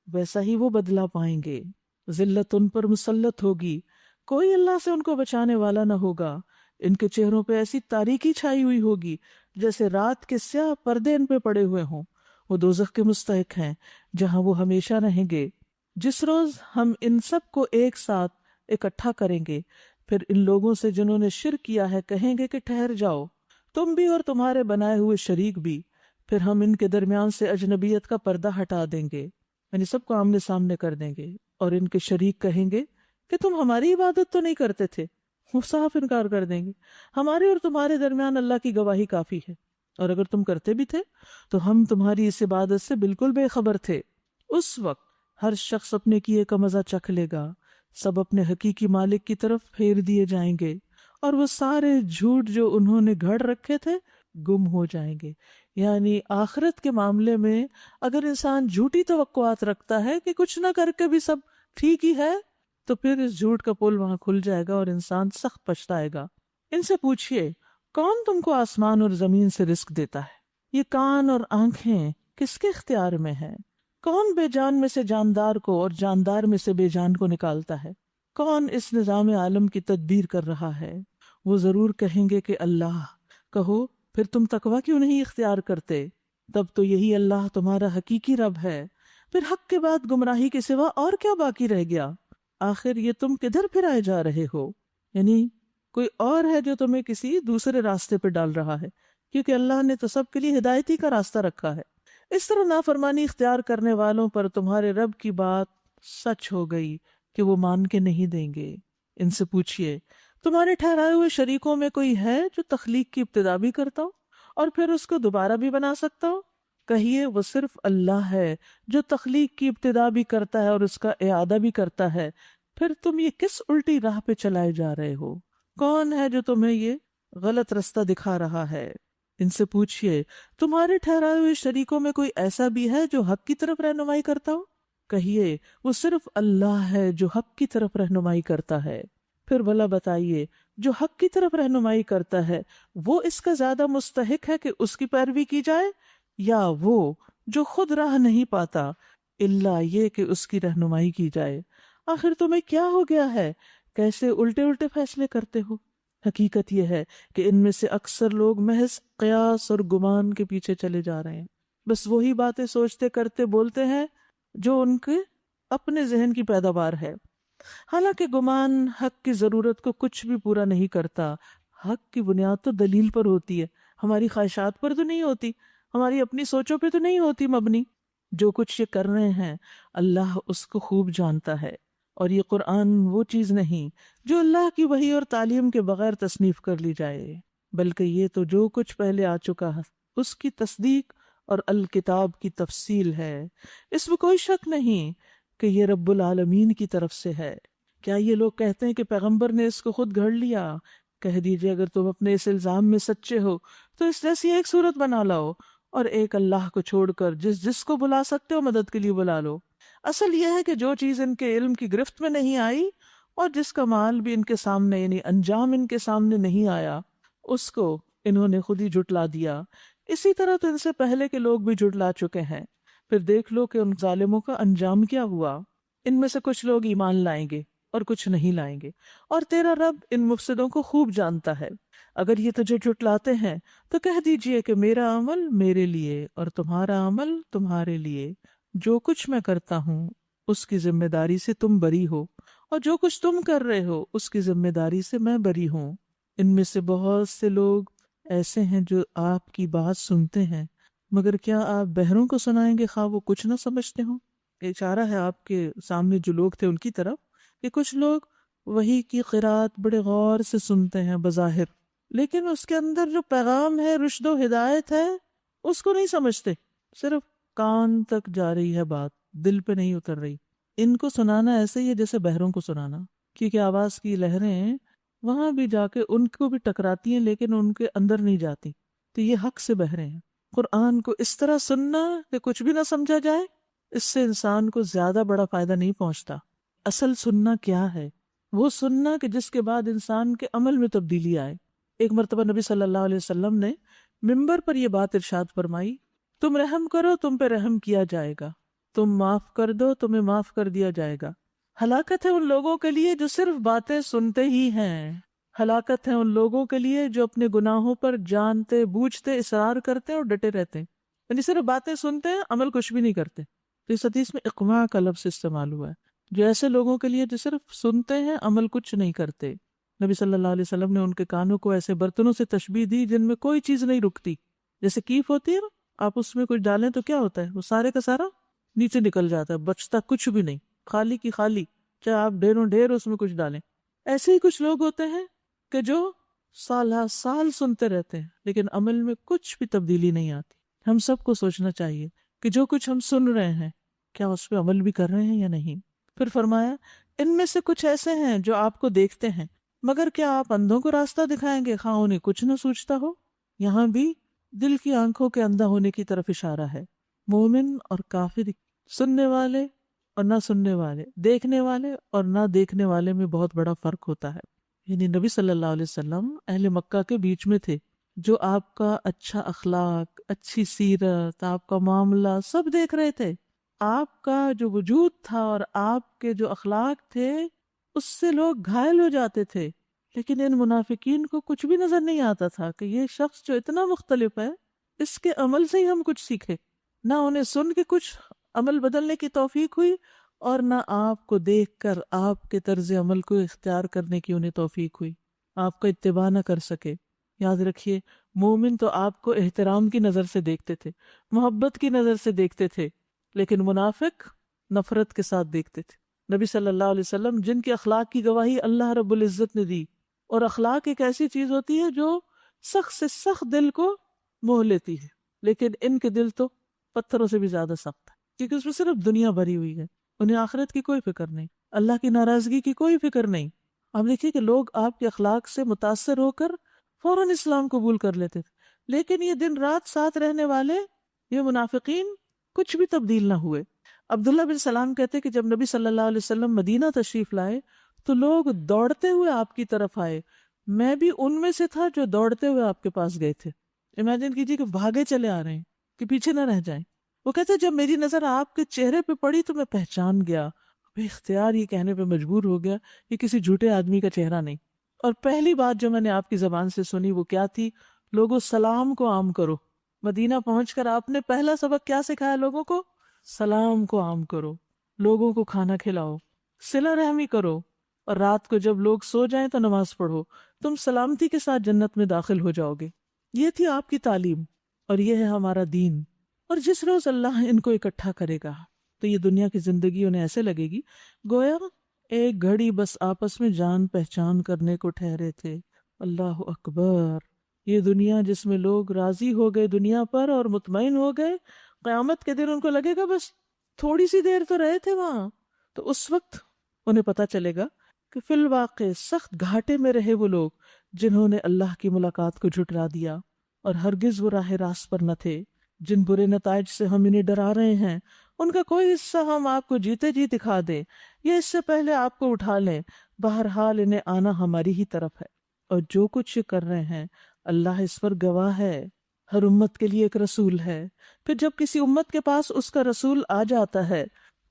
[SPEAKER 1] ویسا ہی وہ بدلہ پائیں گے، ذلت ان پر مسلط ہوگی، کوئی اللہ سے ان کو بچانے والا نہ ہوگا، ان کے چہروں پہ ایسی تاریکی چھائی ہوئی ہوگی جیسے رات کے سیاہ پردے ان پہ پڑے ہوئے ہوں، وہ دوزخ کے مستحق ہیں جہاں وہ ہمیشہ رہیں گے۔ جس روز ہم ان سب کو ایک ساتھ اکٹھا کریں گے پھر ان لوگوں سے جنہوں نے شرک کیا ہے کہیں گے کہ ٹھہر جاؤ، تم بھی اور تمہارے بنائے ہوئے شریک بھی، پھر ہم ان کے درمیان سے اجنبیت کا پردہ ہٹا دیں گے، یعنی سب کو آمنے سامنے کر دیں گے، اور ان کے شریک کہیں گے کہ تم ہماری عبادت تو نہیں کرتے تھے، وہ صاف انکار کر دیں گے، ہمارے اور تمہارے درمیان اللہ کی گواہی کافی ہے، اور اگر تم کرتے بھی تھے تو ہم تمہاری اس عبادت سے بالکل بے خبر تھے۔ اس وقت ہر شخص اپنے کیے کا مزہ چکھ لے گا، سب اپنے حقیقی مالک کی طرف پھیر دیے جائیں گے، اور وہ سارے جھوٹ جو انہوں نے گھڑ رکھے تھے گم ہو جائیں گے۔ یعنی آخرت کے معاملے میں اگر انسان جھوٹی توقعات رکھتا ہے کہ کچھ نہ کر کے بھی سب ٹھیک ہی ہے تو پھر اس جھوٹ کا پل وہاں کھل جائے گا اور انسان سخت پچھتائے گا۔ ان سے پوچھئے کون تم کو آسمان اور زمین سے رزق دیتا ہے؟ یہ کان اور آنکھیں کس کے اختیار میں ہیں؟ کون بے جان میں سے جاندار کو اور جاندار میں سے بے جان کو نکالتا ہے؟ کون اس نظام عالم کی تدبیر کر رہا ہے؟ وہ ضرور کہیں گے کہ اللہ۔ کہو پھر تم تقوی کیوں نہیں اختیار کرتے؟ تب تو یہی اللہ تمہارا حقیقی رب ہے، پھر حق کے بعد گمراہی کے سوا اور کیا باقی رہ گیا؟ آخر یہ تم کدھر پھرائے جا رہے ہو؟ یعنی کوئی اور ہے جو تمہیں کسی دوسرے راستے پہ ڈال رہا ہے، کیونکہ اللہ نے تو سب کے لیے ہدایتی کا راستہ رکھا ہے۔ اس طرح نافرمانی اختیار کرنے والوں پر تمہارے رب کی بات سچ ہو گئی کہ وہ مان کے نہیں دیں گے۔ ان سے پوچھئے تمہارے ٹھہرائے ہوئے شریکوں میں کوئی ہے جو تخلیق کی ابتدا بھی کرتا ہو اور پھر اس کو دوبارہ بھی بنا سکتا ہوں؟ کہیے وہ صرف اللہ ہے جو تخلیق کی ابتدا بھی کرتا ہے اور اس کا اعادہ بھی کرتا ہے. پھر تم یہ کس الٹی راہ پہ چلائے جا رہے ہو؟ کون ہے جو تمہیں یہ غلط رستہ دکھا رہا ہے؟ ان سے پوچھئے تمہارے ٹھہرائے ہوئے شریکوں میں کوئی ایسا بھی ہے جو حق کی طرف رہنمائی کرتا ہو؟ کہیے وہ صرف اللہ ہے جو حق کی طرف رہنمائی کرتا ہے. پھر بھلا بتائیے جو حق کی طرف رہنمائی کرتا ہے وہ اس کا زیادہ مستحق ہے کہ اس کی پیروی کی جائے، یا وہ جو خود راہ نہیں پاتا الا یہ کہ اس کی رہنمائی کی جائے؟ آخر تمہیں کیا ہو گیا ہے؟ کیسے الٹے الٹے فیصلے کرتے ہو؟ حقیقت یہ ہے کہ ان میں سے اکثر لوگ محض قیاس اور گمان کے پیچھے چلے جا رہے ہیں. بس وہی باتیں سوچتے کرتے بولتے ہیں جو ان کے اپنے ذہن کی پیداوار ہے. حالانکہ گمان حق کی ضرورت کو کچھ بھی پورا نہیں کرتا. حق کی بنیاد تو دلیل پر ہوتی ہے، ہماری خواہشات پر تو نہیں ہوتی، ہماری اپنی سوچوں پہ تو نہیں ہوتی مبنی. جو کچھ یہ کر رہے ہیں اللہ اس کو خوب جانتا ہے، اور یہ قرآن وہ چیز نہیں جو اللہ کی وحی اور تعلیم کے بغیر تصنیف کر لی جائے، بلکہ یہ تو جو کچھ پہلے آ چکا ہے اس کی تصدیق اور الکتاب کی تفصیل ہے. اس میں کوئی شک نہیں کہ یہ رب العالمین کی طرف سے ہے. کیا یہ لوگ کہتے ہیں کہ پیغمبر نے اس کو خود گھڑ لیا؟ کہہ دیجئے اگر تم اپنے اس الزام میں سچے ہو تو اس جیسی ایک صورت بنا لاؤ اور ایک اللہ کو چھوڑ کر جس کو بلا سکتے ہو مدد کے لیے بلا لو. اصل یہ ہے کہ جو چیز ان کے علم کی گرفت میں نہیں آئی اور جس کا مال بھی ان کے سامنے یعنی انجام ان کے سامنے نہیں آیا اس کو انہوں نے خود ہی جھٹلا دیا. اسی طرح تو ان سے پہلے کے لوگ بھی جھٹلا چکے ہیں. پھر دیکھ لو کہ ان ظالموں کا انجام کیا ہوا. ان میں سے کچھ لوگ ایمان لائیں گے اور کچھ نہیں لائیں گے، اور تیرا رب ان مفسدوں کو خوب جانتا ہے. اگر یہ تجھے جھٹلاتے ہیں تو کہہ دیجئے کہ میرا عمل میرے لیے اور تمہارا عمل تمہارے لیے. جو کچھ میں کرتا ہوں اس کی ذمہ داری سے تم بری ہو، اور جو کچھ تم کر رہے ہو اس کی ذمہ داری سے میں بری ہوں. ان میں سے بہت سے لوگ ایسے ہیں جو آپ کی بات سنتے ہیں، مگر کیا آپ بہروں کو سنائیں گے خواہ وہ کچھ نہ سمجھتے ہوں؟ اشارہ ہے آپ کے سامنے جو لوگ تھے ان کی طرف کہ کچھ لوگ وحی کی قرات بڑے غور سے سنتے ہیں بظاہر، لیکن اس کے اندر جو پیغام ہے رشد و ہدایت ہے اس کو نہیں سمجھتے. صرف کان تک جا رہی ہے بات، دل پہ نہیں اتر رہی. ان کو سنانا ایسے ہی ہے جیسے بہروں کو سنانا، کیونکہ آواز کی لہریں وہاں بھی جا کے ان کو بھی ٹکراتی ہیں لیکن ان کے اندر نہیں جاتی. تو یہ حق سے بہرے ہیں. قرآن کو اس طرح سننا کہ کچھ بھی نہ سمجھا جائے، اس سے انسان کو زیادہ بڑا فائدہ نہیں پہنچتا. اصل سننا کیا ہے؟ وہ سننا کہ جس کے بعد انسان کے عمل میں تبدیلی آئے. ایک مرتبہ نبی صلی اللہ علیہ وسلم نے منبر پر یہ بات ارشاد فرمائی، تم رحم کرو تم پہ رحم کیا جائے گا، تم معاف کر دو تمہیں معاف کر دیا جائے گا. ہلاکت ہے ان لوگوں کے لیے جو صرف باتیں سنتے ہی ہیں. ہلاکت ہے ان لوگوں کے لیے جو اپنے گناہوں پر جانتے بوجھتے اصرار کرتے اور ڈٹے رہتے ہیں، یعنی صرف باتیں سنتے ہیں عمل کچھ بھی نہیں کرتے. تو اس حدیث میں اقماع کا لفظ استعمال ہوا ہے، جو ایسے لوگوں کے لیے جو صرف سنتے ہیں عمل کچھ نہیں کرتے. نبی صلی اللہ علیہ وسلم نے ان کے کانوں کو ایسے برتنوں سے تشبیہ دی جن میں کوئی چیز نہیں رکتی. جیسے کیف ہوتی ہے نا، آپ اس میں کچھ ڈالیں تو کیا ہوتا ہے، وہ سارے کا سارا نیچے نکل جاتا ہے، بچتا کچھ بھی نہیں، خالی کی خالی، چاہے آپ ڈھیروں ڈھیر اس میں کچھ ڈالیں. ایسے ہی کچھ لوگ ہوتے ہیں کہ جو سال سال سنتے رہتے ہیں لیکن عمل میں کچھ بھی تبدیلی نہیں آتی. ہم سب کو سوچنا چاہیے کہ جو کچھ ہم سن رہے ہیں کیا اس پہ عمل بھی کر رہے ہیں یا نہیں. پھر فرمایا ان میں سے کچھ ایسے ہیں جو آپ کو دیکھتے ہیں، مگر کیا آپ اندھوں کو راستہ دکھائیں گے خواہ انہیں کچھ نہ سوچتا ہو؟ یہاں بھی دل کی آنکھوں کے اندھا ہونے کی طرف اشارہ ہے. مومن اور کافر، سننے والے اور نہ سننے والے، دیکھنے والے اور نہ دیکھنے والے میں بہت بڑا فرق ہوتا ہے. یعنی نبی صلی اللہ علیہ وسلم اہل مکہ کے بیچ میں تھے جو آپ کا اچھا اخلاق، اچھی سیرت، آپ کا معاملہ سب دیکھ رہے تھے. آپ کا جو وجود تھا اور آپ کے جو اخلاق تھے اس سے لوگ گھائل ہو جاتے تھے. لیکن ان منافقین کو کچھ بھی نظر نہیں آتا تھا کہ یہ شخص جو اتنا مختلف ہے اس کے عمل سے ہی ہم کچھ سیکھے. نہ انہیں سن کے کچھ عمل بدلنے کی توفیق ہوئی اور نہ آپ کو دیکھ کر آپ کے طرز عمل کو اختیار کرنے کی انہیں توفیق ہوئی، آپ کا اتباع نہ کر سکے. یاد رکھیے مومن تو آپ کو احترام کی نظر سے دیکھتے تھے، محبت کی نظر سے دیکھتے تھے، لیکن منافق نفرت کے ساتھ دیکھتے تھے. نبی صلی اللہ علیہ وسلم جن کی اخلاق کی گواہی اللہ رب العزت نے دی، اور اخلاق ایک ایسی چیز ہوتی ہے جو سخت سے سخت دل کو موہ لیتی ہے، لیکن ان کے دل تو پتھروں سے بھی زیادہ سخت ہے، کیونکہ اس میں صرف دنیا بھری ہوئی ہے، انہیں آخرت کی کوئی فکر نہیں، اللہ کی ناراضگی کی کوئی فکر نہیں۔ آپ دیکھیے کہ لوگ آپ کے اخلاق سے متاثر ہو کر فوراً اسلام قبول کر لیتے تھے، لیکن یہ دن رات ساتھ رہنے والے یہ منافقین کچھ بھی تبدیل نہ ہوئے۔ عبداللہ بن سلام کہتے کہ جب نبی صلی اللہ علیہ وسلم مدینہ تشریف لائے تو لوگ دوڑتے ہوئے آپ کی طرف آئے، میں بھی ان میں سے تھا جو دوڑتے ہوئے آپ کے پاس گئے تھے۔ امیجن کیجیے کہ بھاگے چلے آ رہے ہیں کہ پیچھے نہ رہ جائیں۔ وہ کہتے جب میری نظر آپ کے چہرے پہ پڑی تو میں پہچان گیا، بے اختیار یہ کہنے پہ مجبور ہو گیا یہ کسی جھوٹے آدمی کا چہرہ نہیں۔ اور پہلی بات جو میں نے آپ کی زبان سے سنی وہ کیا تھی؟ لوگوں سلام کو عام کرو۔ مدینہ پہنچ کر آپ نے پہلا سبق کیا سکھایا لوگوں کو؟ سلام کو عام کرو، لوگوں کو کھانا کھلاؤ، صلہ رحمی کرو، اور رات کو جب لوگ سو جائیں تو نماز پڑھو، تم سلامتی کے ساتھ جنت میں داخل ہو جاؤ گے۔ یہ تھی آپ کی تعلیم، اور یہ ہے ہمارا دین۔ اور جس روز اللہ ان کو اکٹھا کرے گا تو یہ دنیا کی زندگی انہیں ایسے لگے گی گویا ایک گھڑی بس آپس میں جان پہچان کرنے کو ٹھہرے تھے۔ اللہ اکبر! یہ دنیا جس میں لوگ راضی ہو گئے دنیا پر اور مطمئن ہو گئے، قیامت کے دن ان کو لگے گا بس تھوڑی سی دیر تو رہے تھے وہاں۔ تو اس وقت انہیں پتا چلے گا کہ فی الواقع سخت گھاٹے میں رہے وہ لوگ جنہوں نے اللہ کی ملاقات کو جھٹلا دیا اور ہرگز وہ راہ راست پر نہ تھے۔ جن برے نتائج سے ہم انہیں ڈرا رہے ہیں ان کا کوئی حصہ ہم آپ کو جیتے جی دکھا دیں یا اس سے پہلے آپ کو اٹھا لیں، بہرحال انہیں آنا ہماری ہی طرف ہے، اور جو کچھ یہ کر رہے ہیں اللہ اس پر گواہ ہے۔ ہر امت کے لیے ایک رسول ہے، پھر جب کسی امت کے پاس اس کا رسول آ جاتا ہے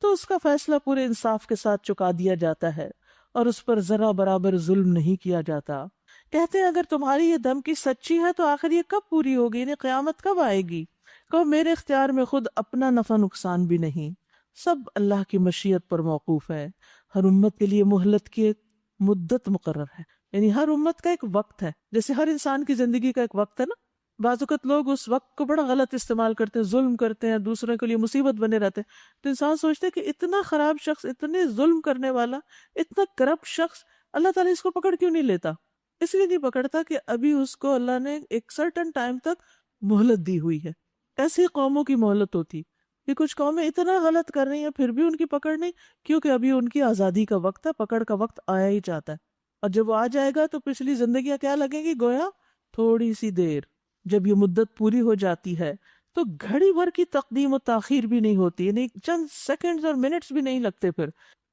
[SPEAKER 1] تو اس کا فیصلہ پورے انصاف کے ساتھ چکا دیا جاتا ہے اور اس پر ذرا برابر ظلم نہیں کیا جاتا۔ کہتے ہیں اگر تمہاری یہ دھمکی سچی ہے تو آخر یہ کب پوری ہوگی، یعنی قیامت کب آئے گی؟ کہو میرے اختیار میں خود اپنا نفع نقصان بھی نہیں، سب اللہ کی مشیت پر موقوف ہے۔ ہر امت کے لیے مہلت کی ایک مدت مقرر ہے، یعنی ہر امت کا ایک وقت ہے، جیسے ہر انسان کی زندگی کا ایک وقت ہے نا۔ بعض اوقات لوگ اس وقت کو بڑا غلط استعمال کرتے ہیں، ظلم کرتے ہیں، دوسروں کے لیے مصیبت بنے رہتے ہیں، تو انسان سوچتے ہے کہ اتنا خراب شخص، اتنے ظلم کرنے والا، اتنا کرپٹ شخص، اللہ تعالیٰ اس کو پکڑ کیوں نہیں لیتا؟ اس لیے نہیں پکڑتا کہ ابھی اس کو اللہ نے ایک سرٹن ٹائم تک مہلت دی ہوئی ہے۔ ایسی قوموں کی مہلت ہوتی کہ کچھ قومیں اتنا غلط کر رہی ہیں پھر بھی ان کی پکڑ نہیں، کیونکہ ابھی ان کی آزادی کا وقت ہے، پکڑ کا وقت آیا ہی چاہتا ہے، اور جب وہ آ جائے گا تو پچھلی زندگیاں کیا لگیں گی؟ گویا تھوڑی سی دیر۔ جب یہ مدت پوری ہو جاتی ہے تو گھڑی بھر کی تقدیم و تاخیر بھی نہیں ہوتی، یعنی چند سیکنڈز اور منٹس بھی نہیں لگتے۔ پھر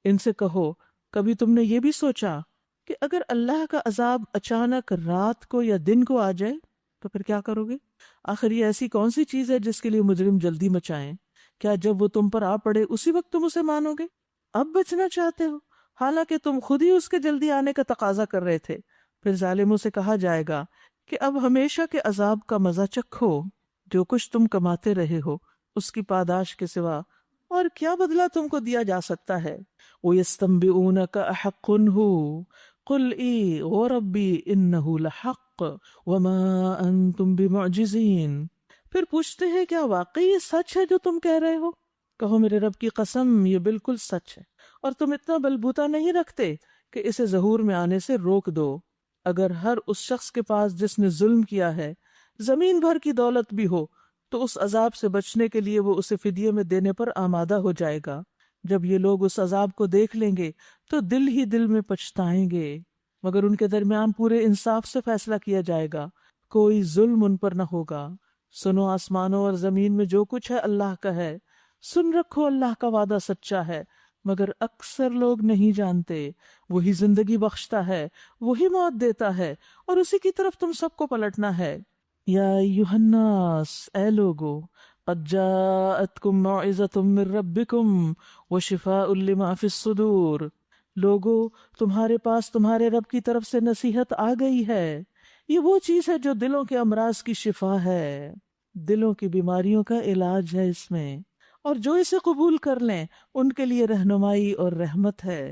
[SPEAKER 1] ان سے کہو کبھی تم نے یہ بھی سوچا کہ اگر اللہ کا عذاب اچانک رات کو یا دن کو آ جائے تو پھر کیا کرو گے؟ آخر یہ ایسی کون سی چیز ہے جس کے لیے مجرم جلدی مچائیں؟ کیا جب وہ تم پر آ پڑے اسی وقت تم اسے مانو گے؟ اب بچنا چاہتے ہو حالانکہ تم خود ہی اس کے جلدی آنے کا تقاضا کر رہے تھے۔ پھر ظالموں سے کہا جائے گا کہ اب ہمیشہ کے عذاب کا مزہ چکھو، جو کچھ تم کماتے رہے ہو اس کی پاداش کے سوا اور کیا بدلہ تم کو دیا جا سکتا ہے؟ وَيَسْتَنْبِئُونَكَ أَحَقٌّ هُوَ قُلْ إِي وَرَبِّي إِنَّهُ لَحَقٌّ وَمَا أَنْتُمْ بِمُعْجِزِينَ۔ پھر پوچھتے ہیں کیا واقعی یہ سچ ہے جو تم کہہ رہے ہو؟ کہو میرے رب کی قسم یہ بالکل سچ ہے، اور تم اتنا بلبوتا نہیں رکھتے کہ اسے ظہور میں آنے سے روک دو۔ اگر ہر اس شخص کے پاس جس نے ظلم کیا ہے زمین بھر کی دولت بھی ہو تو اس عذاب سے بچنے کے لیے وہ اسے فدیے میں دینے پر آمادہ ہو جائے گا۔ جب یہ لوگ اس عذاب کو دیکھ لیں گے تو دل ہی دل میں پچھتائیں گے، مگر ان کے درمیان پورے انصاف سے فیصلہ کیا جائے گا، کوئی ظلم ان پر نہ ہوگا۔ سنو آسمانوں اور زمین میں جو کچھ ہے اللہ کا ہے، سن رکھو اللہ کا وعدہ سچا ہے، مگر اکثر لوگ نہیں جانتے۔ وہی زندگی بخشتا ہے، وہی موت دیتا ہے، اور اسی کی طرف تم سب کو پلٹنا ہے۔ یا ایھا الناس، اے لوگو، قد جاءتکم موعظۃ من ربکم وشفاء لما فی الصدور۔ لوگو تمہارے پاس تمہارے رب کی طرف سے نصیحت آ گئی ہے، یہ وہ چیز ہے جو دلوں کے امراض کی شفا ہے، دلوں کی بیماریوں کا علاج ہے اس میں، اور جو اسے قبول کر لیں ان کے لیے رہنمائی اور رحمت ہے۔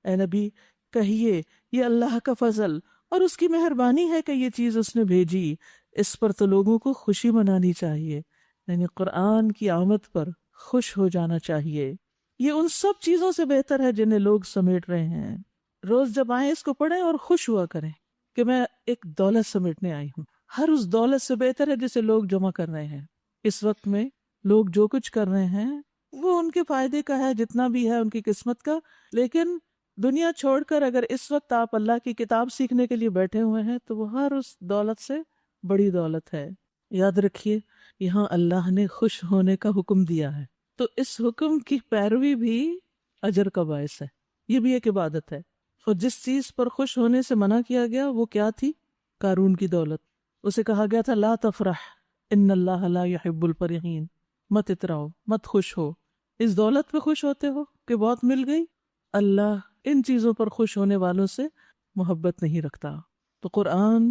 [SPEAKER 1] اے نبی کہیے یہ اللہ کا فضل اور اس کی مہربانی ہے کہ یہ چیز اس نے بھیجی، اس پر تو لوگوں کو خوشی منانی چاہیے، یعنی قرآن کی آمد پر خوش ہو جانا چاہیے۔ یہ ان سب چیزوں سے بہتر ہے جنہیں لوگ سمیٹ رہے ہیں۔ روز جب آئیں اس کو پڑھیں اور خوش ہوا کریں کہ میں ایک دولت سمیٹنے آئی ہوں۔ ہر اس دولت سے بہتر ہے جسے لوگ جمع کر رہے ہیں۔ اس وقت میں لوگ جو کچھ کر رہے ہیں وہ ان کے فائدے کا ہے، جتنا بھی ہے ان کی قسمت کا، لیکن دنیا چھوڑ کر اگر اس وقت آپ اللہ کی کتاب سیکھنے کے لیے بیٹھے ہوئے ہیں تو وہ ہر اس دولت سے بڑی دولت ہے۔ یاد رکھیے یہاں اللہ نے خوش ہونے کا حکم دیا ہے، تو اس حکم کی پیروی بھی اجر کا باعث ہے، یہ بھی ایک عبادت ہے۔ اور جس چیز پر خوش ہونے سے منع کیا گیا وہ کیا تھی؟ قارون کی دولت۔ اسے کہا گیا تھا لا تفرح ان اللہ لا يحب الفرحین، مت اتراؤ، مت خوش ہو۔ اس دولت پہ خوش ہوتے ہو کہ بہت مل گئی؟ اللہ ان چیزوں پر خوش ہونے والوں سے محبت نہیں رکھتا۔ تو قرآن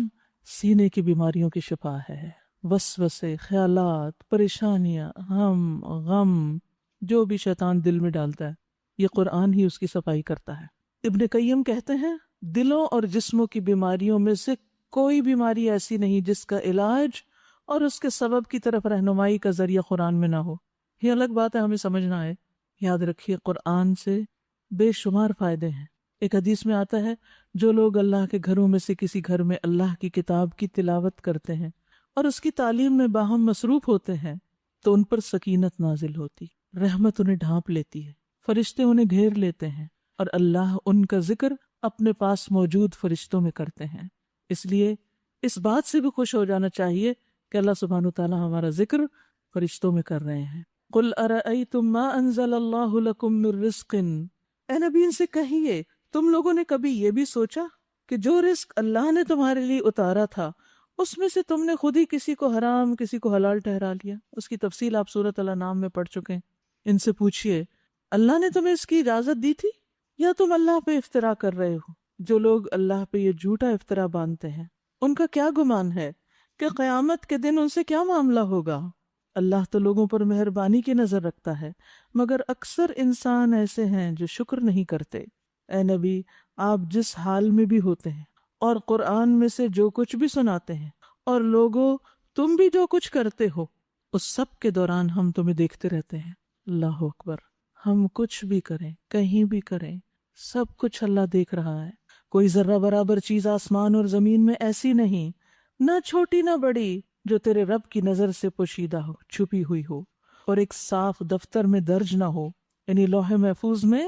[SPEAKER 1] سینے کی بیماریوں کی شفا ہے، وسوسے، خیالات، پریشانیاں، غم جو بھی شیطان دل میں ڈالتا ہے یہ قرآن ہی اس کی صفائی کرتا ہے۔ ابن قیم کہتے ہیں دلوں اور جسموں کی بیماریوں میں سے کوئی بیماری ایسی نہیں جس کا علاج اور اس کے سبب کی طرف رہنمائی کا ذریعہ قرآن میں نہ ہو۔ یہ الگ بات ہے ہمیں سمجھنا ہے۔ یاد رکھیے قرآن سے بے شمار فائدے ہیں۔ ایک حدیث میں آتا ہے جو لوگ اللہ کے گھروں میں سے کسی گھر میں اللہ کی کتاب کی تلاوت کرتے ہیں اور اس کی تعلیم میں باہم مصروف ہوتے ہیں تو ان پر سکینت نازل ہوتی، رحمت انہیں ڈھانپ لیتی ہے، فرشتے انہیں گھیر لیتے ہیں اور اللہ ان کا ذکر اپنے پاس موجود فرشتوں میں کرتے ہیں۔ اس لیے اس بات سے بھی خوش ہو جانا چاہیے کہ اللہ سبحانہ وتعالی ہمارا ذکر فرشتوں میں کر رہے ہیں۔ قُلْ أَرَأَيْتُمْ مَا أَنزَلَ اللَّهُ لَكُم مِّن رِّزْقٍ، اے نبی ان سے کہیے تم لوگوں نے کبھی یہ بھی سوچا کہ جو رزق اللہ نے تمہارے لیے اتارا تھا اس میں سے تم نے خود ہی کسی کو حرام کسی کو حلال ٹھہرا لیا؟ اس کی تفصیل آپ سورۃ الانعام میں پڑھ چکے ہیں۔ ان سے پوچھئے اللہ نے تمہیں اس کی اجازت دی تھی یا تم اللہ پہ افطرا کر رہے ہو؟ جو لوگ اللہ پہ یہ جھوٹا افطرا باندھتے ہیں ان کا کیا گمان ہے کہ قیامت کے دن ان سے کیا معاملہ ہوگا؟ اللہ تو لوگوں پر مہربانی کی نظر رکھتا ہے مگر اکثر انسان ایسے ہیں جو شکر نہیں کرتے۔ اے نبی آپ جس حال میں بھی ہوتے ہیں اور قرآن میں سے جو کچھ بھی سناتے ہیں اور لوگوں تم بھی جو کچھ کرتے ہو اس سب کے دوران ہم تمہیں دیکھتے رہتے ہیں۔ اللہ اکبر، ہم کچھ بھی کریں کہیں بھی کریں سب کچھ اللہ دیکھ رہا ہے۔ کوئی ذرہ برابر چیز آسمان اور زمین میں ایسی نہیں، نہ چھوٹی نہ بڑی، جو تیرے رب کی نظر سے پوشیدہ ہو، چھپی ہوئی ہو اور ایک صاف دفتر میں درج نہ ہو، یعنی لوح محفوظ میں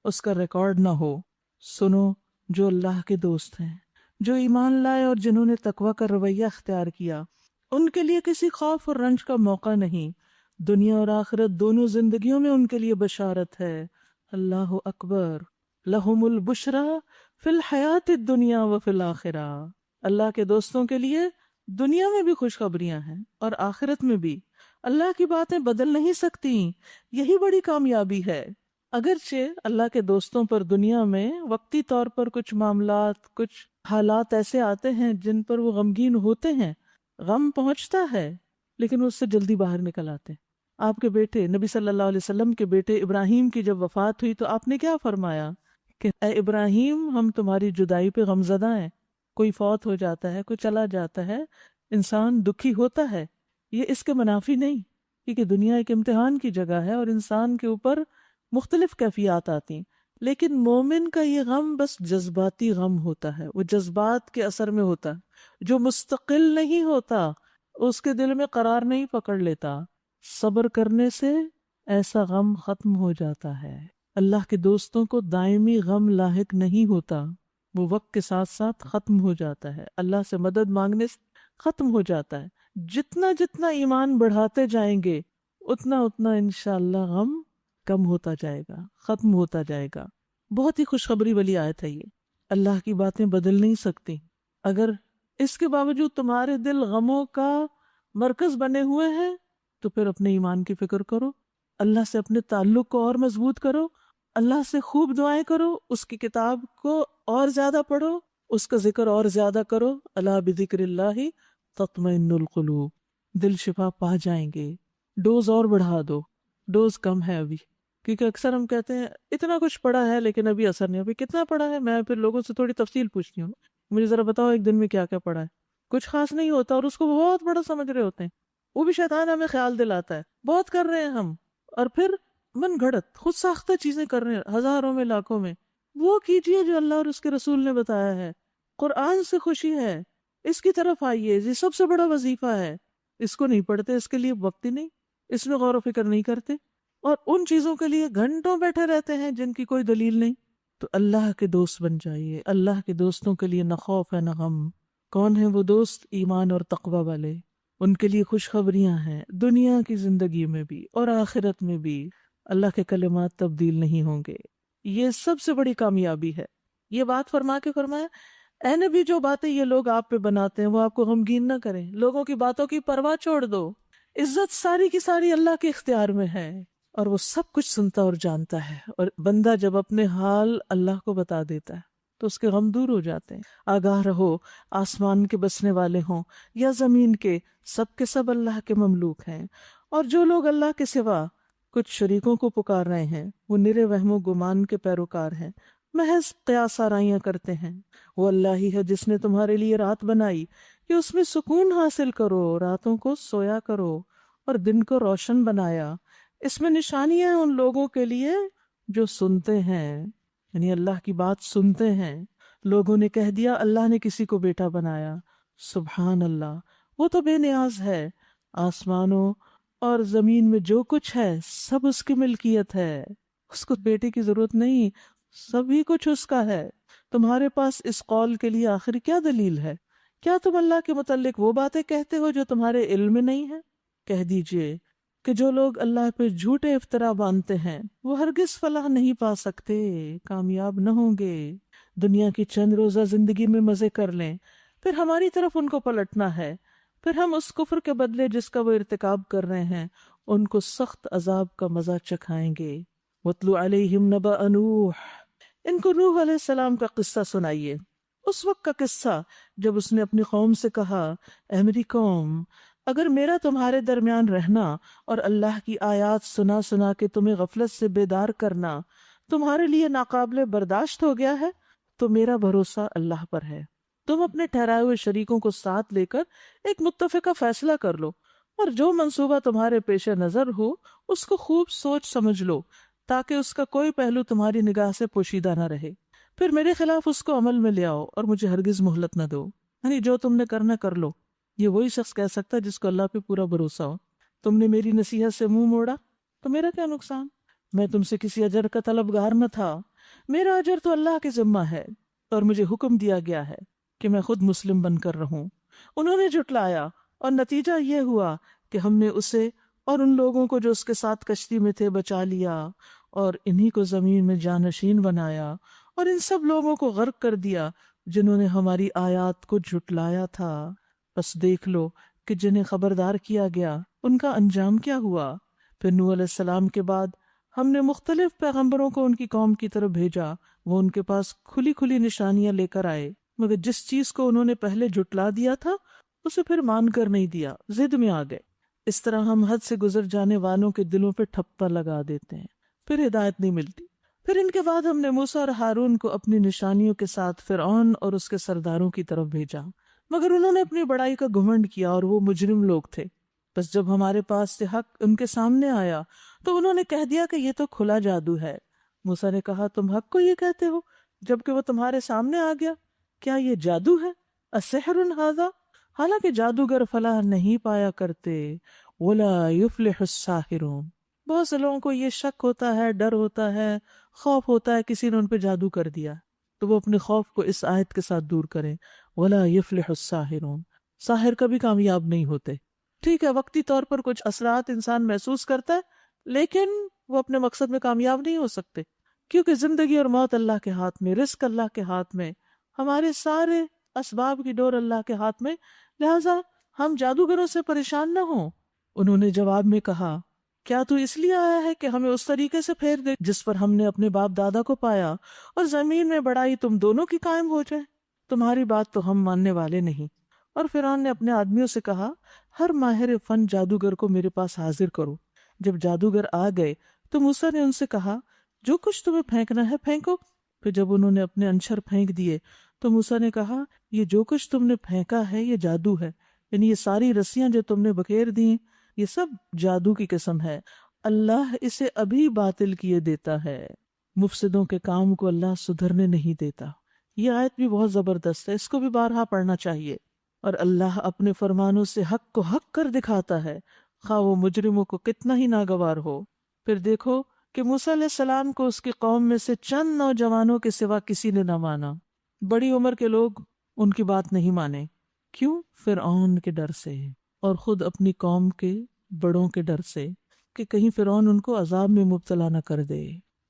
[SPEAKER 1] اس کا ریکارڈ نہ ہو۔ سنو جو اللہ کے دوست ہیں، جو ایمان لائے اور جنہوں نے تقوی کا رویہ اختیار کیا، ان کے لیے کسی خوف اور رنج کا موقع نہیں، دنیا اور آخرت دونوں زندگیوں میں ان کے لیے بشارت ہے۔ اللہ اکبر، لہم البشرا فی الحیات الدنیا وفی الآخرہ۔ اللہ کے دوستوں کے لیے دنیا میں بھی خوشخبریاں ہیں اور آخرت میں بھی۔ اللہ کی باتیں بدل نہیں سکتی، یہی بڑی کامیابی ہے۔ اگرچہ اللہ کے دوستوں پر دنیا میں وقتی طور پر کچھ معاملات، کچھ حالات ایسے آتے ہیں جن پر وہ غمگین ہوتے ہیں، غم پہنچتا ہے، لیکن اس سے جلدی باہر نکل آتے ہیں۔ آپ کے بیٹے نبی صلی اللہ علیہ وسلم کے بیٹے ابراہیم کی جب وفات ہوئی تو آپ نے کیا فرمایا کہ اے ابراہیم ہم تمہاری جدائی پہ غمزدہ ہیں۔ کوئی فوت ہو جاتا ہے، کوئی چلا جاتا ہے، انسان دکھی ہوتا ہے، یہ اس کے منافی نہیں، کیونکہ دنیا ایک امتحان کی جگہ ہے اور انسان کے اوپر مختلف کیفیات آتی ہیں، لیکن مومن کا یہ غم بس جذباتی غم ہوتا ہے، وہ جذبات کے اثر میں ہوتا ہے، جو مستقل نہیں ہوتا، اس کے دل میں قرار نہیں پکڑ لیتا۔ صبر کرنے سے ایسا غم ختم ہو جاتا ہے۔ اللہ کے دوستوں کو دائمی غم لاحق نہیں ہوتا، وہ وقت کے ساتھ ساتھ ختم ہو جاتا ہے، اللہ سے مدد مانگنے سے ختم ہو جاتا ہے۔ جتنا جتنا ایمان بڑھاتے جائیں گے اتنا اتنا انشاءاللہ غم کم ہوتا جائے گا، ختم ہوتا جائے گا۔ بہت ہی خوشخبری والی آیت ہے یہ۔ اللہ کی باتیں بدل نہیں سکتی، اگر اس کے باوجود تمہارے دل غموں کا مرکز بنے ہوئے ہیں تو پھر اپنے ایمان کی فکر کرو، اللہ سے اپنے تعلق کو اور مضبوط کرو، اللہ سے خوب دعائیں کرو، اس کی کتاب کو اور زیادہ پڑھو، اس کا ذکر اور زیادہ کرو۔ الا بذکر اللہ تطمئن القلوب، دل شفا پا جائیں گے۔ ڈوز اور بڑھا دو، ڈوز کم ہے ابھی، کیونکہ اکثر ہم کہتے ہیں اتنا کچھ پڑھا ہے لیکن ابھی اثر نہیں۔ ابھی کتنا پڑھا ہے؟ میں پھر لوگوں سے تھوڑی تفصیل پوچھتی ہوں، مجھے ذرا بتاؤ ایک دن میں کیا کیا پڑھا ہے؟ کچھ خاص نہیں ہوتا اور اس کو بہت بڑا سمجھ رہے ہوتے ہیں۔ وہ بھی شیطان ہمیں خیال دلاتا ہے بہت کر رہے ہیں ہم، اور پھر من گھڑت خود ساختہ چیزیں کر رہے ہیں ہزاروں میں لاکھوں میں۔ وہ کیجئے جو اللہ اور اس کے رسول نے بتایا ہے۔ قرآن سے خوشی ہے، اس کی طرف آئیے، یہ سب سے بڑا وظیفہ ہے، اس کو نہیں پڑھتے، اس کے لیے وقت ہی نہیں، اس میں غور و فکر نہیں کرتے، اور ان چیزوں کے لیے گھنٹوں بیٹھے رہتے ہیں جن کی کوئی دلیل نہیں۔ تو اللہ کے دوست بن جائیے۔ اللہ کے دوستوں کے لیے نہ خوف ہے نہ غم۔ کون ہیں وہ دوست؟ ایمان اور تقوی والے۔ ان کے لیے خوشخبریاں ہیں، دنیا کی زندگی میں بھی اور آخرت میں بھی اللہ کے کلمات تبدیل نہیں ہوں گے۔ یہ سب سے بڑی کامیابی ہے۔ یہ بات فرما کے فرمایا، اے نبی، جو باتیں یہ لوگ آپ پہ بناتے ہیں وہ آپ کو غمگین نہ کریں، لوگوں کی باتوں کی پرواہ چھوڑ دو، عزت ساری کی ساری اللہ کے اختیار میں ہے، اور وہ سب کچھ سنتا اور جانتا ہے۔ اور بندہ جب اپنے حال اللہ کو بتا دیتا ہے تو اس کے غم دور ہو جاتے ہیں۔ آگاہ رہو، آسمان کے بسنے والے ہوں یا زمین کے سب اللہ کے مملوک ہیں، اور جو لوگ اللہ کے سوا کچھ شریکوں کو پکار رہے ہیں وہ نرے وہم و گمان کے پیروکار ہیں، محض قیاس آرائیاں کرتے ہیں۔ وہ اللہ ہی ہے جس نے تمہارے لیے رات بنائی کہ اس میں سکون حاصل کرو، راتوں کو سویا کرو اور دن کو روشن بنایا۔ اس میں نشانیاں ہیں ان لوگوں کے لیے جو سنتے ہیں، یعنی اللہ کی بات سنتے ہیں۔ لوگوں نے کہہ دیا اللہ نے کسی کو بیٹا بنایا، سبحان اللہ، وہ تو بے نیاز ہے، آسمانوں اور زمین میں جو کچھ ہے سب اس کی ملکیت ہے، اس کو بیٹے کی ضرورت نہیں، سبھی کچھ اس کا ہے۔ تمہارے پاس اس قول کے لیے آخر کیا دلیل ہے؟ کیا تم اللہ کے متعلق وہ باتیں کہتے ہو جو تمہارے علم میں نہیں ہے؟ کہہ دیجئے کہ جو لوگ اللہ پہ جھوٹے افطرا باندھتے ہیں وہ ہرگز فلاح نہیں پا سکتے، کامیاب نہ ہوں گے۔ دنیا کی چند روزہ زندگی میں مزے کر لیں، پھر ہماری طرف ان کو پلٹنا ہے، پھر ہم اس کفر کے بدلے جس کا وہ ارتکاب کر رہے ہیں ان کو سخت عذاب کا مزہ چکھائیں گے۔ وَاتْلُ عَلَيْهِمْ نَبَأَ نُوحٍ، ان کو نوح علیہ السلام کا قصہ سنائیے، اس وقت کا قصہ جب اس نے اپنی قوم سے کہا، اے میری قوم، اگر میرا تمہارے درمیان رہنا اور اللہ کی آیات سنا سنا کے تمہیں غفلت سے بیدار کرنا تمہارے لیے ناقابل برداشت ہو گیا ہے تو میرا بھروسہ اللہ پر ہے۔ تم اپنے ٹھہرائے ہوئے شریکوں کو ساتھ لے کر ایک متفقہ فیصلہ کر لو، اور جو منصوبہ تمہارے پیش نظر ہو اس کو خوب سوچ سمجھ لو تاکہ اس کا کوئی پہلو تمہاری نگاہ سے پوشیدہ نہ رہے، پھر میرے خلاف اس کو عمل میں لے آؤ اور مجھے ہرگز مہلت نہ دو۔ یعنی جو تم نے کرنا کر لو۔ یہ وہی شخص کہہ سکتا ہے جس کو اللہ پہ پورا بھروسہ ہو۔ تم نے میری نصیحت سے منہ موڑا تو میرا کیا نقصان؟ میں تم سے کسی اجر کا طلبگار نہ تھا، میرا اجر تو اللہ کے ذمہ ہے، اور مجھے حکم دیا گیا ہے کہ میں خود مسلم بن کر رہوں۔ انہوں نے جھٹلایا اور نتیجہ یہ ہوا کہ ہم نے اسے اور ان لوگوں کو جو اس کے ساتھ کشتی میں تھے بچا لیا، اور انہی کو زمین میں جانشین بنایا، اور ان سب لوگوں کو غرق کر دیا جنہوں نے ہماری آیات کو جھٹلایا تھا۔ بس دیکھ لو کہ جنہیں خبردار کیا گیا ان کا انجام کیا ہوا۔ پھر نوح علیہ السلام کے بعد ہم نے مختلف پیغمبروں کو ان کی قوم کی طرف بھیجا، وہ ان کے پاس کھلی کھلی نشانیاں لے کر آئے، مگر جس چیز کو انہوں نے پہلے جھٹلا دیا تھا اسے پھر مان کر نہیں دیا، ضد میں آ گئے۔ اس طرح ہم حد سے گزر جانے والوں کے دلوں پہ ٹھپا لگا دیتے ہیں، پھر ہدایت نہیں ملتی۔ پھر ان کے بعد ہم نے موسیٰ اور ہارون کو اپنی نشانیوں کے ساتھ فرعون اور اس کے سرداروں کی طرف بھیجا، مگر انہوں نے اپنی بڑائی کا گھمنڈ کیا اور وہ مجرم لوگ تھے۔ بس جب ہمارے پاس سے حق ان کے سامنے آیا تو انہوں نے کہہ دیا کہ یہ تو کھلا جادو ہے۔ موسیٰ نے کہا، تم حق کو یہ کہتے ہو جبکہ وہ تمہارے سامنے آ گیا؟ کیا یہ جادو ہے؟ اسحر ھذا؟ حالانکہ جادوگر فلاح نہیں پایا کرتے۔ ولا یفلح الساحرون، بہت سے لوگوں کو یہ شک ہوتا ہے، ڈر ہوتا ہے، خوف ہوتا ہے کسی نے ان پہ جادو کر دیا، تو وہ اپنے خوف کو اس آیت کے ساتھ دور کریں، ولا یفلح الساحرون، ساحر کبھی کامیاب نہیں ہوتے۔ ٹھیک ہے، وقتی طور پر کچھ اثرات انسان محسوس کرتا ہے لیکن وہ اپنے مقصد میں کامیاب نہیں ہو سکتے، کیونکہ زندگی اور موت اللہ کے ہاتھ میں، رزق اللہ کے ہاتھ میں، ہمارے سارے اسباب کی ڈور اللہ کے ہاتھ میں، لہٰذا ہم جادوگروں سے پریشان نہ ہوں۔ انہوں نے جواب میں کہا، کیا تو اس لیے آیا ہے کہ ہمیں اس طریقے سے پھیر دے جس پر ہم نے اپنے باپ دادا کو پایا، اور زمین میں بڑائی تم دونوں کی قائم ہو جائے؟ تمہاری بات تو ہم ماننے والے نہیں۔ اور فرعون نے اپنے آدمیوں سے کہا، ہر ماہر فن جادوگر کو میرے پاس حاضر کرو۔ جب جادوگر آ گئے تو موسیٰ نے ان سے کہا، جو کچھ تمہیں پھینکنا ہے پھینکو۔ پھر جب انہوں نے اپنے انچر پھینک دیے تو موسیٰ نے کہا، یہ جو کچھ تم نے پھینکا ہے یہ جادو ہے، یعنی یہ ساری رسیاں جو تم نے بکھیر دیں یہ سب جادو کی قسم ہے، اللہ اسے ابھی باطل کیے دیتا ہے، مفسدوں کے کام کو اللہ سدھرنے نہیں دیتا۔ یہ آیت بھی بہت زبردست ہے، اس کو بھی بارہا پڑھنا چاہیے۔ اور اللہ اپنے فرمانوں سے حق کو حق کر دکھاتا ہے، خواہ وہ مجرموں کو کتنا ہی ناگوار ہو۔ پھر دیکھو کہ موسیٰ علیہ السلام کو اس کی قوم میں سے چند نوجوانوں کے سوا کسی نے نہ مانا۔ بڑی عمر کے لوگ ان کی بات نہیں مانے۔ کیوں؟ فرعون کے ڈر سے، اور خود اپنی قوم کے بڑوں کے ڈر سے کہ کہیں فرعون ان کو عذاب میں مبتلا نہ کر دے۔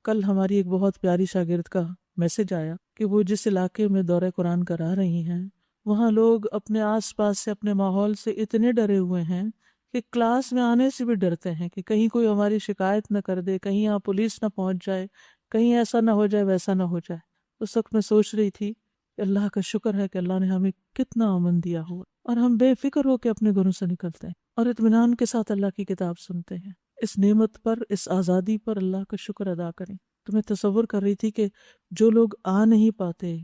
[SPEAKER 1] کل ہماری ایک بہت پیاری شاگرد کا میسج آیا کہ وہ جس علاقے میں دورہ قرآن کرا رہی ہیں وہاں لوگ اپنے آس پاس سے، اپنے ماحول سے اتنے ڈرے ہوئے ہیں کہ کلاس میں آنے سے بھی ڈرتے ہیں کہ کہیں کوئی ہماری شکایت نہ کر دے، کہیں یہاں پولیس نہ پہنچ جائے، کہیں ایسا نہ ہو جائے، ویسا نہ ہو جائے۔ اس وقت میں سوچ رہی تھی کہ اللہ کا شکر ہے کہ اللہ نے ہمیں کتنا امن دیا ہوا، اور ہم بے فکر ہو کے اپنے گھروں سے نکلتے ہیں اور اطمینان کے ساتھ اللہ کی کتاب سنتے ہیں۔ اس نعمت پر، اس آزادی پر اللہ کا شکر ادا کریں۔ تو میں تصور کر رہی تھی کہ جو لوگ آ نہیں پاتے،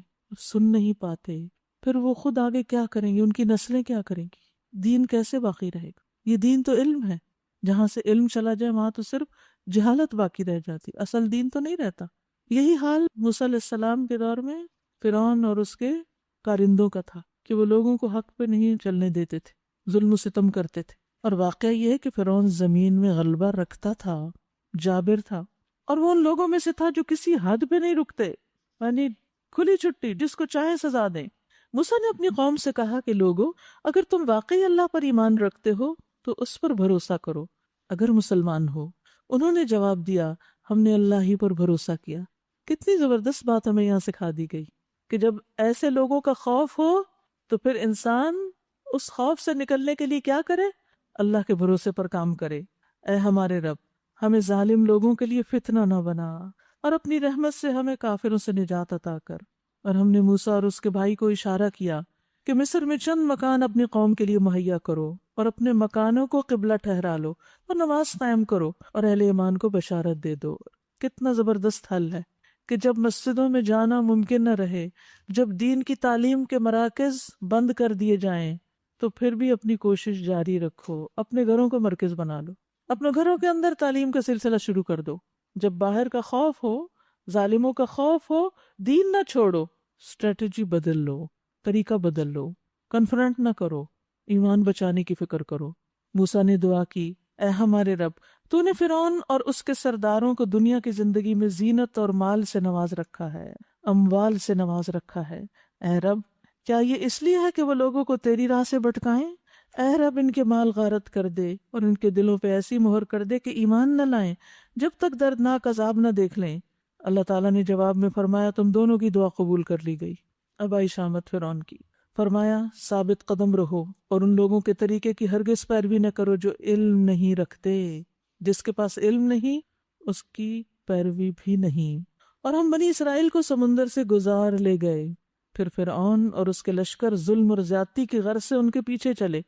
[SPEAKER 1] سن نہیں پاتے، پھر وہ خود آگے کیا کریں گے، ان کی نسلیں کیا کریں گی، دین کیسے باقی رہے گا؟ یہ دین تو علم ہے، جہاں سے علم چلا جائے وہاں تو صرف جہالت باقی رہ جاتی، اصل دین تو نہیں رہتا۔ یہی حال موسیٰ علیہ السلام کے دور میں فرعون اور اس کے کارندوں کا تھا کہ وہ لوگوں کو حق پہ نہیں چلنے دیتے تھے، ظلم و ستم کرتے تھے۔ اور واقعہ یہ ہے کہ فرعون زمین میں غلبہ رکھتا تھا، جابر تھا، اور وہ ان لوگوں میں سے تھا جو کسی حد پہ نہیں رکتے، یعنی کھلی چھٹی جس کو چاہے سزا دیں۔ موسیٰ نے اپنی قوم سے کہا کہ لوگو، اگر تم واقعی اللہ پر ایمان رکھتے ہو تو اس پر بھروسہ کرو اگر مسلمان ہو۔ انہوں نے جواب دیا، ہم نے اللہ ہی پر بھروسہ کیا۔ کتنی زبردست بات ہمیں یہاں سکھا دی گئی کہ جب ایسے لوگوں کا خوف ہو تو پھر انسان اس خوف سے نکلنے کے لیے کیا کرے؟ اللہ کے بھروسے پر کام کرے۔ اے ہمارے رب، ہمیں ظالم لوگوں کے لیے فتنہ نہ بنا، اور اپنی رحمت سے ہمیں کافروں سے نجات عطا کر۔ اور ہم نے موسیٰ اور اس کے بھائی کو اشارہ کیا کہ مصر میں چند مکان اپنی قوم کے لیے مہیا کرو، اور اپنے مکانوں کو قبلہ ٹھہرا لو، اور نماز قائم کرو، اور اہل ایمان کو بشارت دے دو۔ کتنا زبردست حل ہے کہ جب مسجدوں میں جانا ممکن نہ رہے، جب دین کی تعلیم کے مراکز بند کر دیے جائیں، تو پھر بھی اپنی کوشش جاری رکھو، اپنے گھروں کو مرکز بنا لو، اپنے گھروں کے اندر تعلیم کا سلسلہ شروع کر دو۔ جب باہر کا خوف ہو، ظالموں کا خوف ہو، دین نہ چھوڑو، اسٹریٹجی بدل لو، طریقہ بدل لو، کنفرنٹ نہ کرو، ایمان بچانے کی فکر کرو۔ موسیٰ نے دعا کی، اے ہمارے رب، تو نے فرعون اور اس کے سرداروں کو دنیا کی زندگی میں زینت اور مال سے نواز رکھا ہے، اموال سے نواز رکھا ہے۔ اے رب، کیا یہ اس لیے ہے کہ وہ لوگوں کو تیری راہ سے بھٹکائیں؟ اے رب، ان کے مال غارت کر دے اور ان کے دلوں پہ ایسی مہر کر دے کہ ایمان نہ لائیں جب تک دردناک عذاب نہ دیکھ لیں۔ اللہ تعالیٰ نے جواب میں فرمایا، تم دونوں کی دعا قبول کر لی گئی۔ اب آئی شامت فرعون کی۔ فرمایا، ثابت قدم رہو اور ان لوگوں کے طریقے کی ہرگز پیروی نہ کرو جو علم نہیں رکھتے۔ جس کے پاس علم نہیں اس کی پیروی بھی نہیں۔ اور ہم بنی اسرائیل کو سمندر سے گزار لے گئے، پھر فرعون اور اس کے لشکر ظلم اور زیادتی کی غرض سے ان کے پیچھے چلے،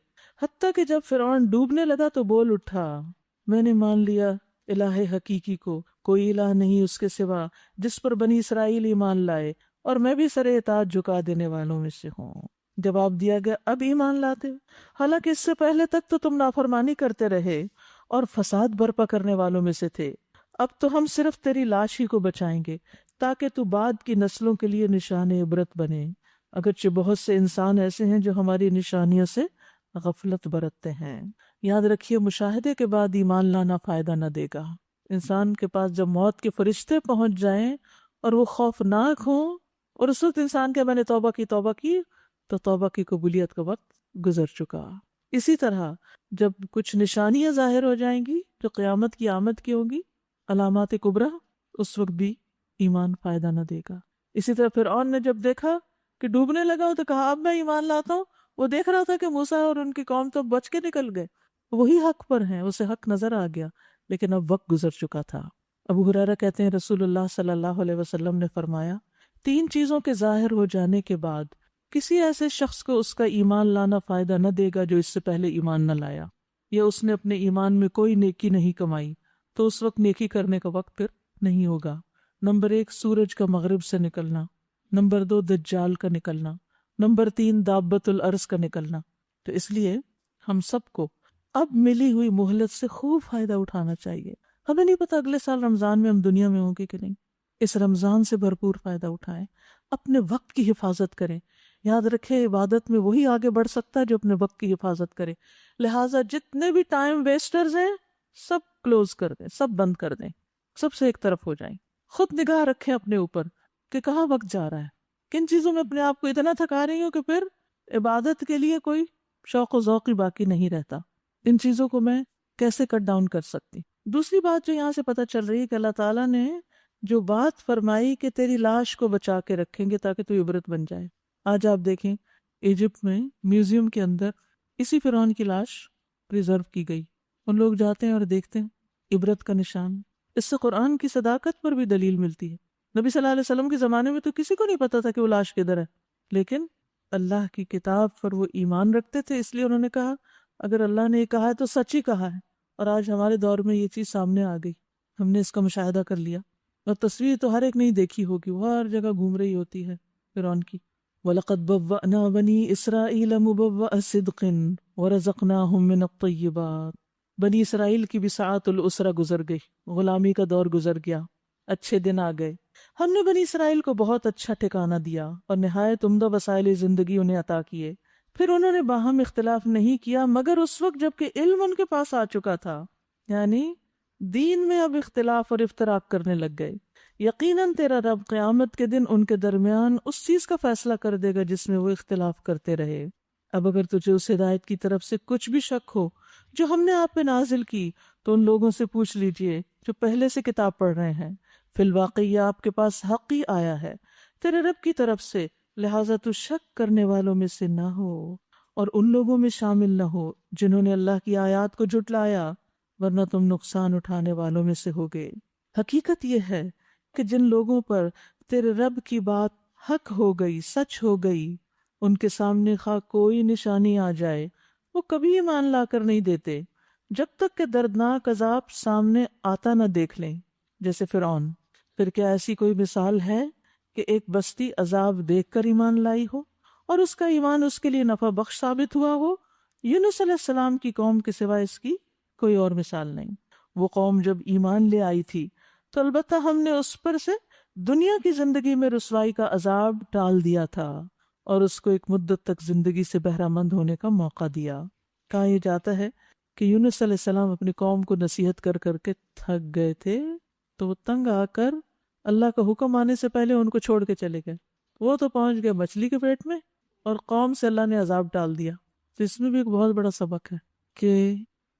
[SPEAKER 1] حتیٰ کہ جب فرعون ڈوبنے لگا تو بول اٹھا، میں نے مان لیا الہ حقیقی کو، کوئی الہ نہیں اس کے سوا، جس پر بنی اسرائیل ایمان لائے، اور میں بھی سر اطاعت جھکا دینے والوں میں سے ہوں۔ جواب دیا گیا، اب ایمان لاتے ہو، حالانکہ اس سے پہلے تک تو تم نافرمانی کرتے رہے اور فساد برپا کرنے والوں میں سے تھے۔ اب تو ہم صرف تیری لاش ہی کو بچائیں گے تاکہ تو بعد کی نسلوں کے لیے نشان عبرت بنے، اگرچہ بہت سے انسان ایسے ہیں جو ہماری نشانیوں سے غفلت برتتے ہیں۔ یاد رکھیے، مشاہدے کے بعد ایمان لانا فائدہ نہ دے گا۔ انسان کے پاس جب موت کے فرشتے پہنچ جائیں اور وہ خوفناک ہوں، اور اس وقت انسان کے میں نے توبہ کی تو توبہ کی قبولیت کا وقت گزر چکا۔ اسی طرح جب کچھ نشانیاں ظاہر ہو جائیں گی جو قیامت کی آمد کی ہوں گی، علامات کبریٰ، اس وقت بھی ایمان فائدہ نہ دے گا۔ اسی طرح فرعون نے جب دیکھا کہ ڈوبنے لگا تو کہا اب میں ایمان لاتا ہوں۔ وہ دیکھ رہا تھا کہ موسیٰ اور ان کی قوم تو بچ کے نکل گئے، وہی حق پر ہیں، اسے حق نظر آ گیا، لیکن اب وقت گزر چکا تھا۔ ابو ہریرہ کہتے ہیں رسول اللہ صلی اللہ علیہ وسلم نے فرمایا، 3 چیزوں کے ظاہر ہو جانے کے بعد کسی ایسے شخص کو اس کا ایمان لانا فائدہ نہ دے گا جو اس سے پہلے ایمان نہ لایا، یا اس نے اپنے ایمان میں کوئی نیکی نہیں کمائی، تو اس وقت نیکی کرنے کا وقت پھر نہیں ہوگا۔ نمبر 1 سورج کا مغرب سے نکلنا، نمبر 2 دجال کا نکلنا، نمبر 3 دابت الارض کا نکلنا۔ تو اس لیے ہم سب کو اب ملی ہوئی مہلت سے خوب فائدہ اٹھانا چاہیے۔ ہمیں نہیں پتا اگلے سال رمضان میں ہم دنیا میں ہوں گے کہ نہیں۔ اس رمضان سے بھرپور فائدہ اٹھائیں، اپنے وقت کی حفاظت کریں۔ یاد رکھے عبادت میں وہی آگے بڑھ سکتا ہے جو اپنے وقت کی حفاظت کرے. لہٰذا جتنے بھی ٹائم ویسٹرز ہیں سب کلوز کر دیں، سب بند کر دیں، سب سے ایک طرف ہو جائیں. خود نگاہ رکھیں اپنے اوپر کہ کہاں وقت جا رہا ہے، کن چیزوں میں اپنے آپ کو اتنا تھکا رہی ہوں کہ پھر عبادت کے لیے کوئی شوق و ذوق ہی باقی نہیں رہتا. ان چیزوں کو میں کیسے کٹ ڈاؤن کر سکتی. دوسری بات جو یہاں سے پتہ چل رہی ہے کہ اللہ تعالیٰ نے جو بات فرمائی کہ تیری لاش کو بچا کے رکھیں گے تاکہ تو عبرت بن جائے. آج آپ دیکھیں ایجپٹ میں میوزیم کے اندر اسی فرعون کی لاش پریزرو کی گئی. ان لوگ جاتے ہیں اور دیکھتے ہیں، عبرت کا نشان. اس سے قرآن کی صداقت پر بھی دلیل ملتی ہے. نبی صلی اللہ علیہ وسلم کے زمانے میں تو کسی کو نہیں پتا تھا کہ وہ لاش کدھر ہے، لیکن اللہ کی کتاب پر وہ ایمان رکھتے تھے، اس لیے انہوں نے کہا اگر اللہ نے یہ کہا ہے تو سچ ہی کہا ہے. اور آج ہمارے دور میں یہ چیز سامنے آ گئی، ہم نے اس کا مشاہدہ کر لیا. اور تصویر تو ہر ایک نہیں دیکھی ہوگی، وہ ہر جگہ گھوم رہی ہوتی ہے فرعون کی. وَلَقَدْ بَوَّأْنَا بَنِي إِسْرَائِيلَ مُبَوَّأَ صِدْقٍ وَرَزَقْنَاهُمْ مِنَ الطَّيِّبَاتِ. بنی اسرائیل کی بھی ساعت الاسرہ گزر گئی، غلامی کا دور گزر گیا، اچھے دن آ گئے. ہم نے بنی اسرائیل کو بہت اچھا ٹھکانہ دیا اور نہایت عمدہ وسائل زندگی انہیں عطا کیے. پھر انہوں نے باہم اختلاف نہیں کیا مگر اس وقت جب کہ علم ان کے پاس آ چکا تھا. یعنی دین میں اب اختلاف اور افتراق کرنے لگ گئے. یقیناً تیرا رب قیامت کے دن ان کے درمیان اس چیز کا فیصلہ کر دے گا جس میں وہ اختلاف کرتے رہے. اب اگر تجھے اس ہدایت کی طرف سے کچھ بھی شک ہو جو ہم نے آپ پہ نازل کی تو ان لوگوں سے پوچھ لیجئے جو پہلے سے کتاب پڑھ رہے ہیں. فی الواقع یہ آپ کے پاس حق ہی آیا ہے تیرے رب کی طرف سے، لہٰذا تو شک کرنے والوں میں سے نہ ہو اور ان لوگوں میں شامل نہ ہو جنہوں نے اللہ کی آیات کو جھٹلایا، ورنہ تم نقصان اٹھانے والوں میں سے ہوگے. حقیقت یہ ہے کہ جن لوگوں پر تیرے رب کی بات حق ہو گئی، سچ ہو گئی، ان کے سامنے خواہ کوئی نشانی آ جائے وہ کبھی ایمان لا کر نہیں دیتے جب تک کہ دردناک عذاب سامنے آتا نہ دیکھ لیں، جیسے فرعون. پھر کیا ایسی کوئی مثال ہے کہ ایک بستی عذاب دیکھ کر ایمان لائی ہو اور اس کا ایمان اس کے لیے نفع بخش ثابت ہوا ہو؟ یونس علیہ السلام کی قوم کے سوا اس کی کوئی اور مثال نہیں. وہ قوم جب ایمان لے آئی تھی تو البتہ ہم نے اس پر سے دنیا کی زندگی میں رسوائی کا عذاب ٹال دیا تھا اور اس کو ایک مدت تک زندگی سے بہرہ مند ہونے کا موقع دیا. کہا یہ جاتا ہے کہ یونس علیہ السلام اپنی قوم کو نصیحت کر کر کے تھک گئے تھے تو وہ تنگ آ کر اللہ کا حکم آنے سے پہلے ان کو چھوڑ کے چلے گئے. وہ تو پہنچ گئے مچھلی کے پیٹ میں اور قوم سے اللہ نے عذاب ڈال دیا. تو اس میں بھی ایک بہت بڑا سبق ہے کہ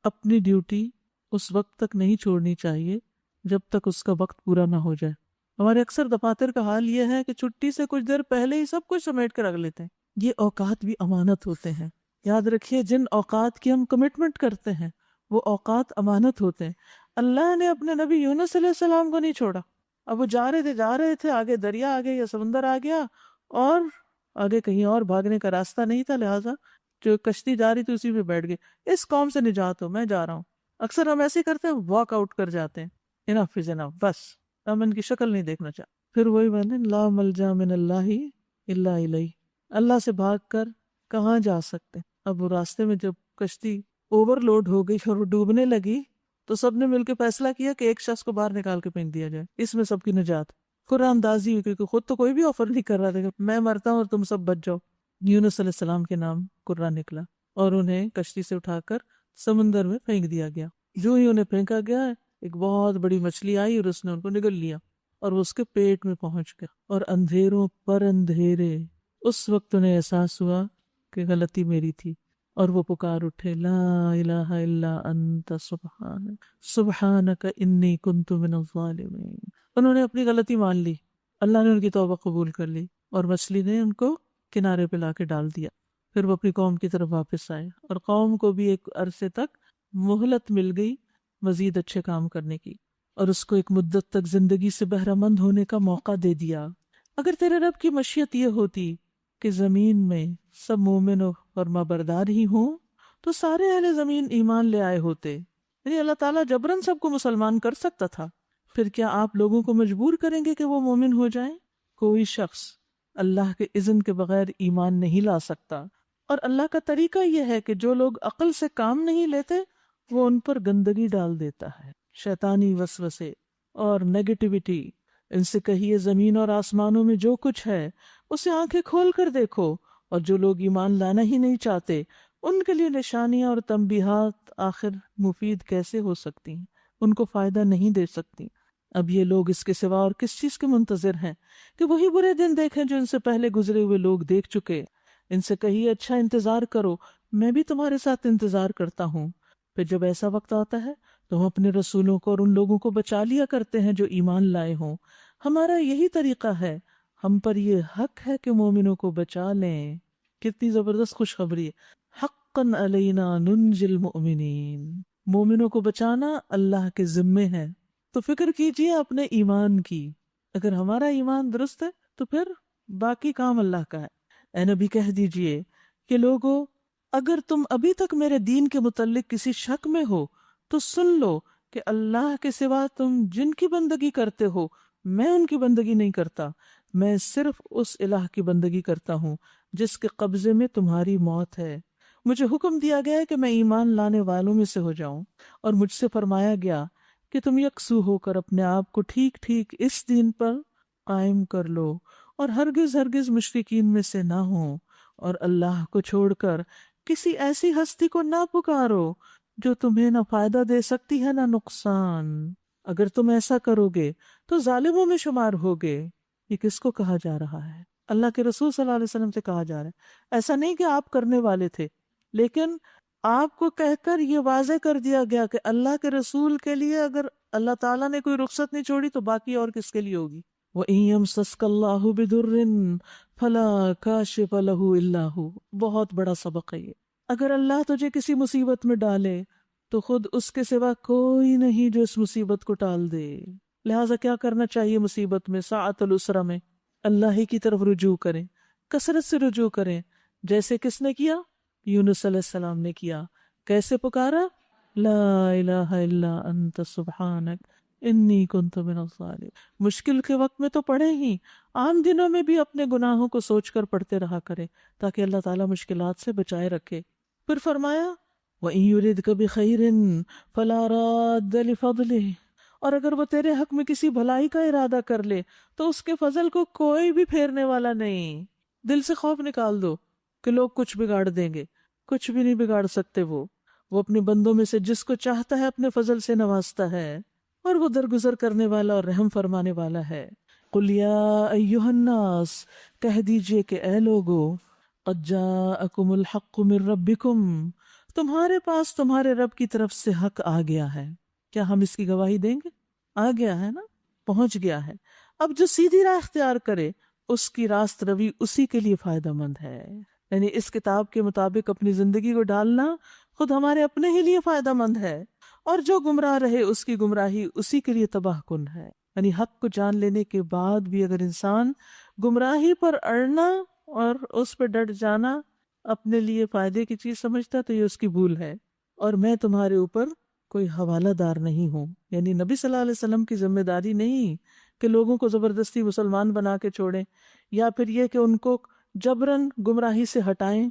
[SPEAKER 1] اپنی ڈیوٹی اس وقت تک نہیں چھوڑنی چاہیے جب تک اس کا وقت پورا نہ ہو جائے. ہمارے اکثر دفاتر کا حال یہ ہے کہ چھٹی سے کچھ دیر پہلے ہی سب کچھ سمیٹ کر رکھ لیتے ہیں. یہ اوقات بھی امانت ہوتے ہیں. یاد رکھیے جن اوقات کی ہم کمٹمنٹ کرتے ہیں وہ اوقات امانت ہوتے ہیں. اللہ نے اپنے نبی یونس علیہ السلام کو نہیں چھوڑا. اب وہ جا رہے تھے آگے دریا آ گیا یا سمندر آ گیا اور آگے کہیں اور بھاگنے کا راستہ نہیں تھا، لہٰذا جو کشتی جا رہی تھی اسی میں بیٹھ گئے. اس قوم سے نجات ہو، میں جا رہا ہوں. اکثر ہم ایسے کرتے ہیں، واک آؤٹ کر جاتے ہیں. انف از انف، بس ہم ان کی شکل نہیں دیکھنا چاہتے. پھر وہی بنے لا ملجا من اللہ الا الیہ، اللہ سے بھاگ کر کہاں جا سکتے. اب وہ راستے میں جب کشتی اوور لوڈ ہو گئی اور وہ ڈوبنے لگی تو سب نے مل کے فیصلہ کیا کہ ایک شخص کو باہر نکال کے پھینک دیا جائے، اس میں سب کی نجات. قرآن اندازی ہوئی کیونکہ خود تو کوئی بھی آفر نہیں کر رہا تھا کہ میں مرتا ہوں اور تم سب بچ جاؤ. یونس علیہ السلام کے نام قرآن نکلا اور انہیں کشتی سے اٹھا کر سمندر میں پھینک دیا گیا. جو ہی انہیں پھینکا گیا ایک بہت بڑی مچھلی آئی اور اس نے ان کو نگل لیا اور وہ اس کے پیٹ میں پہنچ گیا. اور اندھیروں پر اندھیرے اس وقت انہیں احساس ہوا کہ غلطی میری تھی اور وہ پکار اٹھے لا الہ الا انت سبحانک سبحانک انی کنت من الظالمین. انہوں نے اپنی غلطی مان لی، اللہ نے ان کی توبہ قبول کر لی اور مچھلی نے ان کو کنارے پہ لا کے ڈال دیا. پھر وہ اپنی قوم کی طرف واپس آئے اور قوم کو بھی ایک عرصے تک مہلت مل گئی مزید اچھے کام کرنے کی اور اس کو ایک مدت تک زندگی سے بہرہ مند ہونے کا موقع دے دیا. اگر تیرے رب کی مشیت یہ ہوتی کہ زمین میں سب مومن و فرما بردار ہی ہوں تو سارے اہل زمین ایمان لے آئے ہوتے. یعنی اللہ تعالیٰ جبراً سب کو مسلمان کر سکتا تھا. پھر کیا آپ لوگوں کو مجبور کریں گے کہ وہ مومن ہو جائیں؟ کوئی شخص اللہ کے اذن کے بغیر ایمان نہیں لا سکتا. اور اللہ کا طریقہ یہ ہے کہ جو لوگ عقل سے کام نہیں لیتے وہ ان پر گندگی ڈال دیتا ہے، شیطانی وسوسے اور نیگیٹیوٹی. ان سے کہیے زمین اور آسمانوں میں جو کچھ ہے اسے آنکھیں کھول کر دیکھو اور جو لوگ ایمان لانا ہی نہیں چاہتے ان کے لیے نشانیاں اور تنبیہات آخر مفید کیسے ہو سکتی ہیں، ان کو فائدہ نہیں دے سکتی۔ اب یہ لوگ اس کے سوا اور کس چیز کے منتظر ہیں کہ وہی برے دن دیکھیں جو ان سے پہلے گزرے ہوئے لوگ دیکھ چکے۔ ان سے کہیے اچھا انتظار کرو، میں بھی تمہارے ساتھ انتظار کرتا ہوں۔ پھر جب ایسا وقت آتا ہے تو ہم اپنے رسولوں کو اور ان لوگوں کو بچا لیا کرتے ہیں جو ایمان لائے ہوں۔ ہمارا یہی طریقہ ہے، ہم پر یہ حق ہے کہ مومنوں کو بچا لیں۔ کتنی زبردست خوشخبری ہے، حقا علینا ننجی المؤمنین، مومنوں کو بچانا اللہ کے ذمے ہے۔ تو فکر کیجئے اپنے ایمان کی، اگر ہمارا ایمان درست ہے تو پھر باقی کام اللہ کا ہے۔ اے نبی کہہ دیجئے کہ لوگو، اگر تم ابھی تک میرے دین کے متعلق کسی شک میں ہو تو سن لو کہ اللہ کے سوا تم جن کی بندگی کرتے ہو میں ان کی بندگی نہیں کرتا، میں صرف اس الہ کی بندگی کرتا ہوں جس کے قبضے میں تمہاری موت ہے۔ مجھے حکم دیا گیا ہے کہ میں ایمان لانے والوں میں سے ہو جاؤں، اور مجھ سے فرمایا گیا کہ تم یکسو ہو کر اپنے آپ کو ٹھیک ٹھیک اس دین پر قائم کر لو اور ہرگز ہرگز مشرکین میں سے نہ ہو، اور اللہ کو چھوڑ کر کسی ایسی ہستی کو نہ پکارو جو تمہیں نہ فائدہ دے سکتی ہے نہ نقصان۔ اگر تم ایسا کرو گے تو ظالموں میں شمار ہوگے۔ یہ کس کو کہا جا رہا ہے؟ اللہ کے رسول صلی اللہ علیہ وسلم سے کہا جا رہا ہے۔ ایسا نہیں کہ آپ کرنے والے تھے، لیکن آپ کو کہہ کر یہ واضح کر دیا گیا کہ اللہ کے رسول کے لیے اگر اللہ تعالیٰ نے کوئی رخصت نہیں چھوڑی تو باقی اور کس کے لیے ہوگی؟ وَإِن يَمْسَسْكَ اللَّهُ بِضُرٍّ فَلَا كَاشِفَ لَهُ إِلَّا هُوَ، بہت بڑا سبق ہے یہ۔ اگر اللہ تجھے کسی مصیبت میں ڈالے تو خود اس کے سوا کوئی نہیں جو اس مصیبت کو ٹال دے۔ لہٰذا کیا کرنا چاہیے مصیبت میں، ساعت العسرہ میں؟ اللہ ہی کی طرف رجوع کریں، کثرت سے رجوع کریں، جیسے کس نے کیا؟ یونس علیہ السلام نے کیا۔ کیسے پکارا؟ لا الہ الا انت سبحانک انی کنت من الظالمین۔ مشکل کے وقت میں تو پڑھے ہی، عام دنوں میں بھی اپنے گناہوں کو سوچ کر پڑھتے رہا کرے تاکہ اللہ تعالیٰ مشکلات سے بچائے رکھے۔ پھر فرمایا وَإِن يُرِدْكَ بِخَيْرٍ فَلَا رَادَّ لِفَضْلِهِ، اور اگر وہ تیرے حق میں کسی بھلائی کا ارادہ کر لے تو اس کے فضل کو کوئی بھی پھیرنے والا نہیں۔ دل سے خوف نکال دو کہ لوگ کچھ بگاڑ دیں گے، کچھ بھی نہیں بگاڑ سکتے۔ وہ اپنے بندوں میں سے جس کو چاہتا ہے اپنے فضل سے نوازتا ہے، اور وہ درگزر کرنے والا اور رحم فرمانے والا ہے۔ قُلْ يَا أَيُّهَا النَّاسُ، کہہ دیجئے کہ اے لوگو، قَدْ جَاءَكُمُ الْحَقُّ مِنْ رَبِّكُمْ، تمہارے پاس تمہارے رب کی طرف سے حق آ گیا ہے۔ کیا ہم اس کی گواہی دیں گے؟ آ گیا ہے نا، پہنچ گیا ہے۔ اب جو سیدھی راہ اختیار کرے اس کی راست روی اسی کے لیے فائدہ مند ہے۔ یعنی اس کتاب کے مطابق اپنی زندگی کو ڈالنا خود ہمارے اپنے ہی لیے فائدہ مند ہے، اور جو گمراہ رہے اس کی گمراہی اسی کے لیے تباہ کن ہے۔ یعنی حق کو جان لینے کے بعد بھی اگر انسان گمراہی پر اڑنا اور اس پہ ڈٹ جانا اپنے لیے فائدے کی چیز سمجھتا تو یہ اس کی بھول ہے۔ اور میں تمہارے اوپر کوئی حوالہ دار نہیں ہوں، یعنی نبی صلی اللہ علیہ وسلم کی ذمہ داری نہیں کہ لوگوں کو زبردستی مسلمان بنا کے چھوڑیں، یا پھر یہ کہ ان کو جبراً گمراہی سے ہٹائیں۔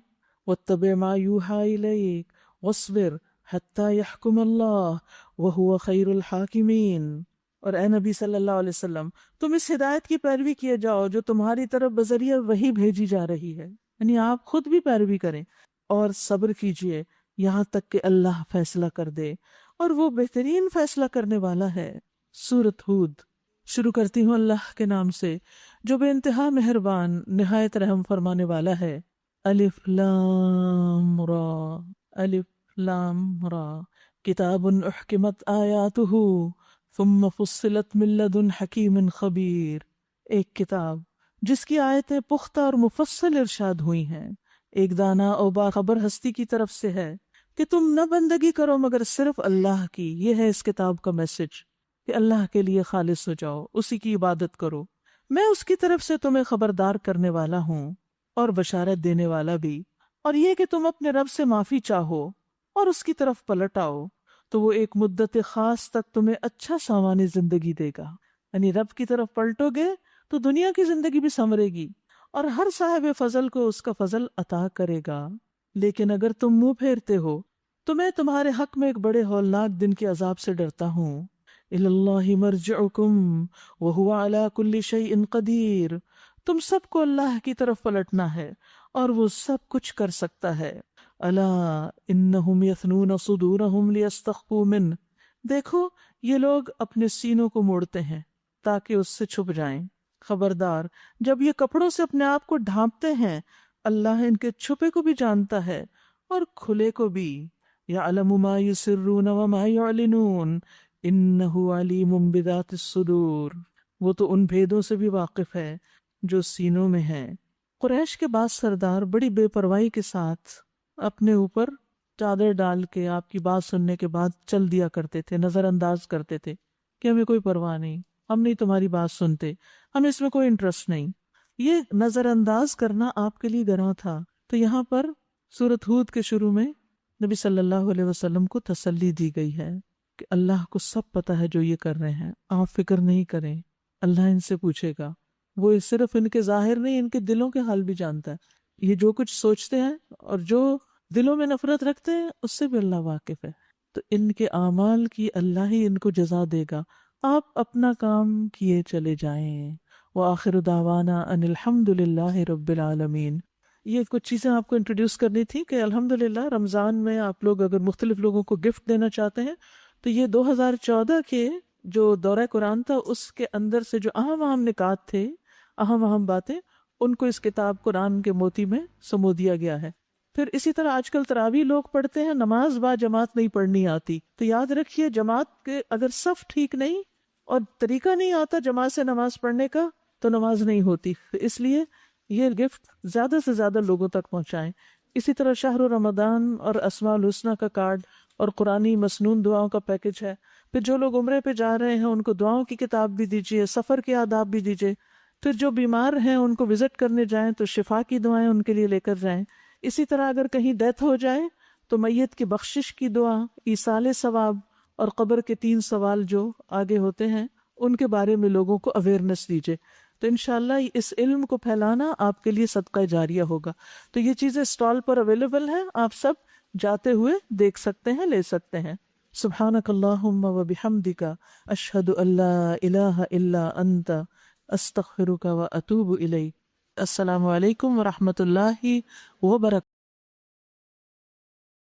[SPEAKER 1] وَاتَّبِعْ مَا يُوحَىٰ إِلَيْكَ وَاصْبِرْ حَتَّىٰ يَحْكُمَ اللَّهُ وَهُوَ خَيْرُ الْحَاكِمِينَ۔ اور اے نبی صلی اللہ علیہ وسلم، تم اس ہدایت کی پیروی کیے جاؤ جو تمہاری طرف بذریعہ وحی بھیجی جا رہی ہے، یعنی آپ خود بھی پیروی کریں، اور صبر کیجئے یہاں تک کہ اللہ فیصلہ کر دے، اور وہ بہترین فیصلہ کرنے والا ہے۔ سورۃ ہود۔ شروع کرتی ہوں اللہ کے نام سے جو بے انتہا مہربان نہایت رحم فرمانے والا ہے۔ الف لام را، الف لام را، کتاب احکمت آیاتہ ثم فصلت من لدن حکیم خبیر۔ ایک کتاب جس کی آیتیں پختہ اور مفصل ارشاد ہوئی ہیں، ایک دانا اور باخبر ہستی کی طرف سے ہے کہ تم نہ بندگی کرو مگر صرف اللہ کی۔ یہ ہے اس کتاب کا میسج کہ اللہ کے لیے خالص ہو جاؤ، اسی کی عبادت کرو۔ میں اس کی طرف سے تمہیں خبردار کرنے والا ہوں اور بشارت دینے والا بھی، اور یہ کہ تم اپنے رب سے معافی چاہو اور اس کی طرف پلٹ آؤ تو وہ ایک مدت خاص تک تمہیں اچھا ساوانی زندگی دے گا۔ یعنی رب کی طرف پلٹو گے تو دنیا کی زندگی بھی سنورے گی، اور ہر صاحب فضل کو اس کا فضل عطا کرے گا۔ لیکن اگر تم منہ پھیرتے ہو تو میں تمہارے حق میں ایک بڑے ہولناک دن کے عذاب سے ڈرتا ہوں۔ الی اللہ مرجعکم وہو علی کل شیء قدیر، تم سب کو اللہ کی طرف پلٹنا ہے، اور وہ سب کچھ کر سکتا ہے۔ الا انہم یثنون صدورہم لیستخفوا منہ، دیکھو یہ لوگ اپنے سینوں کو موڑتے ہیں تاکہ اس سے چھپ جائیں۔ خبردار جب یہ کپڑوں سے اپنے آپ کو ڈھانپتے ہیں، اللہ ان کے چھپے کو بھی جانتا ہے اور کھلے کو بھی۔ یعلم ما یسرون وما یعلنون انہ علیم بذات الصدور، وہ تو ان بھیدوں سے بھی واقف ہے جو سینوں میں ہیں۔ قریش کے بعض سردار بڑی بے پرواہی کے ساتھ اپنے اوپر چادر ڈال کے آپ کی بات سننے کے بعد چل دیا کرتے تھے، نظر انداز کرتے تھے کہ ہمیں کوئی پرواہ نہیں، ہم نہیں تمہاری بات سنتے، ہمیں اس میں کوئی انٹرسٹ نہیں۔ یہ نظر انداز کرنا آپ کے لیے گناہ تھا۔ تو یہاں پر سورۃ ہود کے شروع میں نبی صلی اللہ علیہ وسلم کو تسلی دی گئی ہے کہ اللہ کو سب پتہ ہے جو یہ کر رہے ہیں، آپ فکر نہیں کریں، اللہ ان سے پوچھے گا، وہ صرف ان کے ظاہر نہیں، ان کے دلوں کے حال بھی جانتا ہے۔ یہ جو کچھ سوچتے ہیں اور جو دلوں میں نفرت رکھتے ہیں اس سے بھی اللہ واقف ہے، تو ان کے اعمال کی اللہ ہی ان کو جزا دے گا، آپ اپنا کام کیے چلے جائیں۔ وآخر دعوانا ان الحمد للہ رب العالمین۔ یہ کچھ چیزیں آپ کو انٹروڈیوس کرنی تھی کہ الحمدللہ رمضان میں آپ لوگ اگر مختلف لوگوں کو گفٹ دینا چاہتے ہیں تو یہ 2014 کے جو دورہ قرآن تھا اس کے اندر سے جو اہم نکات تھے، اہم باتیں، ان کو اس کتاب قرآن کے موتی میں سمو دیا گیا ہے۔ پھر اسی طرح آج کل تراویح لوگ پڑھتے ہیں، نماز با جماعت نہیں پڑھنی آتی، تو یاد رکھیے جماعت کے اگر صف ٹھیک نہیں اور طریقہ نہیں آتا جماعت سے نماز پڑھنے کا تو نماز نہیں ہوتی۔ اس لیے یہ گفٹ زیادہ سے زیادہ لوگوں تک پہنچائیں۔ اسی طرح شہر رمضان اور اسماء الحسنہ کا کارڈ اور قرآنی مسنون دعاؤں کا پیکج ہے۔ پھر جو لوگ عمرے پہ جا رہے ہیں ان کو دعاؤں کی کتاب بھی دیجیے، سفر کے آداب بھی دیجیے۔ پھر جو بیمار ہیں ان کو وزٹ کرنے جائیں تو شفا کی دعائیں ان کے لیے لے کر جائیں۔ اسی طرح اگر کہیں ڈیتھ ہو جائے تو میت کی بخشش کی دعا، ایصال ثواب اور قبر کے 3 سوال جو آگے ہوتے ہیں ان کے بارے میں لوگوں کو اویئرنیس دیجیے۔ تو انشاءاللہ اس علم کو پھیلانا آپ کے لیے صدقہ جاریہ ہوگا۔ تو یہ چیزیں اسٹال پر اویلیبل ہیں، آپ سب جاتے ہوئے دیکھ سکتے ہیں، لے سکتے ہیں۔ سبحانک اللہم و بحمدک، اشہد ان لا الہ الا انت، استغفرک و اتوب الیک۔ السلام علیکم ورحمۃ اللہ وبرکاتہ۔